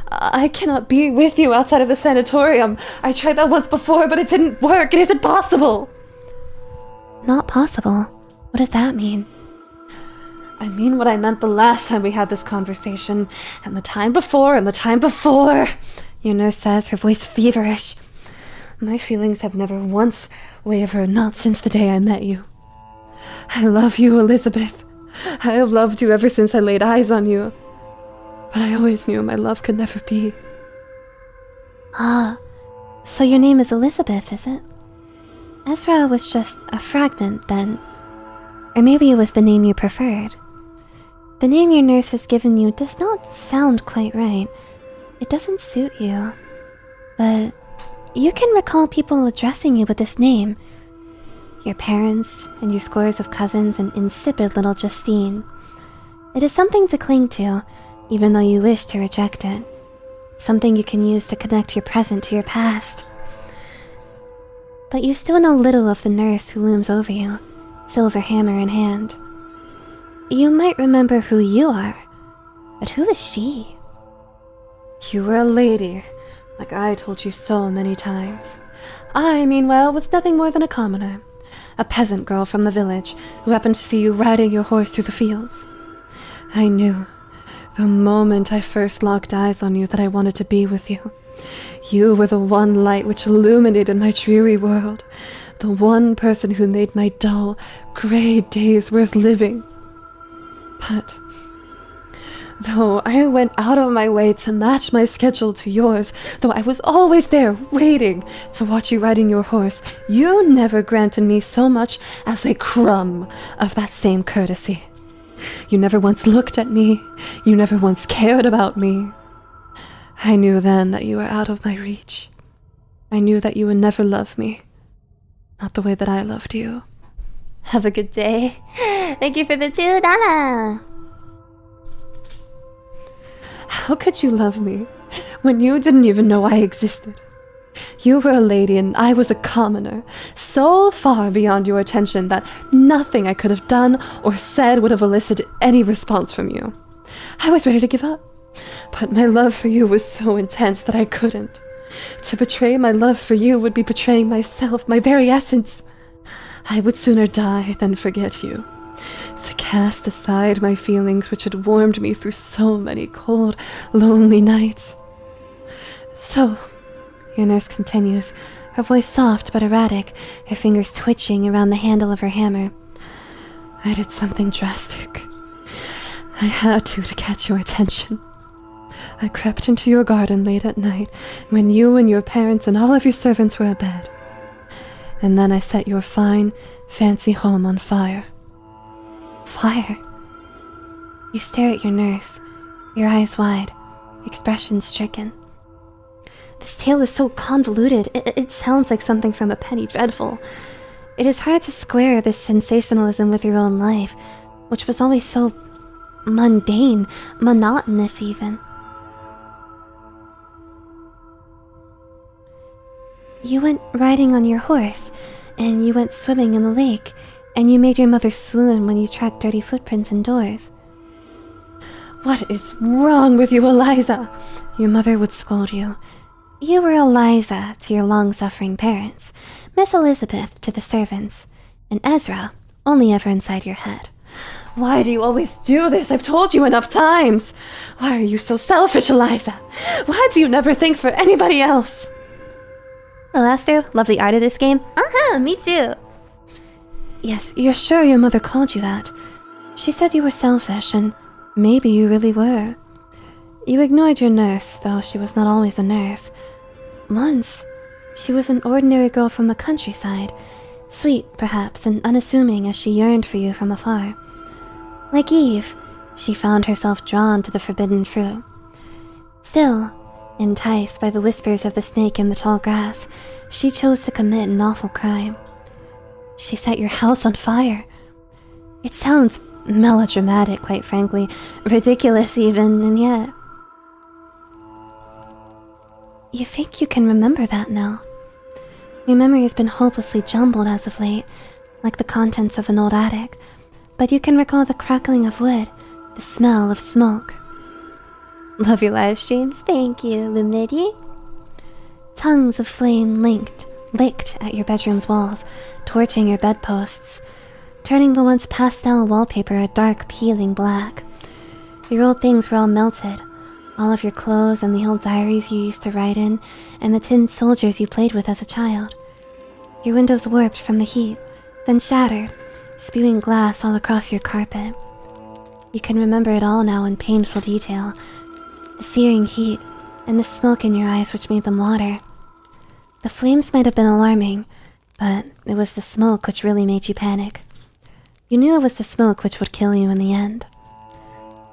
I cannot be with you outside of the sanatorium. I tried that once before, but it didn't work. It isn't possible. Not possible? What does that mean? I mean what I meant the last time we had this conversation, and the time before, and the time before. Your nurse says, her voice feverish. My feelings have never once wavered, not since the day I met you. I love you, Elizabeth. I have loved you ever since I laid eyes on you. But I always knew my love could never be. Ah, so your name is Elizabeth, is it? Ezra was just a fragment, then. Or maybe it was the name you preferred. The name your nurse has given you does not sound quite right. It doesn't suit you. But you can recall people addressing you with this name. Your parents and your scores of cousins and insipid little Justine. It is something to cling to, even though you wish to reject it. Something you can use to connect your present to your past. But you still know little of the nurse who looms over you, silver hammer in hand. You might remember who you are, but who is she? You were a lady, like I told you so many times. I, meanwhile, was nothing more than a commoner, a peasant girl from the village who happened to see you riding your horse through the fields. I knew, the moment I first locked eyes on you, that I wanted to be with you. You were the one light which illuminated my dreary world, the one person who made my dull, gray days worth living. But though I went out of my way to match my schedule to yours, though I was always there waiting to watch you riding your horse, you never granted me so much as a crumb of that same courtesy. You never once looked at me. You never once cared about me. I knew then that you were out of my reach. I knew that you would never love me. Not the way that I loved you. Have a good day. Thank you for the $2. How could you love me when you didn't even know I existed? You were a lady and I was a commoner, so far beyond your attention that nothing I could have done or said would have elicited any response from you. I was ready to give up, but my love for you was so intense that I couldn't. To betray my love for you would be betraying myself, my very essence. I would sooner die than forget you. To cast aside my feelings which had warmed me through so many cold, lonely nights. So, your nurse continues, her voice soft but erratic, her fingers twitching around the handle of her hammer. I did something drastic. I had to catch your attention. I crept into your garden late at night, when you and your parents and all of your servants were abed. And then I set your fine, fancy home on fire. Fire? You stare at your nurse, your eyes wide, expression stricken. This tale is so convoluted, it sounds like something from a Penny Dreadful. It is hard to square this sensationalism with your own life, which was always so mundane, monotonous even. You went riding on your horse, and you went swimming in the lake, and you made your mother swoon when you tracked dirty footprints indoors. What is wrong with you, Eliza? Your mother would scold you. You were Eliza to your long-suffering parents, Miss Elizabeth to the servants, and Ezra only ever inside your head. Why do you always do this? I've told you enough times. Why are you so selfish, Eliza? Why do you never think for anybody else? Alastair, love the art of this game. Me too. Yes, you're sure your mother called you that? She said you were selfish, and maybe you really were. You ignored your nurse, though she was not always a nurse. Once, she was an ordinary girl from the countryside, sweet, perhaps, and unassuming as she yearned for you from afar. Like Eve, she found herself drawn to the forbidden fruit. Still, enticed by the whispers of the snake in the tall grass, she chose to commit an awful crime. She set your house on fire. It sounds melodramatic, quite frankly, ridiculous even, and yet... You think you can remember that now. Your memory has been hopelessly jumbled as of late, like the contents of an old attic, but you can recall the crackling of wood, the smell of smoke. Love your live streams. Thank you, Lydia. Tongues of flame licked at your bedroom's walls, torching your bedposts, turning the once pastel wallpaper a dark, peeling black. Your old things were all melted, all of your clothes and the old diaries you used to write in, and the tin soldiers you played with as a child. Your windows warped from the heat, then shattered, spewing glass all across your carpet. You can remember it all now in painful detail, the searing heat and the smoke in your eyes which made them water. The flames might have been alarming, but it was the smoke which really made you panic. You knew it was the smoke which would kill you in the end.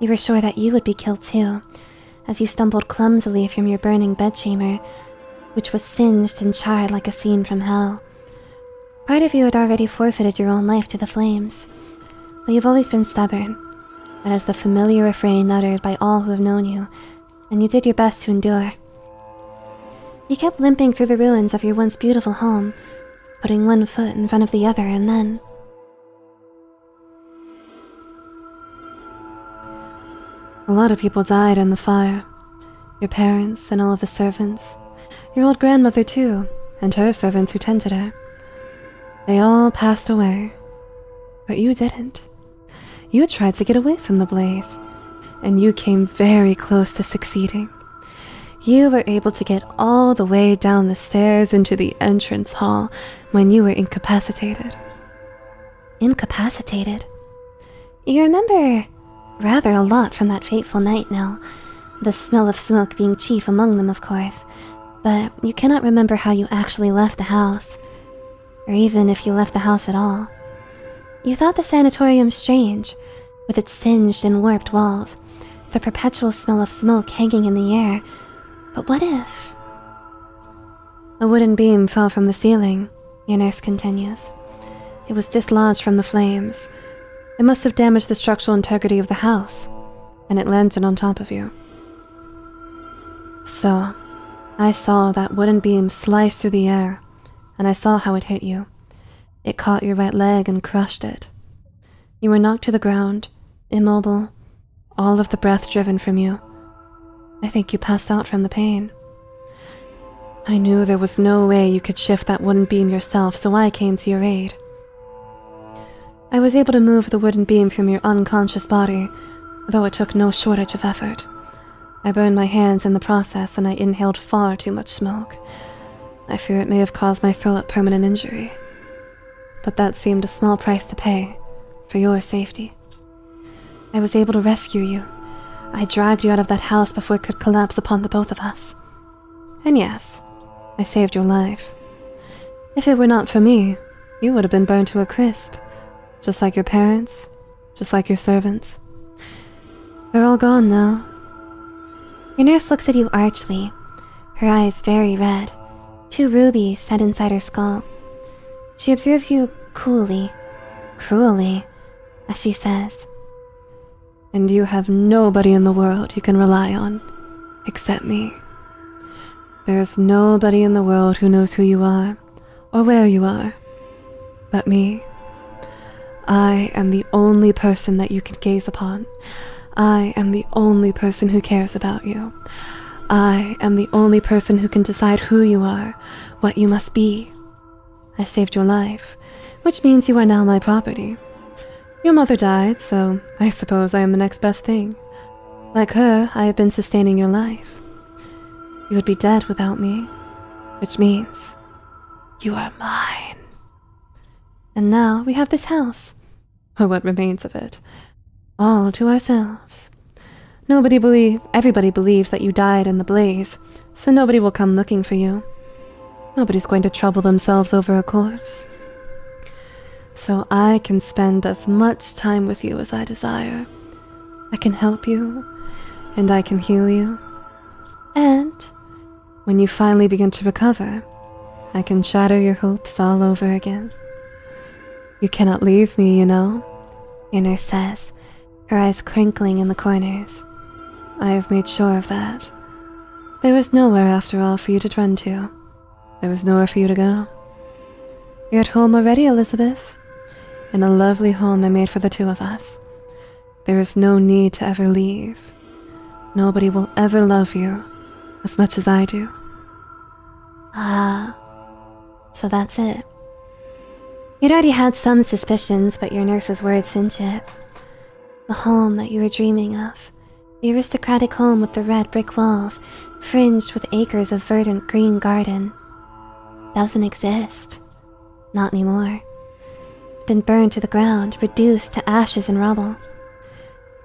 You were sure that you would be killed too, as you stumbled clumsily from your burning bedchamber, which was singed and charred like a scene from hell. Part of you had already forfeited your own life to the flames, but you've always been stubborn. That is the familiar refrain uttered by all who have known you, and you did your best to endure. You kept limping through the ruins of your once beautiful home, putting one foot in front of the other, and then... A lot of people died in the fire. Your parents and all of the servants. Your old grandmother too, and her servants who tended her. They all passed away. But you didn't. You tried to get away from the blaze, and you came very close to succeeding. You were able to get all the way down the stairs into the entrance hall when you were incapacitated. Incapacitated? You remember rather a lot from that fateful night now, the smell of smoke being chief among them, of course, but you cannot remember how you actually left the house, or even if you left the house at all. You thought the sanatorium strange, with its singed and warped walls, the perpetual smell of smoke hanging in the air, but what if... A wooden beam fell from the ceiling, your nurse continues. It was dislodged from the flames. It must have damaged the structural integrity of the house, and it landed on top of you. So, I saw that wooden beam slice through the air, and I saw how it hit you. It caught your right leg and crushed it. You were knocked to the ground, immobile, all of the breath driven from you. I think you passed out from the pain. I knew there was no way you could shift that wooden beam yourself, so I came to your aid. I was able to move the wooden beam from your unconscious body, though it took no shortage of effort. I burned my hands in the process, and I inhaled far too much smoke. I fear it may have caused my throat permanent injury. But that seemed a small price to pay for your safety. I was able to rescue you. I dragged you out of that house before it could collapse upon the both of us. And yes, I saved your life. If it were not for me, you would have been burned to a crisp, just like your parents, just like your servants. They're all gone now. Your nurse looks at you archly, her eyes very red, 2 rubies set inside her skull. She observes you coolly, cruelly, as she says, "And you have nobody in the world you can rely on, except me. There is nobody in the world who knows who you are or where you are but me. I am the only person that you can gaze upon. I am the only person who cares about you. I am the only person who can decide who you are, what you must be. I saved your life, which means you are now my property. Your mother died, so I suppose I am the next best thing. Like her, I have been sustaining your life. You would be dead without me, which means you are mine. And now we have this house, or what remains of it, all to ourselves. Everybody believes that you died in the blaze, so nobody will come looking for you. Nobody's going to trouble themselves over a corpse. So I can spend as much time with you as I desire. I can help you, and I can heal you. And when you finally begin to recover, I can shatter your hopes all over again. You cannot leave me, you know, your nurse says, her eyes crinkling in the corners. I have made sure of that. There was nowhere, after all, for you to run to. There was nowhere for you to go. You're at home already, Elizabeth. In a lovely home I made for the two of us. There is no need to ever leave. Nobody will ever love you as much as I do. Ah, so that's it. You'd already had some suspicions, but your nurse's word cinched it. The home that you were dreaming of. The aristocratic home with the red brick walls, fringed with acres of verdant green garden. Doesn't exist. Not anymore. It's been burned to the ground, reduced to ashes and rubble.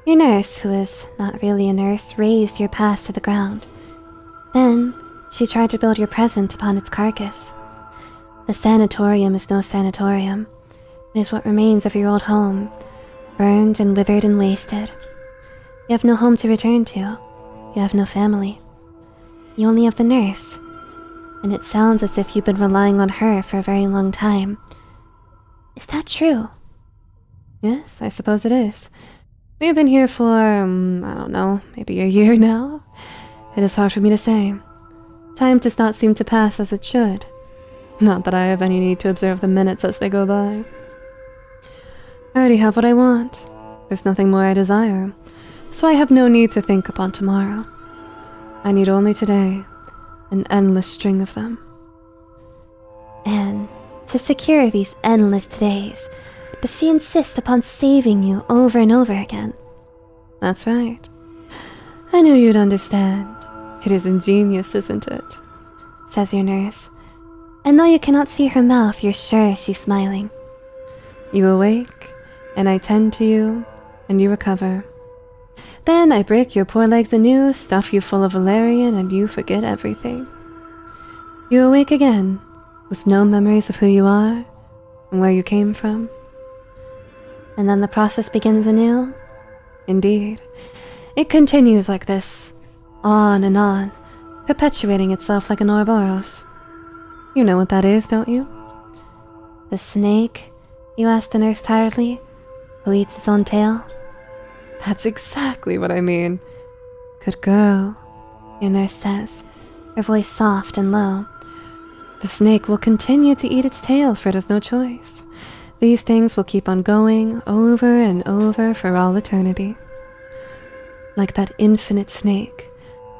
Your nurse, who is not really a nurse, raised your past to the ground. Then, she tried to build your present upon its carcass. The sanatorium is no sanatorium. It is what remains of your old home, burned and withered and wasted. You have no home to return to. You have no family. You only have the nurse. And it sounds as if you've been relying on her for a very long time. Is that true? Yes, I suppose it is. We've been here for, I don't know, maybe a year now. It is hard for me to say. Time does not seem to pass as it should. Not that I have any need to observe the minutes as they go by. I already have what I want. There's nothing more I desire, so I have no need to think upon tomorrow. I need only today, an endless string of them. And to secure these endless days, does she insist upon saving you over and over again? That's right. I knew you'd understand. It is ingenious, isn't it? Says your nurse. And though you cannot see her mouth, you're sure she's smiling. You awake, and I tend to you, and you recover. Then I break your poor legs anew, stuff you full of valerian, and you forget everything. You awake again, with no memories of who you are, and where you came from. And then the process begins anew? Indeed. It continues like this, on and on, perpetuating itself like an Ouroboros. You know what that is, don't you? The snake, you asked the nurse tiredly, who eats his own tail? That's exactly what I mean. Good girl, your nurse says, her voice soft and low. The snake will continue to eat its tail, for it has no choice. These things will keep on going over and over for all eternity. Like that infinite snake,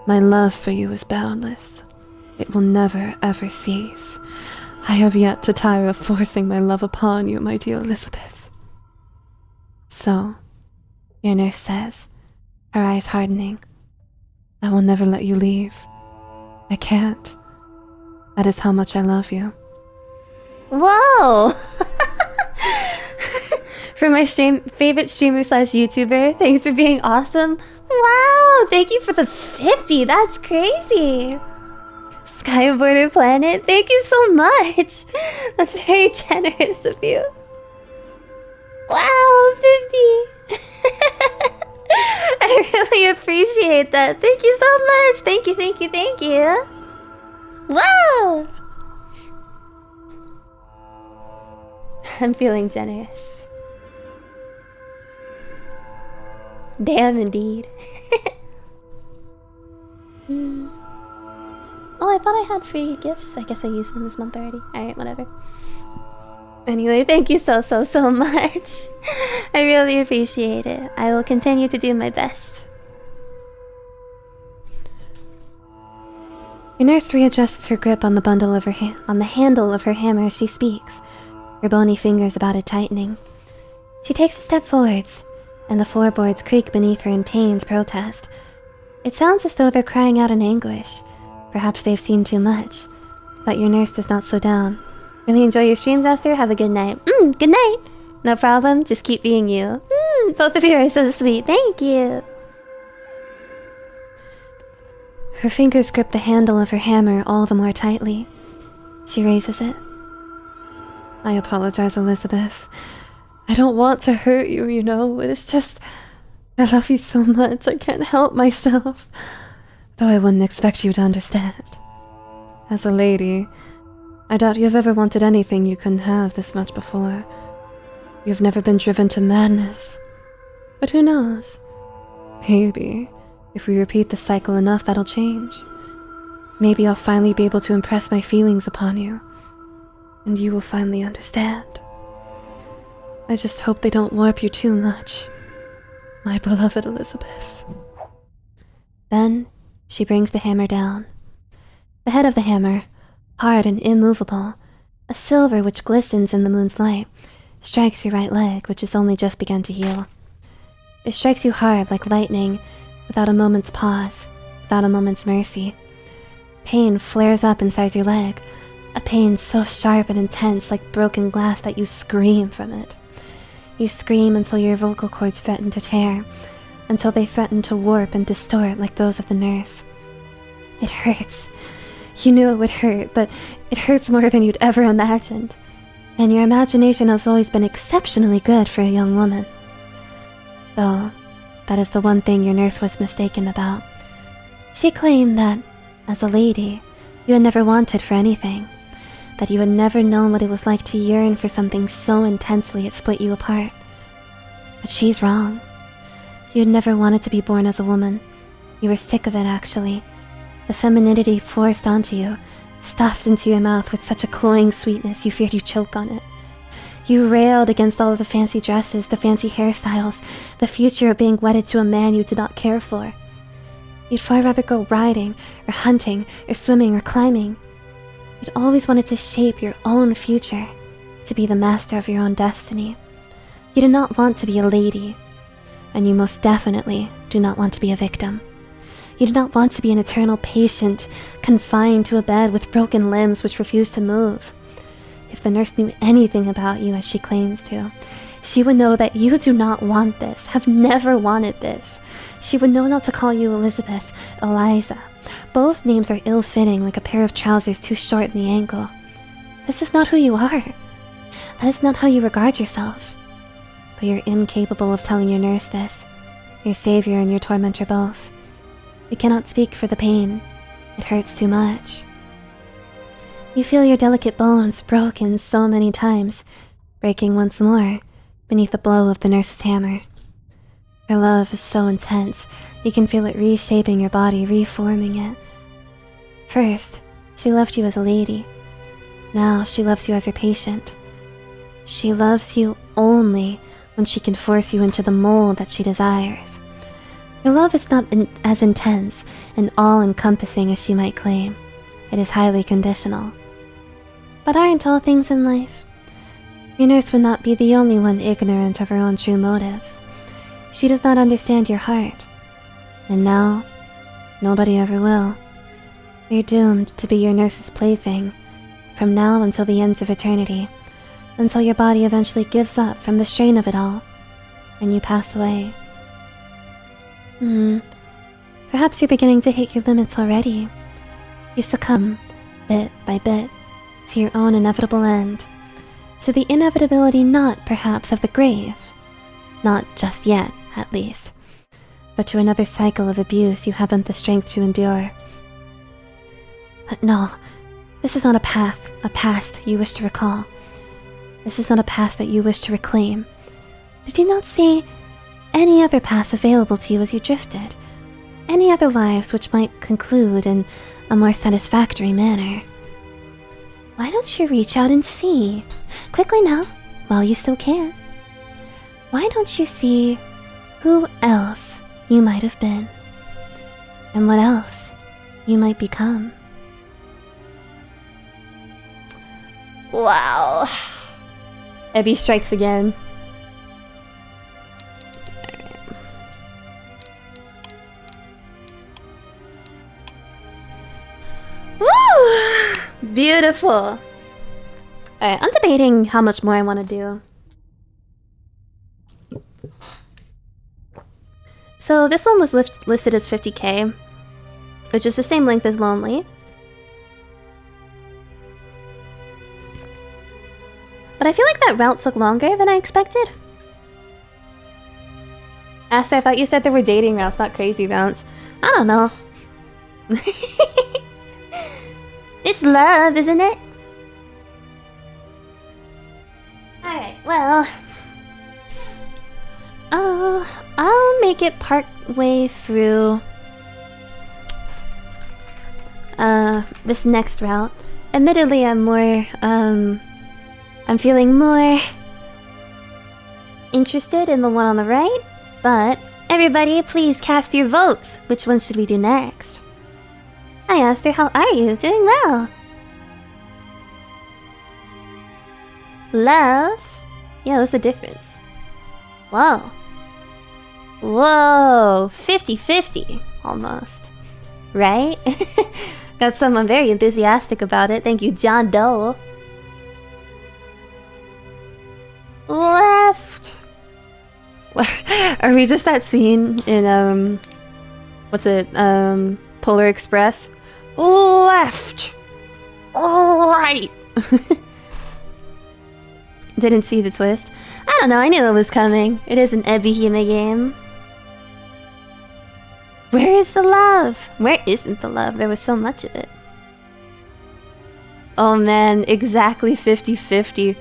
my love for you is boundless. It will never, ever cease. I have yet to tire of forcing my love upon you, my dear Elizabeth. So, your nurse says, her eyes hardening, I will never let you leave. I can't. That is how much I love you. Whoa! For my favorite streamer / YouTuber, thanks for being awesome. Wow, thank you for the 50, that's crazy. Skyborder Planet, thank you so much. That's very generous of you. Wow, 50. I really appreciate that. Thank you so much. Thank you, thank you, thank you. Wow. I'm feeling generous. Damn, indeed. Oh, Oh, I thought I had free gifts. I guess I used them this month already. Alright, whatever. Anyway, thank you so much. I really appreciate it. I will continue to do my best. Your nurse readjusts her grip on the handle of her hammer as she speaks, her bony fingers about it tightening. She takes a step forwards, and the floorboards creak beneath her in pain's protest. It sounds as though they're crying out in anguish. Perhaps they've seen too much. But your nurse does not slow down. Really enjoy your streams, Esther. Have a good night. Good night. No problem. Just keep being you. Both of you are so sweet. Thank you. Her fingers grip the handle of her hammer all the more tightly. She raises it. I apologize, Elizabeth. I don't want to hurt you, you know. It's just... I love you so much. I can't help myself. Though I wouldn't expect you to understand. As a lady, I doubt you've ever wanted anything you couldn't have this much before. You've never been driven to madness. But who knows? Maybe, if we repeat the cycle enough, that'll change. Maybe I'll finally be able to impress my feelings upon you, and you will finally understand. I just hope they don't warp you too much, my beloved Elizabeth. Then, she brings the hammer down. The head of the hammer, hard and immovable, a silver which glistens in the moon's light, strikes your right leg, which has only just begun to heal. It strikes you hard like lightning, without a moment's pause, without a moment's mercy. Pain flares up inside your leg, a pain so sharp and intense like broken glass that you scream from it. You scream until your vocal cords threaten to tear, until they threaten to warp and distort like those of the nurse. It hurts. You knew it would hurt, but it hurts more than you'd ever imagined. And your imagination has always been exceptionally good for a young woman. Though, that is the one thing your nurse was mistaken about. She claimed that, as a lady, you had never wanted for anything, that you had never known what it was like to yearn for something so intensely it split you apart. But she's wrong. You had never wanted to be born as a woman. You were sick of it, actually. The femininity forced onto you, stuffed into your mouth with such a cloying sweetness you feared you'd choke on it. You railed against all of the fancy dresses, the fancy hairstyles, the future of being wedded to a man you did not care for. You'd far rather go riding, or hunting, or swimming, or climbing. You'd always wanted to shape your own future, to be the master of your own destiny. You did not want to be a lady, and you most definitely do not want to be a victim. You do not want to be an eternal patient, confined to a bed with broken limbs which refuse to move. If the nurse knew anything about you as she claims to, she would know that you do not want this, have never wanted this. She would know not to call you Elizabeth, Eliza. Both names are ill-fitting like a pair of trousers too short in the ankle. This is not who you are. That is not how you regard yourself. But you're incapable of telling your nurse this, your savior and your tormentor both. You cannot speak for the pain. It hurts too much. You feel your delicate bones broken so many times, breaking once more beneath the blow of the nurse's hammer. Her love is so intense, you can feel it reshaping your body, reforming it. First, she loved you as a lady. Now she loves you as her patient. She loves you only when she can force you into the mold that she desires. Your love is not as intense and all-encompassing as she might claim. It is highly conditional. But aren't all things in life? Your nurse would not be the only one ignorant of her own true motives. She does not understand your heart. And now, nobody ever will. You're doomed to be your nurse's plaything, from now until the ends of eternity, until your body eventually gives up from the strain of it all, and you pass away. Perhaps you're beginning to hit your limits already. You succumb, bit by bit, to your own inevitable end, to the inevitability not, perhaps, of the grave. Not just yet, at least, but to another cycle of abuse you haven't the strength to endure. But no, this is not a past you wish to recall. This is not a past that you wish to reclaim. Did you not see any other paths available to you as you drifted? Any other lives which might conclude in a more satisfactory manner. Why don't you reach out and see? Quickly now, while you still can. Why don't you see who else you might have been? And what else you might become? Wow. Ebby strikes again. Woo! Beautiful. Alright, I'm debating how much more I want to do. So this one was listed as 50k, which is the same length as Lonely. But I feel like that route took longer than I expected. Aster, I thought you said there were dating routes, not crazy routes. I don't know. It's love, isn't it? Alright, well... I'll make it part way through... this next route. Admittedly, I'm feeling more... interested in the one on the right, but... Everybody, please cast your votes! Which one should we do next? Hi Aster, how are you? Doing well. Love? Yeah, what's the difference? Whoa. Whoa, 50-50, almost. Right? Got someone very enthusiastic about it. Thank you, John Doe. Left. Are we just that scene in, what's it, Polar Express? Left! Right! Didn't see the twist. I don't know, I knew it was coming. It is an ebihime game. Where is the love? Where isn't the love? There was so much of it. Oh man, exactly 50-50.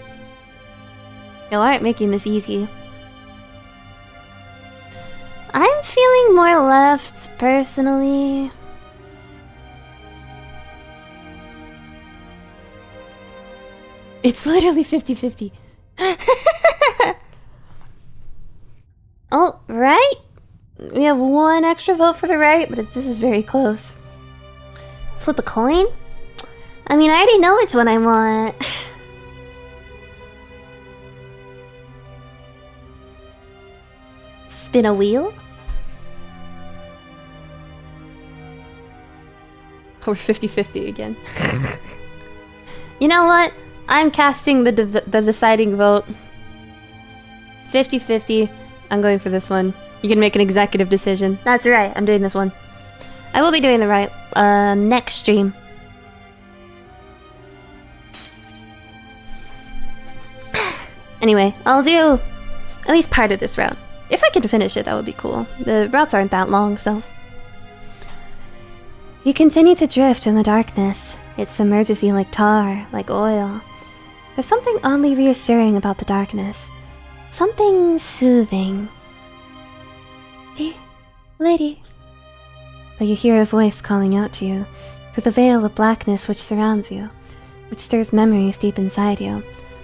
Y'all aren't making this easy. I'm feeling more left, personally. It's literally 50-50. Oh, right? We have one extra vote for the right, but this is very close. Flip a coin? I mean, I already know which one I want. Spin a wheel? We're 50-50 again. You know what? I'm casting the deciding vote. 50-50. I'm going for this one. You can make an executive decision. That's right. I'm doing this one. I will be doing the right next stream. Anyway, I'll do at least part of this route. If I can finish it, that would be cool. The routes aren't that long, so... You continue to drift in the darkness. It submerges you like tar, like oil. There's something oddly reassuring about the darkness. Something soothing. Hey, lady. But you hear a voice calling out to you through the veil of blackness which surrounds you, which stirs memories deep inside you.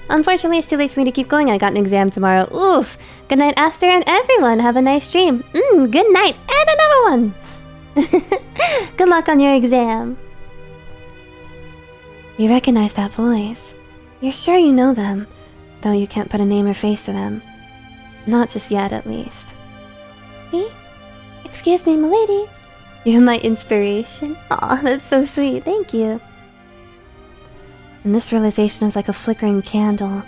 Unfortunately, it's too late for me to keep going. I got an exam tomorrow. Oof! Good night, Aster, and everyone. Have a nice stream. Good night, and another one! Good luck on your exam. You recognize that voice. You're sure you know them, though you can't put a name or face to them. Not just yet, at least. Me? Excuse me, m'lady. You're my inspiration. Aw, that's so sweet. Thank you. And this realization is like a flickering candle,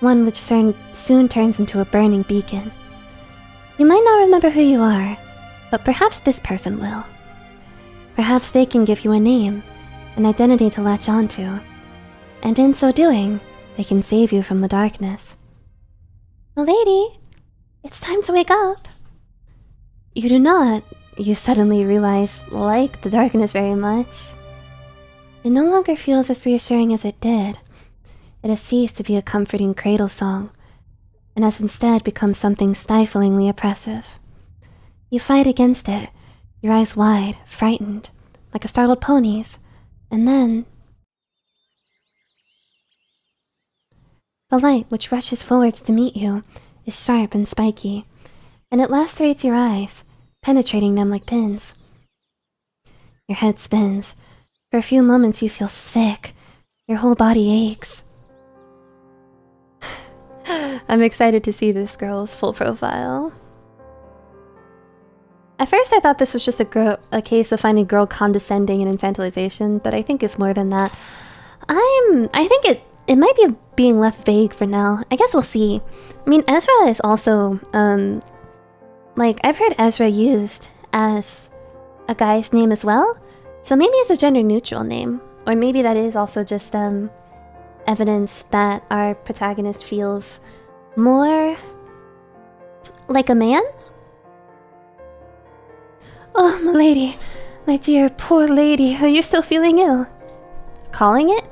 one which soon turns into a burning beacon. You might not remember who you are, but perhaps this person will. Perhaps they can give you a name, an identity to latch onto, and in so doing, they can save you from the darkness. Lady, it's time to wake up. You do not, you suddenly realize, like the darkness very much. It no longer feels as reassuring as it did. It has ceased to be a comforting cradle song, and has instead become something stiflingly oppressive. You fight against it, your eyes wide, frightened, like a startled pony's, and then the light which rushes forwards to meet you is sharp and spiky, and it lacerates your eyes, penetrating them like pins. Your head spins. For a few moments you feel sick. Your whole body aches. I'm excited to see this girl's full profile. At first I thought this was just a case of finding girl condescending and infantilization, but I think it's more than that. I think it might be being left vague for now. I guess we'll see. I mean, Ezra is also, like, I've heard Ezra used as a guy's name as well, so maybe it's a gender-neutral name, or maybe that is also just, evidence that our protagonist feels more like a man? Oh, my lady, my dear poor lady, are you still feeling ill? Calling it?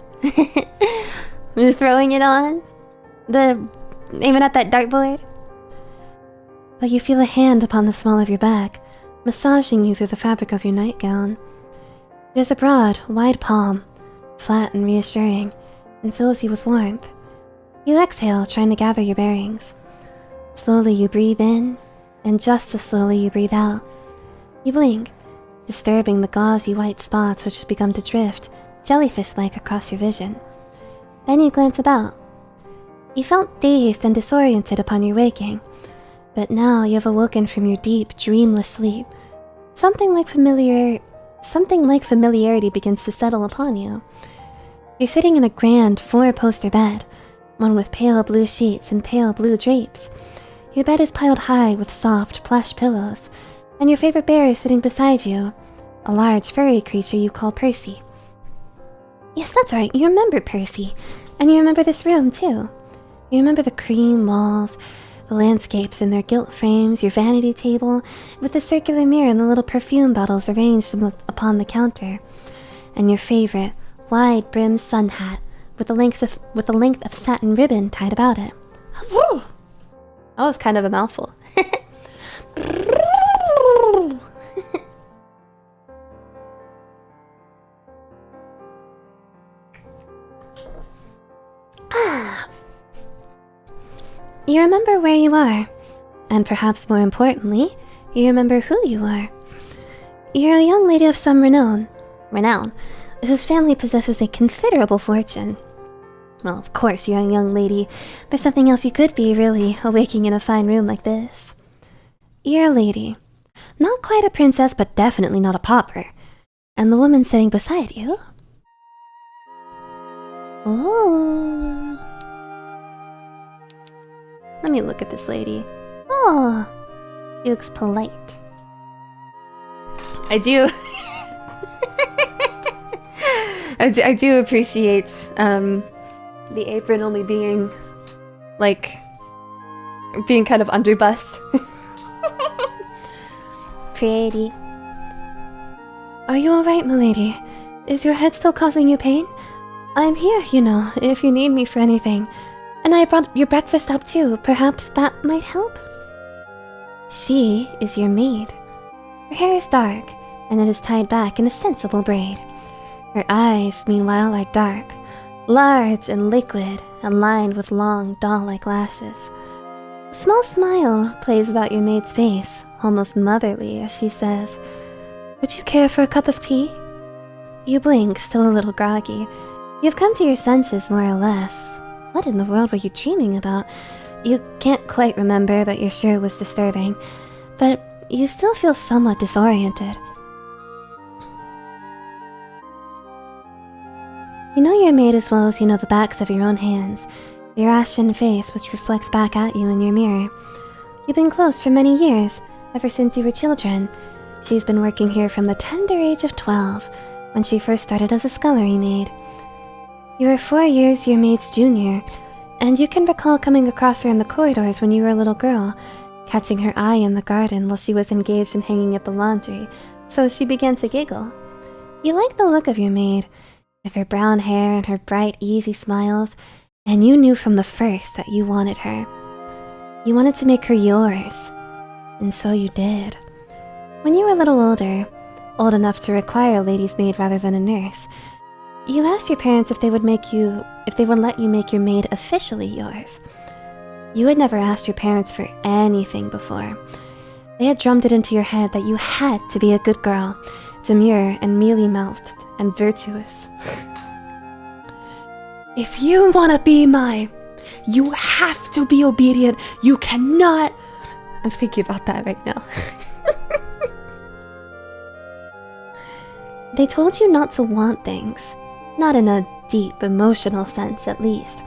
You're throwing it on? Aiming at that dartboard? But you feel a hand upon the small of your back, massaging you through the fabric of your nightgown. It is a broad, wide palm, flat and reassuring, and fills you with warmth. You exhale, trying to gather your bearings. Slowly you breathe in, and just as slowly you breathe out. You blink, disturbing the gauzy white spots which have begun to drift, jellyfish-like across your vision. Then you glance about. You felt dazed and disoriented upon your waking, but now you have awoken from your deep, dreamless sleep. Something like familiarity begins to settle upon you. You're sitting in a grand 4-poster bed, one with pale blue sheets and pale blue drapes. Your bed is piled high with soft, plush pillows, and your favorite bear is sitting beside you, a large, furry creature you call Percy. Yes, that's right, you remember Percy, and you remember this room, too. You remember the cream walls, the landscapes in their gilt frames, your vanity table, with the circular mirror and the little perfume bottles arranged upon the counter, and your favorite, wide-brimmed sun hat with a length of satin ribbon tied about it. That was kind of a mouthful. You remember where you are, and perhaps more importantly, you remember who you are. You're a young lady of some renown, whose family possesses a considerable fortune. Well, of course you're a young lady. There's something else you could be, really, awaking in a fine room like this. You're a lady. Not quite a princess, but definitely not a pauper. And the woman sitting beside you... Oh... Let me look at this lady. Oh, she looks polite. I do. I do appreciate the apron only being kind of underbust. Pretty. Are you alright, milady? Is your head still causing you pain? I'm here, you know, if you need me for anything. And I brought your breakfast up too. Perhaps that might help? She is your maid. Her hair is dark, and it is tied back in a sensible braid. Her eyes, meanwhile, are dark, large and liquid, and lined with long, doll-like lashes. A small smile plays about your maid's face, almost motherly, as she says, "Would you care for a cup of tea?" You blink, still a little groggy. You've come to your senses, more or less. What in the world were you dreaming about? You can't quite remember, but you're sure it was disturbing. But you still feel somewhat disoriented. You know your maid as well as you know the backs of your own hands, your ashen face which reflects back at you in your mirror. You've been close for many years, ever since you were children. She's been working here from the tender age of 12, when she first started as a scullery maid. You were 4 years your maid's junior, and you can recall coming across her in the corridors when you were a little girl, catching her eye in the garden while she was engaged in hanging up the laundry, so she began to giggle. You liked the look of your maid, with her brown hair and her bright, easy smiles, and you knew from the first that you wanted her. You wanted to make her yours, and so you did. When you were a little older old enough to require a lady's maid rather than a nurse. You asked your parents if they would let you make your maid officially yours. You had never asked your parents for anything before. They had drummed it into your head that you had to be a good girl, demure and mealy-mouthed and virtuous. If you want to be mine, you have to be obedient. You cannot... I'm thinking about that right now. They told you not to want things. Not in a deep, emotional sense, at least.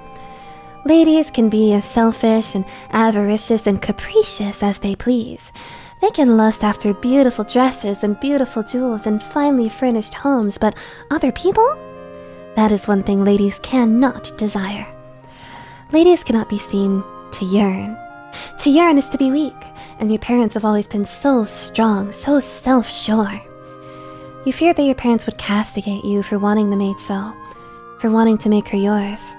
Ladies can be as selfish and avaricious and capricious as they please. They can lust after beautiful dresses and beautiful jewels and finely furnished homes, but other people? That is one thing ladies cannot desire. Ladies cannot be seen to yearn. To yearn is to be weak, and your parents have always been so strong, so self-sure. You feared that your parents would castigate you for wanting the maid so, for wanting to make her yours.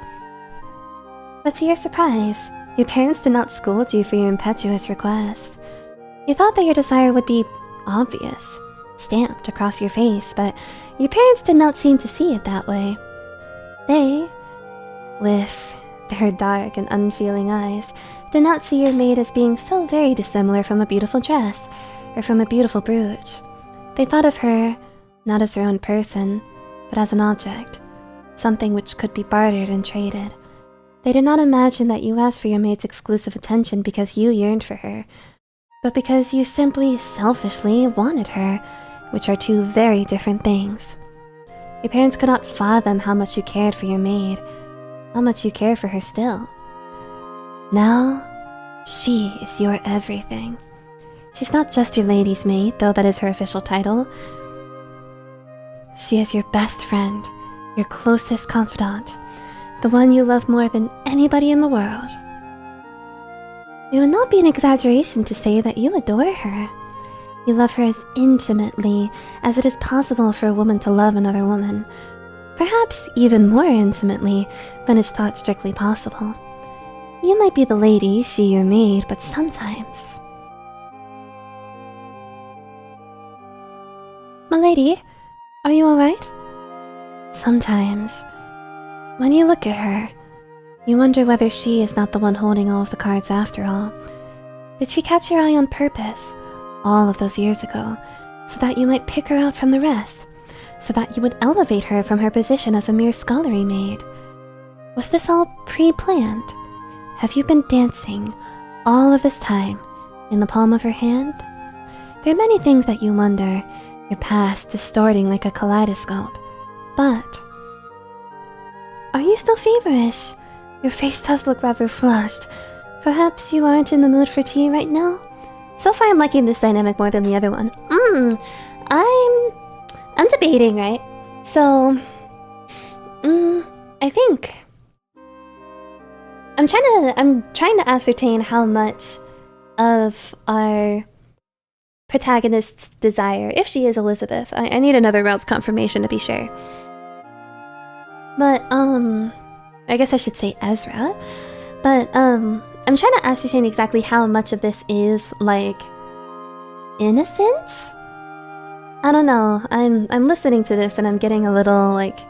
But to your surprise, your parents did not scold you for your impetuous request. You thought that your desire would be obvious, stamped across your face, but your parents did not seem to see it that way. They, with their dark and unfeeling eyes, did not see your maid as being so very dissimilar from a beautiful dress, or from a beautiful brooch. They thought of her not as their own person, but as an object, something which could be bartered and traded. They did not imagine that you asked for your maid's exclusive attention because you yearned for her, but because you simply selfishly wanted her, which are two very different things. Your parents could not fathom how much you cared for your maid, how much you care for her still. Now, she is your everything. She's not just your lady's maid, though that is her official title. She is your best friend, your closest confidant, the one you love more than anybody in the world. It would not be an exaggeration to say that you adore her. You love her as intimately as it is possible for a woman to love another woman, perhaps even more intimately than is thought strictly possible. You might be the lady, she your maid, but sometimes... My lady, are you alright? Sometimes, when you look at her, you wonder whether she is not the one holding all of the cards after all. Did she catch your eye on purpose, all of those years ago, so that you might pick her out from the rest, so that you would elevate her from her position as a mere scullery maid? Was this all pre-planned? Have you been dancing all of this time in the palm of her hand? There are many things that you wonder, your past distorting like a kaleidoscope. But... are you still feverish? Your face does look rather flushed. Perhaps you aren't in the mood for tea right now? So far I'm liking this dynamic more than the other one. I'm debating, right? So... I think... I'm trying to ascertain how much of our protagonist's desire, if she is Elizabeth. I need another Rouse confirmation to be sure. But, I guess I should say Ezra. But, I'm trying to ascertain exactly how much of this is, like, innocent? I don't know. I'm listening to this and I'm getting a little, like,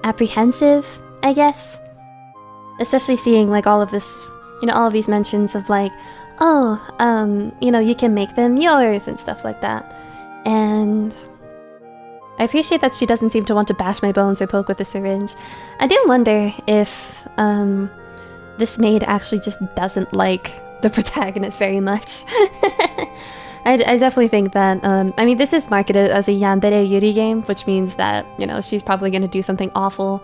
apprehensive, I guess. Especially seeing, like, all of this, you know, all of these mentions of, like, oh, you know, you can make them yours and stuff like that. And I appreciate that she doesn't seem to want to bash my bones or poke with a syringe. I do wonder if, this maid actually just doesn't like the protagonist very much. I definitely think that, I mean, this is marketed as a yandere yuri game, which means that, you know, she's probably going to do something awful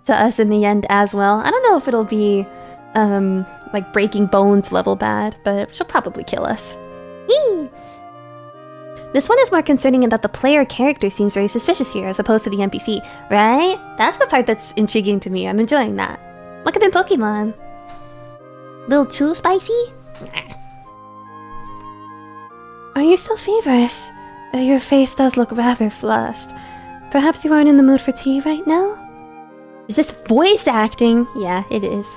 to us in the end as well. I don't know if it'll be, like, breaking bones level bad, but she'll probably kill us. Whee! This one is more concerning in that the player character seems very suspicious here as opposed to the NPC, right? That's the part that's intriguing to me. I'm enjoying that. Look at them Pokemon. Little too spicy? Are you still feverish? Your face does look rather flushed. Perhaps you aren't in the mood for tea right now? Is this voice acting? Yeah, it is.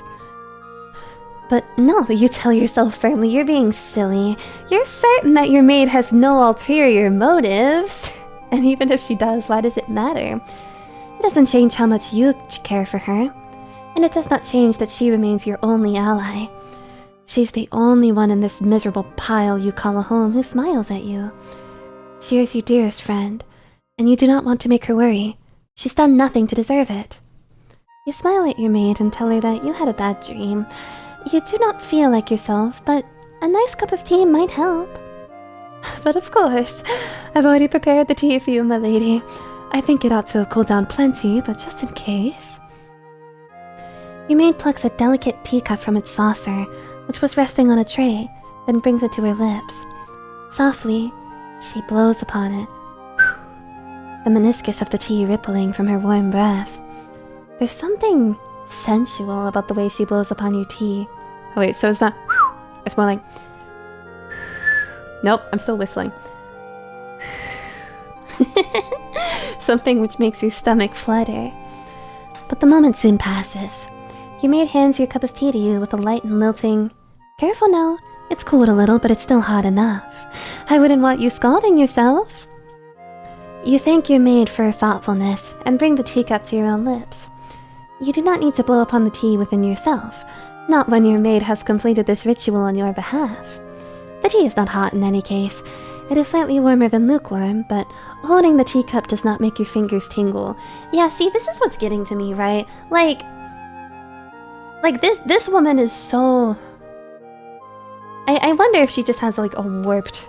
But no, you tell yourself firmly you're being silly. You're certain that your maid has no ulterior motives. And even if she does, why does it matter? It doesn't change how much you care for her. And it does not change that she remains your only ally. She's the only one in this miserable pile you call a home who smiles at you. She is your dearest friend, and you do not want to make her worry. She's done nothing to deserve it. You smile at your maid and tell her that you had a bad dream. You do not feel like yourself, but a nice cup of tea might help. But of course, I've already prepared the tea for you, my lady. I think it ought to cool down plenty, but just in case. Your maid plucks a delicate teacup from its saucer, which was resting on a tray, then brings it to her lips. Softly, she blows upon it, the meniscus of the tea rippling from her warm breath. There's something sensual about the way she blows upon your tea. Oh wait, so it's not... It's more like... Nope, I'm still whistling. Something which makes your stomach flutter. But the moment soon passes. Your maid hands your cup of tea to you with a light and lilting, "Careful now, it's cooled a little, but it's still hot enough. I wouldn't want you scalding yourself." You thank your maid for her thoughtfulness and bring the teacup to your own lips. You do not need to blow upon the tea within yourself, not when your maid has completed this ritual on your behalf. The tea is not hot in any case. It is slightly warmer than lukewarm, but holding the teacup does not make your fingers tingle. Yeah, see, this is what's getting to me, right? Like this woman is so... I wonder if she just has like a warped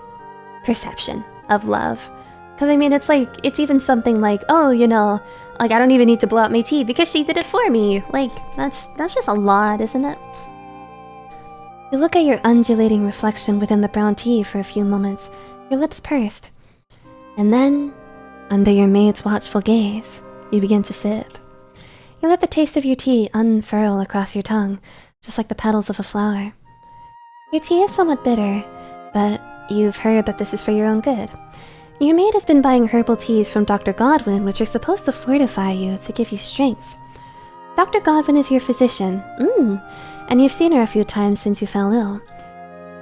perception of love. Because I mean, it's like, it's even something like, oh, you know, like I don't even need to blow out my tea because she did it for me. Like, that's just a lot, isn't it? You look at your undulating reflection within the brown tea for a few moments, your lips pursed. And then, under your maid's watchful gaze, you begin to sip. You let the taste of your tea unfurl across your tongue, just like the petals of a flower. Your tea is somewhat bitter, but you've heard that this is for your own good. Your maid has been buying herbal teas from Dr. Godwin, which are supposed to fortify you to give you strength. Dr. Godwin is your physician, and you've seen her a few times since you fell ill.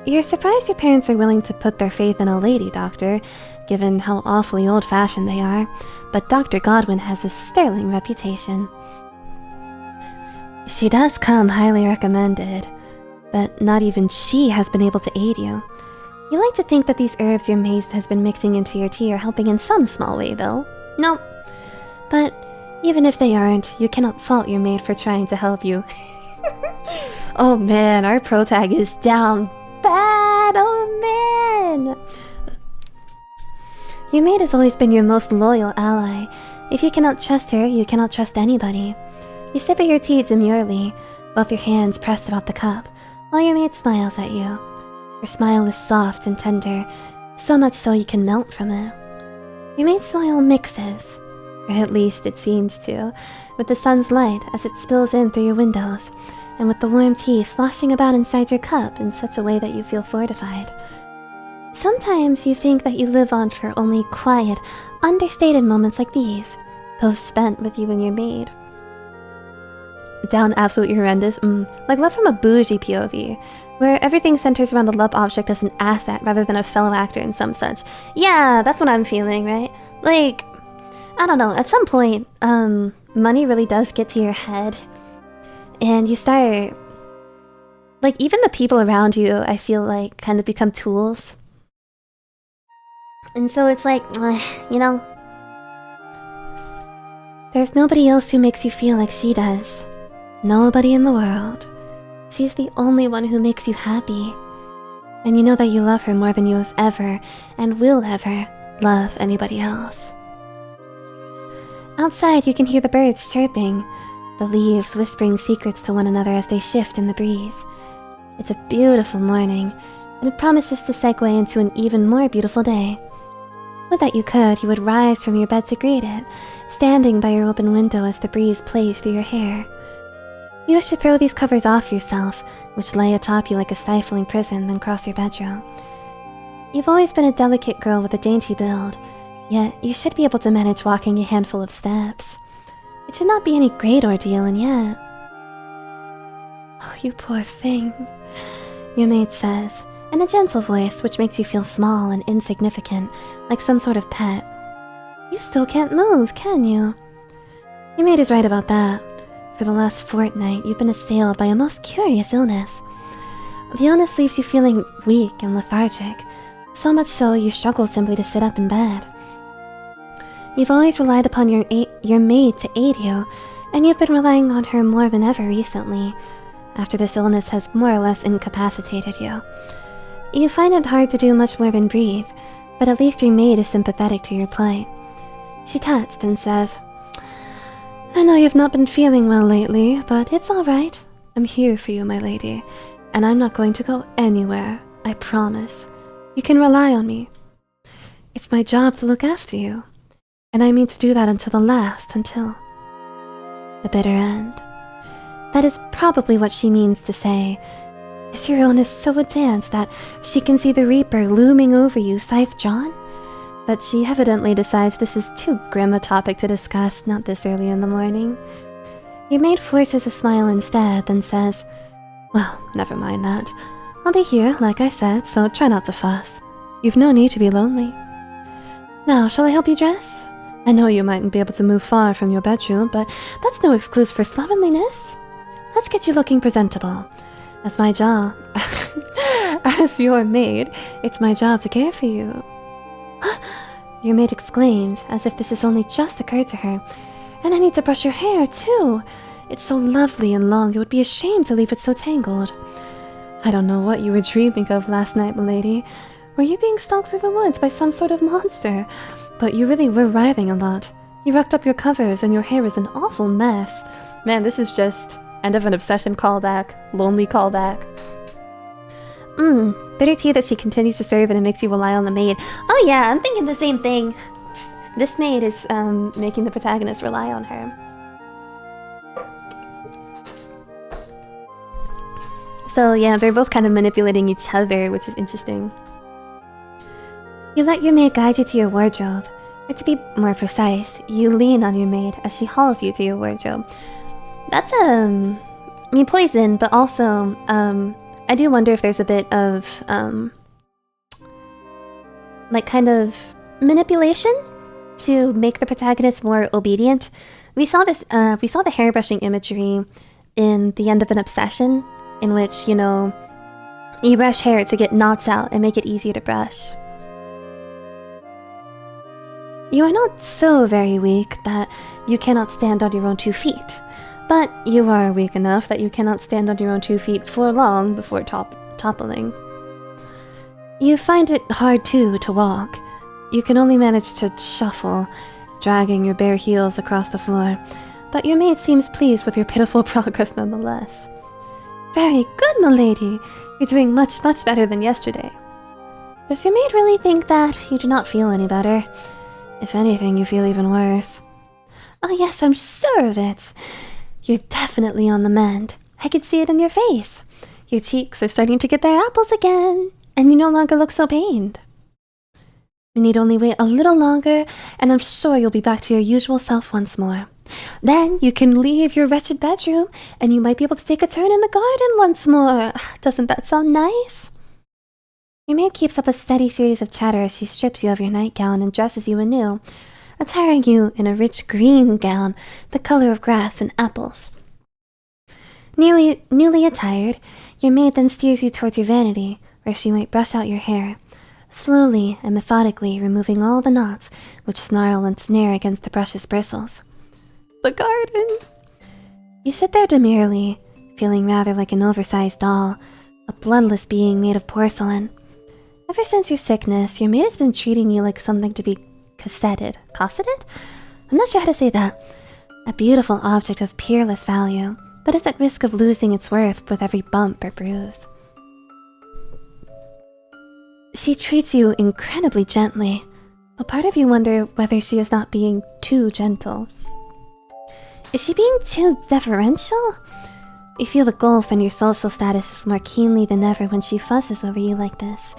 You're surprised your parents are willing to put their faith in a lady doctor, given how awfully old-fashioned they are, but Dr. Godwin has a sterling reputation. She does come highly recommended, but not even she has been able to aid you. You like to think that these herbs your maid has been mixing into your tea are helping in some small way, though. Nope. But even if they aren't, you cannot fault your maid for trying to help you. Oh man, our protag is down bad, oh man! Your maid has always been your most loyal ally. If you cannot trust her, you cannot trust anybody. You sip at your tea demurely, both your hands pressed about the cup, while your maid smiles at you. Her smile is soft and tender, so much so you can melt from it. Your maid's smile mixes, or at least it seems to, with the sun's light as it spills in through your windows, and with the warm tea sloshing about inside your cup in such a way that you feel fortified. Sometimes you think that you live on for only quiet, understated moments like these, those spent with you and your maid. Down absolutely horrendous, like love from a bougie POV, where everything centers around the love object as an asset rather than a fellow actor and some such. Yeah, that's what I'm feeling, right? Like, I don't know, at some point, money really does get to your head, and you start, like, even the people around you, I feel like, kind of become tools. And so it's like, you know, there's nobody else who makes you feel like she does. Nobody in the world. She's the only one who makes you happy. And you know that you love her more than you have ever, and will ever, love anybody else. Outside you can hear the birds chirping, the leaves whispering secrets to one another as they shift in the breeze. It's a beautiful morning, and it promises to segue into an even more beautiful day. Would that you could, you would rise from your bed to greet it, standing by your open window as the breeze plays through your hair. You wish to throw these covers off yourself, which lay atop you like a stifling prison, then cross your bedroom. You've always been a delicate girl with a dainty build, yet you should be able to manage walking a handful of steps. It should not be any great ordeal, and yet... Oh, you poor thing, your maid says, in a gentle voice which makes you feel small and insignificant, like some sort of pet. You still can't move, can you? Your maid is right about that. For the last fortnight, you've been assailed by a most curious illness. The illness leaves you feeling weak and lethargic, so much so you struggle simply to sit up in bed. You've always relied upon your maid to aid you, and you've been relying on her more than ever recently, after this illness has more or less incapacitated you. You find it hard to do much more than breathe, but at least your maid is sympathetic to your plight. She tuts, then says, I know you've not been feeling well lately, but it's all right. I'm here for you, my lady, and I'm not going to go anywhere, I promise. You can rely on me. It's my job to look after you, and I mean to do that until the bitter end. That is probably what she means to say. Is your illness so advanced that she can see the Reaper looming over you, scythe-drawn? But she evidently decides this is too grim a topic to discuss, not this early in the morning. Your maid forces a smile instead, then says, Well, never mind that. I'll be here, like I said, so try not to fuss. You've no need to be lonely. Now, shall I help you dress? I know you mightn't be able to move far from your bedroom, but that's no excuse for slovenliness. Let's get you looking presentable. As your maid, it's my job to care for you. Your maid exclaims, as if this has only just occurred to her. And I need to brush your hair, too. It's so lovely and long, it would be a shame to leave it so tangled. I don't know what you were dreaming of last night, milady. Were you being stalked through the woods by some sort of monster? But you really were writhing a lot. You rocked up your covers, and your hair is an awful mess. Man, this is just end of an obsession callback, lonely callback. Bitter tea that she continues to serve, and it makes you rely on the maid. Oh yeah, I'm thinking the same thing. This maid is making the protagonist rely on her. So yeah, they're both kind of manipulating each other, which is interesting. You let your maid guide you to your wardrobe. Or to be more precise, you lean on your maid as she hauls you to your wardrobe. That's, poison, but also, I do wonder if there's a bit of, kind of manipulation to make the protagonist more obedient. We saw this, we saw the hairbrushing imagery in The End of an Obsession, in which, you brush hair to get knots out and make it easier to brush. You are not so very weak that you cannot stand on your own 2 feet, but you are weak enough that you cannot stand on your own 2 feet for long before toppling. You find it hard, too, to walk. You can only manage to shuffle, dragging your bare heels across the floor, but your maid seems pleased with your pitiful progress nonetheless. Very good, milady. You're doing much, much better than yesterday. Does your maid really think that you do not feel any better? If anything, you feel even worse. Oh yes, I'm sure of it. You're definitely on the mend. I could see it in your face. Your cheeks are starting to get their apples again, and you no longer look so pained. You need only wait a little longer, and I'm sure you'll be back to your usual self once more. Then you can leave your wretched bedroom, and you might be able to take a turn in the garden once more. Doesn't that sound nice? Your maid keeps up a steady series of chatter as she strips you of your nightgown and dresses you anew, attiring you in a rich green gown, the color of grass and apples. Newly attired, your maid then steers you towards your vanity, where she might brush out your hair, slowly and methodically removing all the knots which snarl and snare against the brush's bristles. The garden! You sit there demurely, feeling rather like an oversized doll, a bloodless being made of porcelain. Ever since your sickness, your maid has been treating you like something to be cosseted? I'm not sure how to say that. A beautiful object of peerless value, but is at risk of losing its worth with every bump or bruise. She treats you incredibly gently, but part of you wonder whether she is not being too gentle. Is she being too deferential? You feel the gulf in your social status more keenly than ever when she fusses over you like this,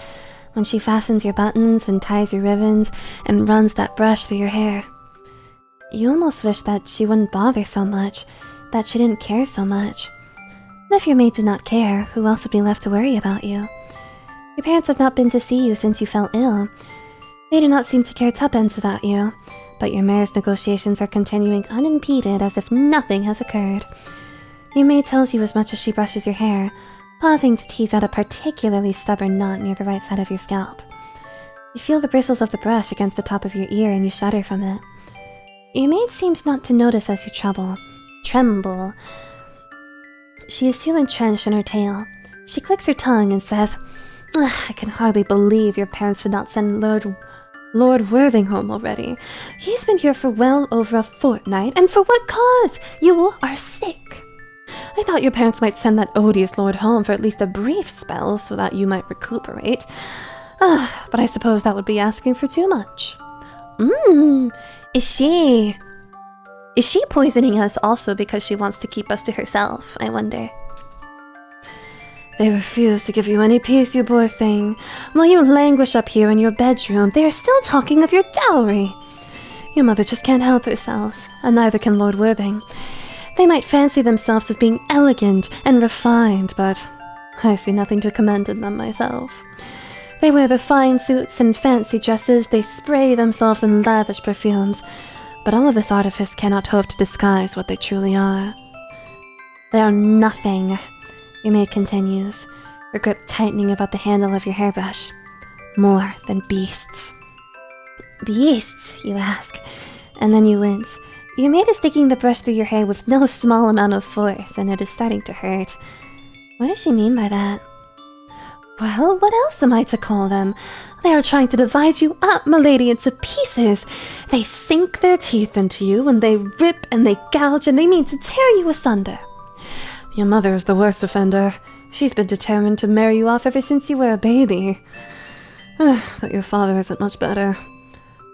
when she fastens your buttons and ties your ribbons and runs that brush through your hair. You almost wish that she wouldn't bother so much, that she didn't care so much. And if your maid did not care, who else would be left to worry about you? Your parents have not been to see you since you fell ill. They do not seem to care tuppence about you, but your marriage negotiations are continuing unimpeded as if nothing has occurred. Your maid tells you as much as she brushes your hair, pausing to tease out a particularly stubborn knot near the right side of your scalp. You feel the bristles of the brush against the top of your ear and you shudder from it. Your maid seems not to notice as you tremble. She is too entrenched in her tale. She clicks her tongue and says, I can hardly believe your parents did not send Lord Worthing home already. He's been here for well over a fortnight, and for what cause? You are sick. I thought your parents might send that odious lord home for at least a brief spell so that you might recuperate. But I suppose that would be asking for too much. Is she poisoning us also because she wants to keep us to herself, I wonder? They refuse to give you any peace, you poor thing. While you languish up here in your bedroom, they are still talking of your dowry. Your mother just can't help herself, and neither can Lord Worthing. They might fancy themselves as being elegant and refined, but I see nothing to commend in them myself. They wear the fine suits and fancy dresses, they spray themselves in lavish perfumes, but all of this artifice cannot hope to disguise what they truly are. They are nothing, your maid continues, her grip tightening about the handle of your hairbrush. More than beasts. Beasts, you ask, and then you wince. Your maid is sticking the brush through your hair with no small amount of force, and it is starting to hurt. What does she mean by that? Well, what else am I to call them? They are trying to divide you up, milady, into pieces. They sink their teeth into you, and they rip and they gouge, and they mean to tear you asunder. Your mother is the worst offender. She's been determined to marry you off ever since you were a baby. But your father isn't much better.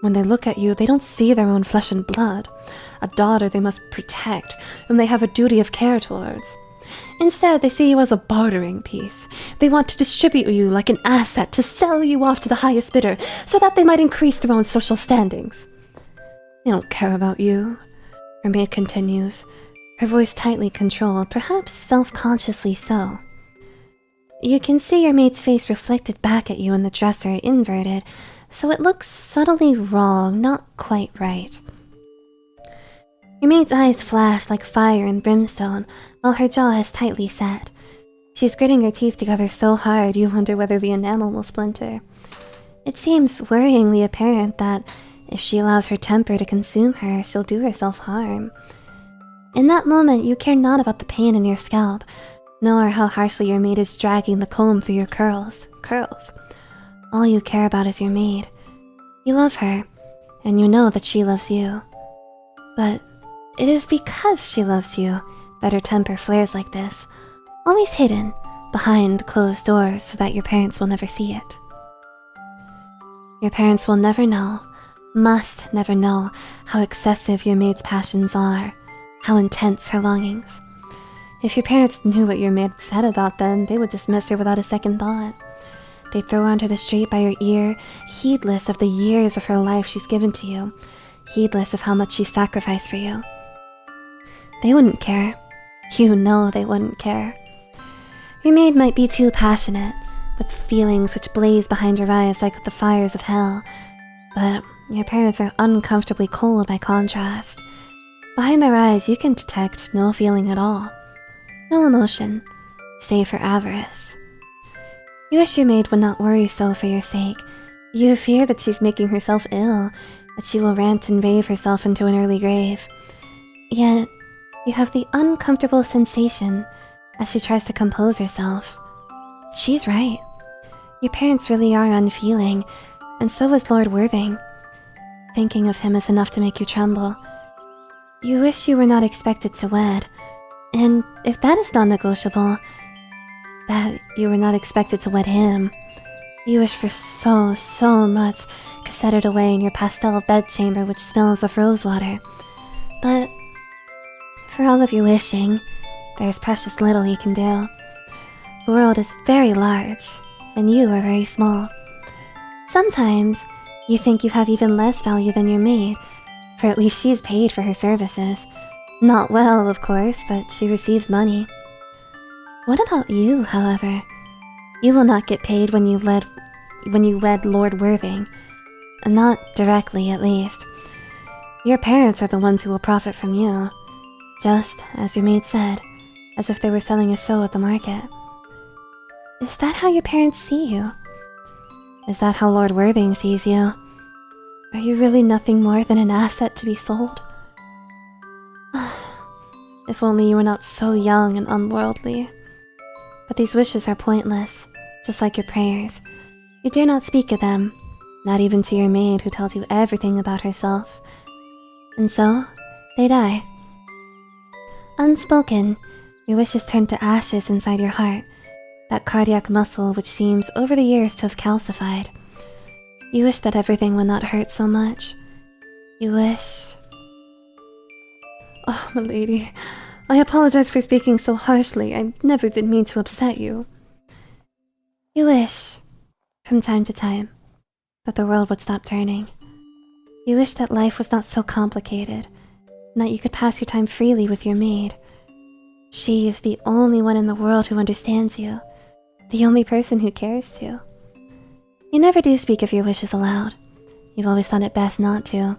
When they look at you, they don't see their own flesh and blood. A daughter they must protect, whom they have a duty of care towards. Instead, they see you as a bartering piece. They want to distribute you like an asset, to sell you off to the highest bidder, so that they might increase their own social standings. They don't care about you, her maid continues, her voice tightly controlled, perhaps self-consciously so. You can see your maid's face reflected back at you in the dresser, inverted, so it looks subtly wrong, not quite right. Your maid's eyes flash like fire and brimstone, while her jaw is tightly set. She's gritting her teeth together so hard you wonder whether the enamel will splinter. It seems worryingly apparent that if she allows her temper to consume her, she'll do herself harm. In that moment, you care not about the pain in your scalp, nor how harshly your maid is dragging the comb through your curls. All you care about is your maid. You love her, and you know that she loves you. But it is because she loves you that her temper flares like this, always hidden behind closed doors so that your parents will never see it. Your parents will never know, must never know, how excessive your maid's passions are, how intense her longings. If your parents knew what your maid said about them, they would dismiss her without a second thought. They'd throw her onto the street by her ear, heedless of the years of her life she's given to you, heedless of how much she sacrificed for you. They wouldn't care. You know they wouldn't care. Your maid might be too passionate, with feelings which blaze behind her eyes like the fires of hell, but your parents are uncomfortably cold by contrast. Behind their eyes you can detect no feeling at all, no emotion, save for avarice. You wish your maid would not worry so for your sake. You fear that she's making herself ill, that she will rant and rave herself into an early grave. Yet, you have the uncomfortable sensation as she tries to compose herself. She's right. Your parents really are unfeeling, and so is Lord Worthing. Thinking of him is enough to make you tremble. You wish you were not expected to wed, and if that is non-negotiable, that you were not expected to wed him. You wish for so much cassetted away in your pastel bedchamber which smells of rosewater. But for all of your wishing, there's precious little you can do. The world is very large, and you are very small. Sometimes, you think you have even less value than your maid, for at least she's paid for her services. Not well, of course, but she receives money. What about you, however? You will not get paid when you wed Lord Worthing. Not directly, at least. Your parents are the ones who will profit from you, just as your maid said, as if they were selling a soul at the market. Is that how your parents see you? Is that how Lord Worthing sees you? Are you really nothing more than an asset to be sold? If only you were not so young and unworldly. But these wishes are pointless, just like your prayers. You dare not speak of them, not even to your maid who tells you everything about herself. And so, they die. Unspoken, your wishes turn to ashes inside your heart, that cardiac muscle which seems over the years to have calcified. You wish that everything would not hurt so much. You wish... Oh, milady, I apologize for speaking so harshly. I never did mean to upset you. You wish, from time to time, that the world would stop turning. You wish that life was not so complicated, and that you could pass your time freely with your maid. She is the only one in the world who understands you, the only person who cares to. You never do speak of your wishes aloud. You've always thought it best not to.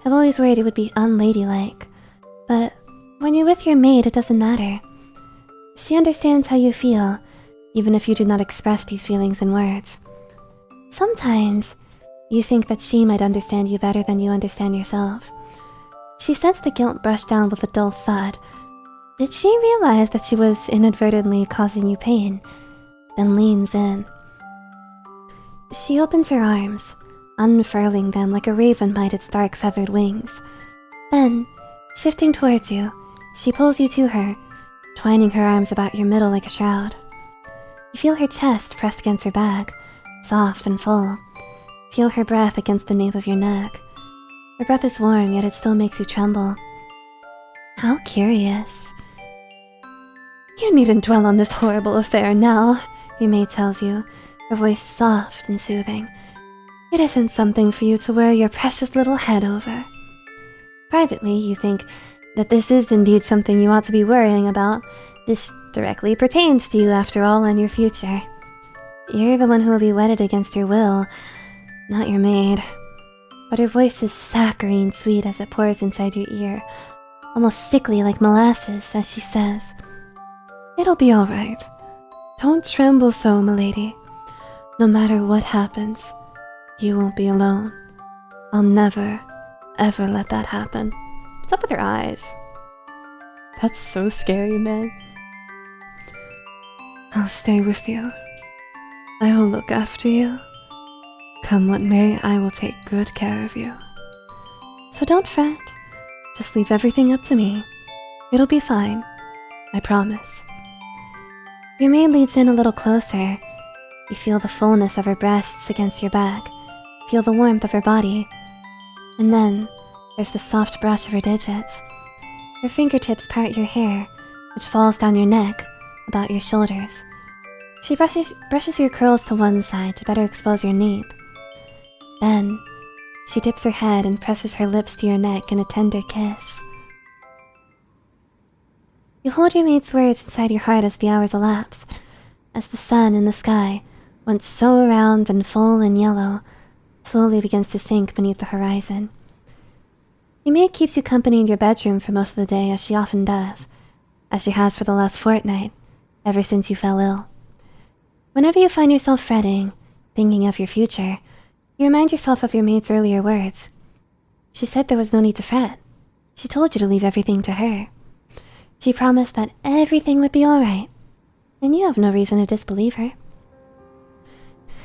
I've always worried it would be unladylike. But when you're with your maid, it doesn't matter. She understands how you feel, even if you do not express these feelings in words. Sometimes, you think that she might understand you better than you understand yourself. She sensed the guilt brush down with a dull thud. Did she realize that she was inadvertently causing you pain, then leans in? She opens her arms, unfurling them like a raven might its dark feathered wings. Then, shifting towards you, she pulls you to her, twining her arms about your middle like a shroud. You feel her chest pressed against her back, soft and full. Feel her breath against the nape of your neck. Her breath is warm, yet it still makes you tremble. How curious. You needn't dwell on this horrible affair now, your maid tells you, her voice soft and soothing. It isn't something for you to worry your precious little head over. Privately, you think that this is indeed something you ought to be worrying about. This directly pertains to you, after all, and your future. You're the one who will be wedded against your will, not your maid. But her voice is saccharine sweet as it pours inside your ear, almost sickly like molasses, as she says, "It'll be all right. Don't tremble so, milady. No matter what happens, you won't be alone. I'll never, ever let that happen." What's up with her eyes? That's so scary, man. I'll stay with you. I will look after you. Come what may, I will take good care of you. So don't fret. Just leave everything up to me. It'll be fine. I promise. Your maid leads in a little closer. You feel the fullness of her breasts against your back. Feel the warmth of her body. And then, there's the soft brush of her digits. Her fingertips part your hair, which falls down your neck, about your shoulders. She brushes your curls to one side to better expose your nape. Then, she dips her head and presses her lips to your neck in a tender kiss. You hold your maid's words inside your heart as the hours elapse, as the sun in the sky, once so round and full and yellow, slowly begins to sink beneath the horizon. Your maid keeps you company in your bedroom for most of the day, as she often does, as she has for the last fortnight, ever since you fell ill. Whenever you find yourself fretting, thinking of your future, you remind yourself of your maid's earlier words. She said there was no need to fret. She told you to leave everything to her. She promised that everything would be all right, and you have no reason to disbelieve her.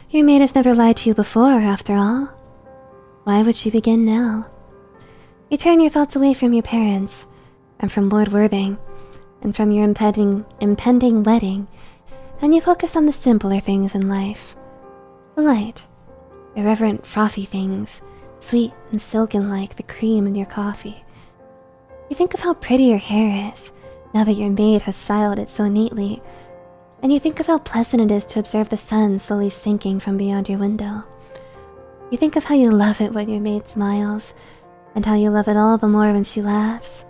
Your maid has never lied to you before, after all. Why would she begin now? You turn your thoughts away from your parents, and from Lord Worthing, and from your impending wedding, and you focus on the simpler things in life. The light, irreverent, frothy things, sweet and silken like the cream in your coffee. You think of how pretty your hair is, now that your maid has styled it so neatly, and you think of how pleasant it is to observe the sun slowly sinking from beyond your window. You think of how you love it when your maid smiles, and how you love it all the more when she laughs.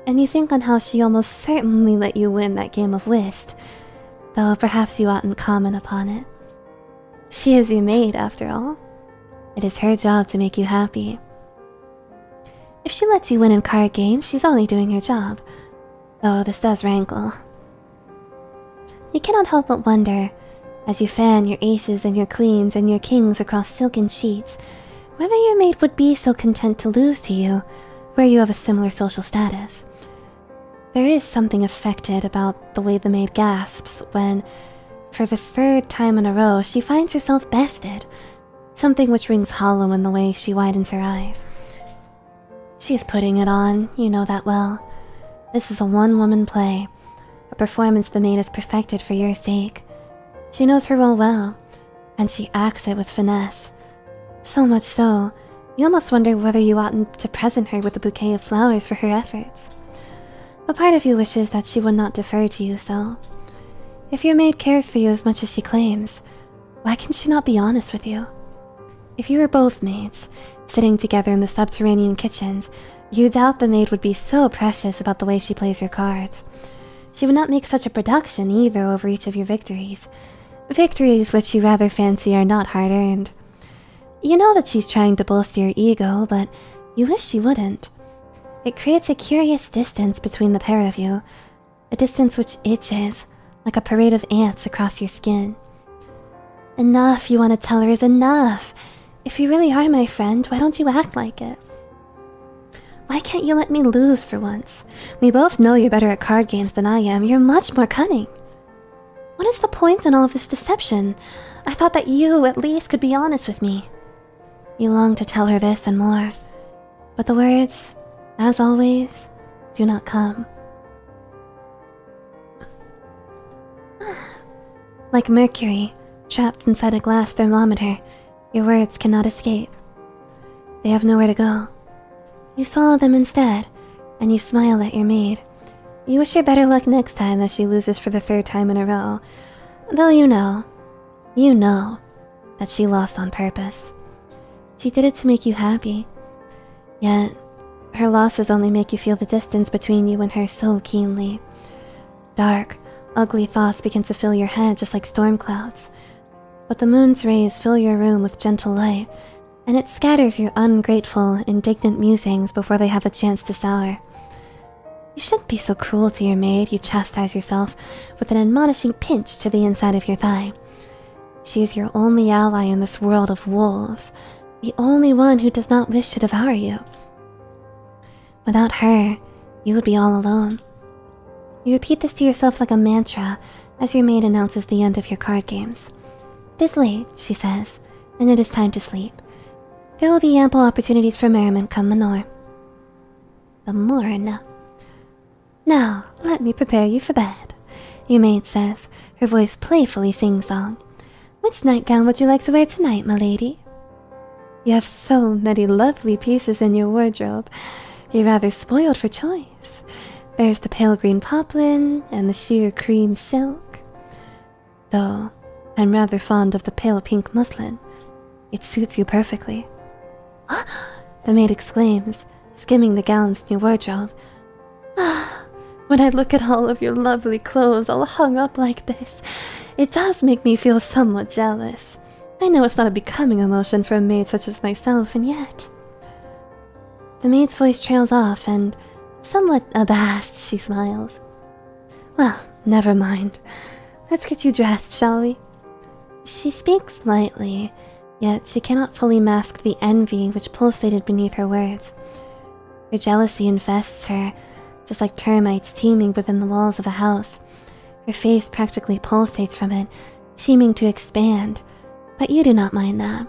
And you think on how she almost certainly let you win that game of whist, though perhaps you oughtn't comment upon it. She is your maid, after all. It is her job to make you happy. If she lets you win in card games, she's only doing her job. Though this does rankle. You cannot help but wonder, as you fan your aces and your queens and your kings across silken sheets, whether your maid would be so content to lose to you, were you of a similar social status. There is something affected about the way the maid gasps when, for the third time in a row, she finds herself bested, something which rings hollow in the way she widens her eyes. She's putting it on, you know that well. This is a one-woman play, a performance the maid has perfected for your sake. She knows her role well, and she acts it with finesse. So much so, you almost wonder whether you oughtn't to present her with a bouquet of flowers for her efforts. But part of you wishes that she would not defer to you so. If your maid cares for you as much as she claims, why can she not be honest with you? If you were both maids, sitting together in the subterranean kitchens, you doubt the maid would be so precious about the way she plays your cards. She would not make such a production either over each of your victories. Victories which you rather fancy are not hard-earned. You know that she's trying to bolster your ego, but you wish she wouldn't. It creates a curious distance between the pair of you, a distance which itches, like a parade of ants across your skin. Enough, you want to tell her, is enough. If you really are my friend, why don't you act like it? Why can't you let me lose for once? We both know you're better at card games than I am. You're much more cunning. What is the point in all of this deception? I thought that you, at least, could be honest with me. You long to tell her this and more, but the words, as always, do not come. Like mercury, trapped inside a glass thermometer, your words cannot escape. They have nowhere to go. You swallow them instead, and you smile at your maid. You wish her better luck next time as she loses for the third time in a row, though you know that she lost on purpose. She did it to make you happy, yet her losses only make you feel the distance between you and her so keenly. Dark, ugly thoughts begin to fill your head just like storm clouds, but the moon's rays fill your room with gentle light, and it scatters your ungrateful, indignant musings before they have a chance to sour. You shouldn't be so cruel to your maid, you chastise yourself with an admonishing pinch to the inside of your thigh. She is your only ally in this world of wolves, the only one who does not wish to devour you. Without her, you would be all alone. You repeat this to yourself like a mantra as your maid announces the end of your card games. It is late, she says, and it is time to sleep. There will be ample opportunities for merriment come the morn. The morn. Now, let me prepare you for bed, your maid says, her voice playfully sing-song. Which nightgown would you like to wear tonight, my lady? You have so many lovely pieces in your wardrobe. You're rather spoiled for choice. There's the pale green poplin and the sheer cream silk. Though, I'm rather fond of the pale pink muslin. It suits you perfectly. The maid exclaims, skimming the gowns in your wardrobe. When I look at all of your lovely clothes all hung up like this, it does make me feel somewhat jealous. I know it's not a becoming emotion for a maid such as myself, and yet... The maid's voice trails off, and, somewhat abashed, she smiles. Well, never mind. Let's get you dressed, shall we? She speaks lightly, yet she cannot fully mask the envy which pulsated beneath her words. Her jealousy infests her, just like termites teeming within the walls of a house. Her face practically pulsates from it, seeming to expand, but you do not mind that.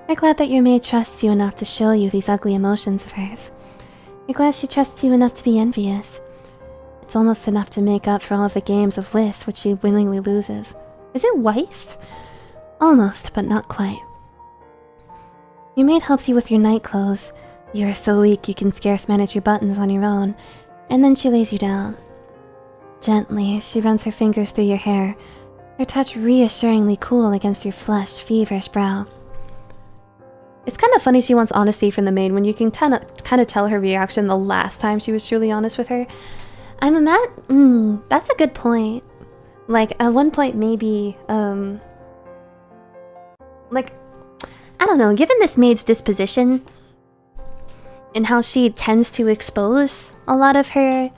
You're glad that your maid trusts you enough to show you these ugly emotions of hers. You're glad she trusts you enough to be envious. It's almost enough to make up for all of the games of whist which she willingly loses. Is it whist? Almost, but not quite. Your maid helps you with your night clothes. You are so weak you can scarce manage your buttons on your own, and then she lays you down. Gently, she runs her fingers through your hair, her touch reassuringly cool against your flushed, feverish brow. It's kind of funny she wants honesty from the maid when you can kind of tell her reaction the last time she was truly honest with her. That's a good point. Like, at one point maybe, like, I don't know, given this maid's disposition, and how she tends to expose a lot of her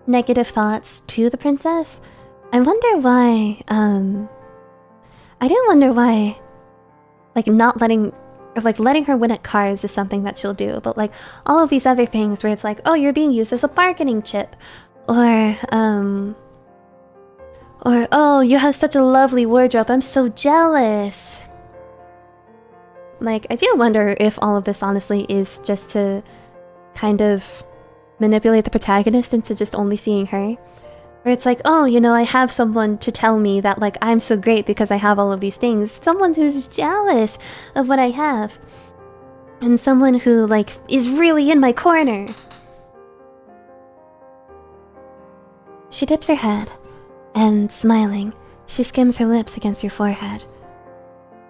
negative thoughts to the princess. I wonder why, I do wonder why, like, not letting, or like letting her win at cards is something that she'll do, but like all of these other things where it's like, oh, you're being used as a bargaining chip, or oh, you have such a lovely wardrobe, I'm so jealous. Like, I do wonder if all of this honestly is just to kind of manipulate the protagonist into just only seeing her. Where it's like, oh, you know, I have someone to tell me that, like, I'm so great because I have all of these things. Someone who's jealous of what I have. And someone who, like, is really in my corner. She dips her head, and smiling, she skims her lips against your forehead.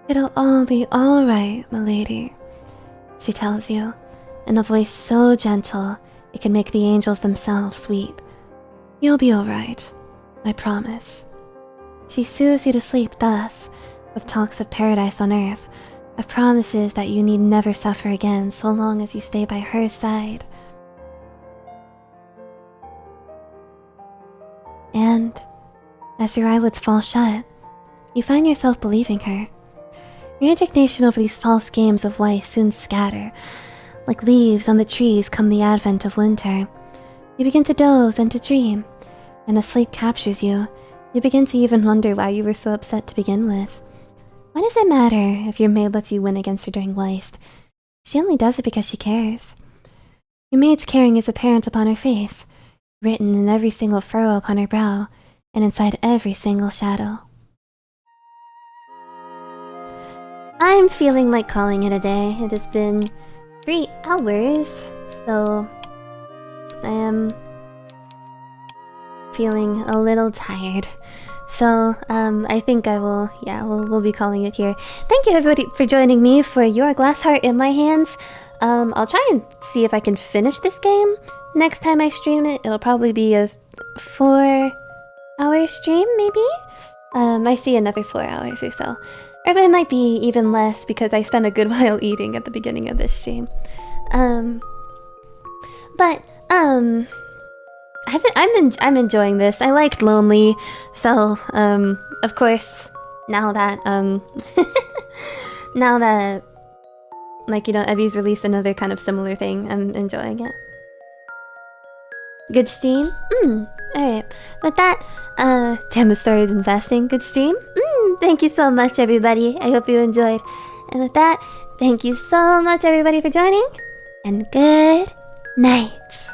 It'll all be alright, milady, she tells you, in a voice so gentle it can make the angels themselves weep. You'll be alright, I promise. She soothes you to sleep thus, with talks of paradise on earth, of promises that you need never suffer again so long as you stay by her side. And, as your eyelids fall shut, you find yourself believing her. Your indignation over these false games of life soon scatter. Like leaves on the trees come the advent of winter. You begin to doze and to dream, and as sleep captures you, you begin to even wonder why you were so upset to begin with. Why does it matter if your maid lets you win against her during waste? She only does it because she cares. Your maid's caring is apparent upon her face, written in every single furrow upon her brow, and inside every single shadow. I'm feeling like calling it a day. It has been 3 hours, so I am feeling a little tired. So, I think I will, yeah, we'll be calling it here. Thank you everybody for joining me for Your Glass Heart in My Hands. I'll try and see if I can finish this game next time I stream it. It'll probably be a 4-hour stream, maybe? I see another 4 hours or so. Or it might be even less because I spent a good while eating at the beginning of this stream. I'm enjoying this. I liked Lonely, so of course now that now that, like, you know, Evie's released another kind of similar thing, I'm enjoying it. Good stream? Alright. With that, damn, the story is investing. Good stream? Thank you so much, everybody. I hope you enjoyed. And with that, thank you so much, everybody, for joining. And good night.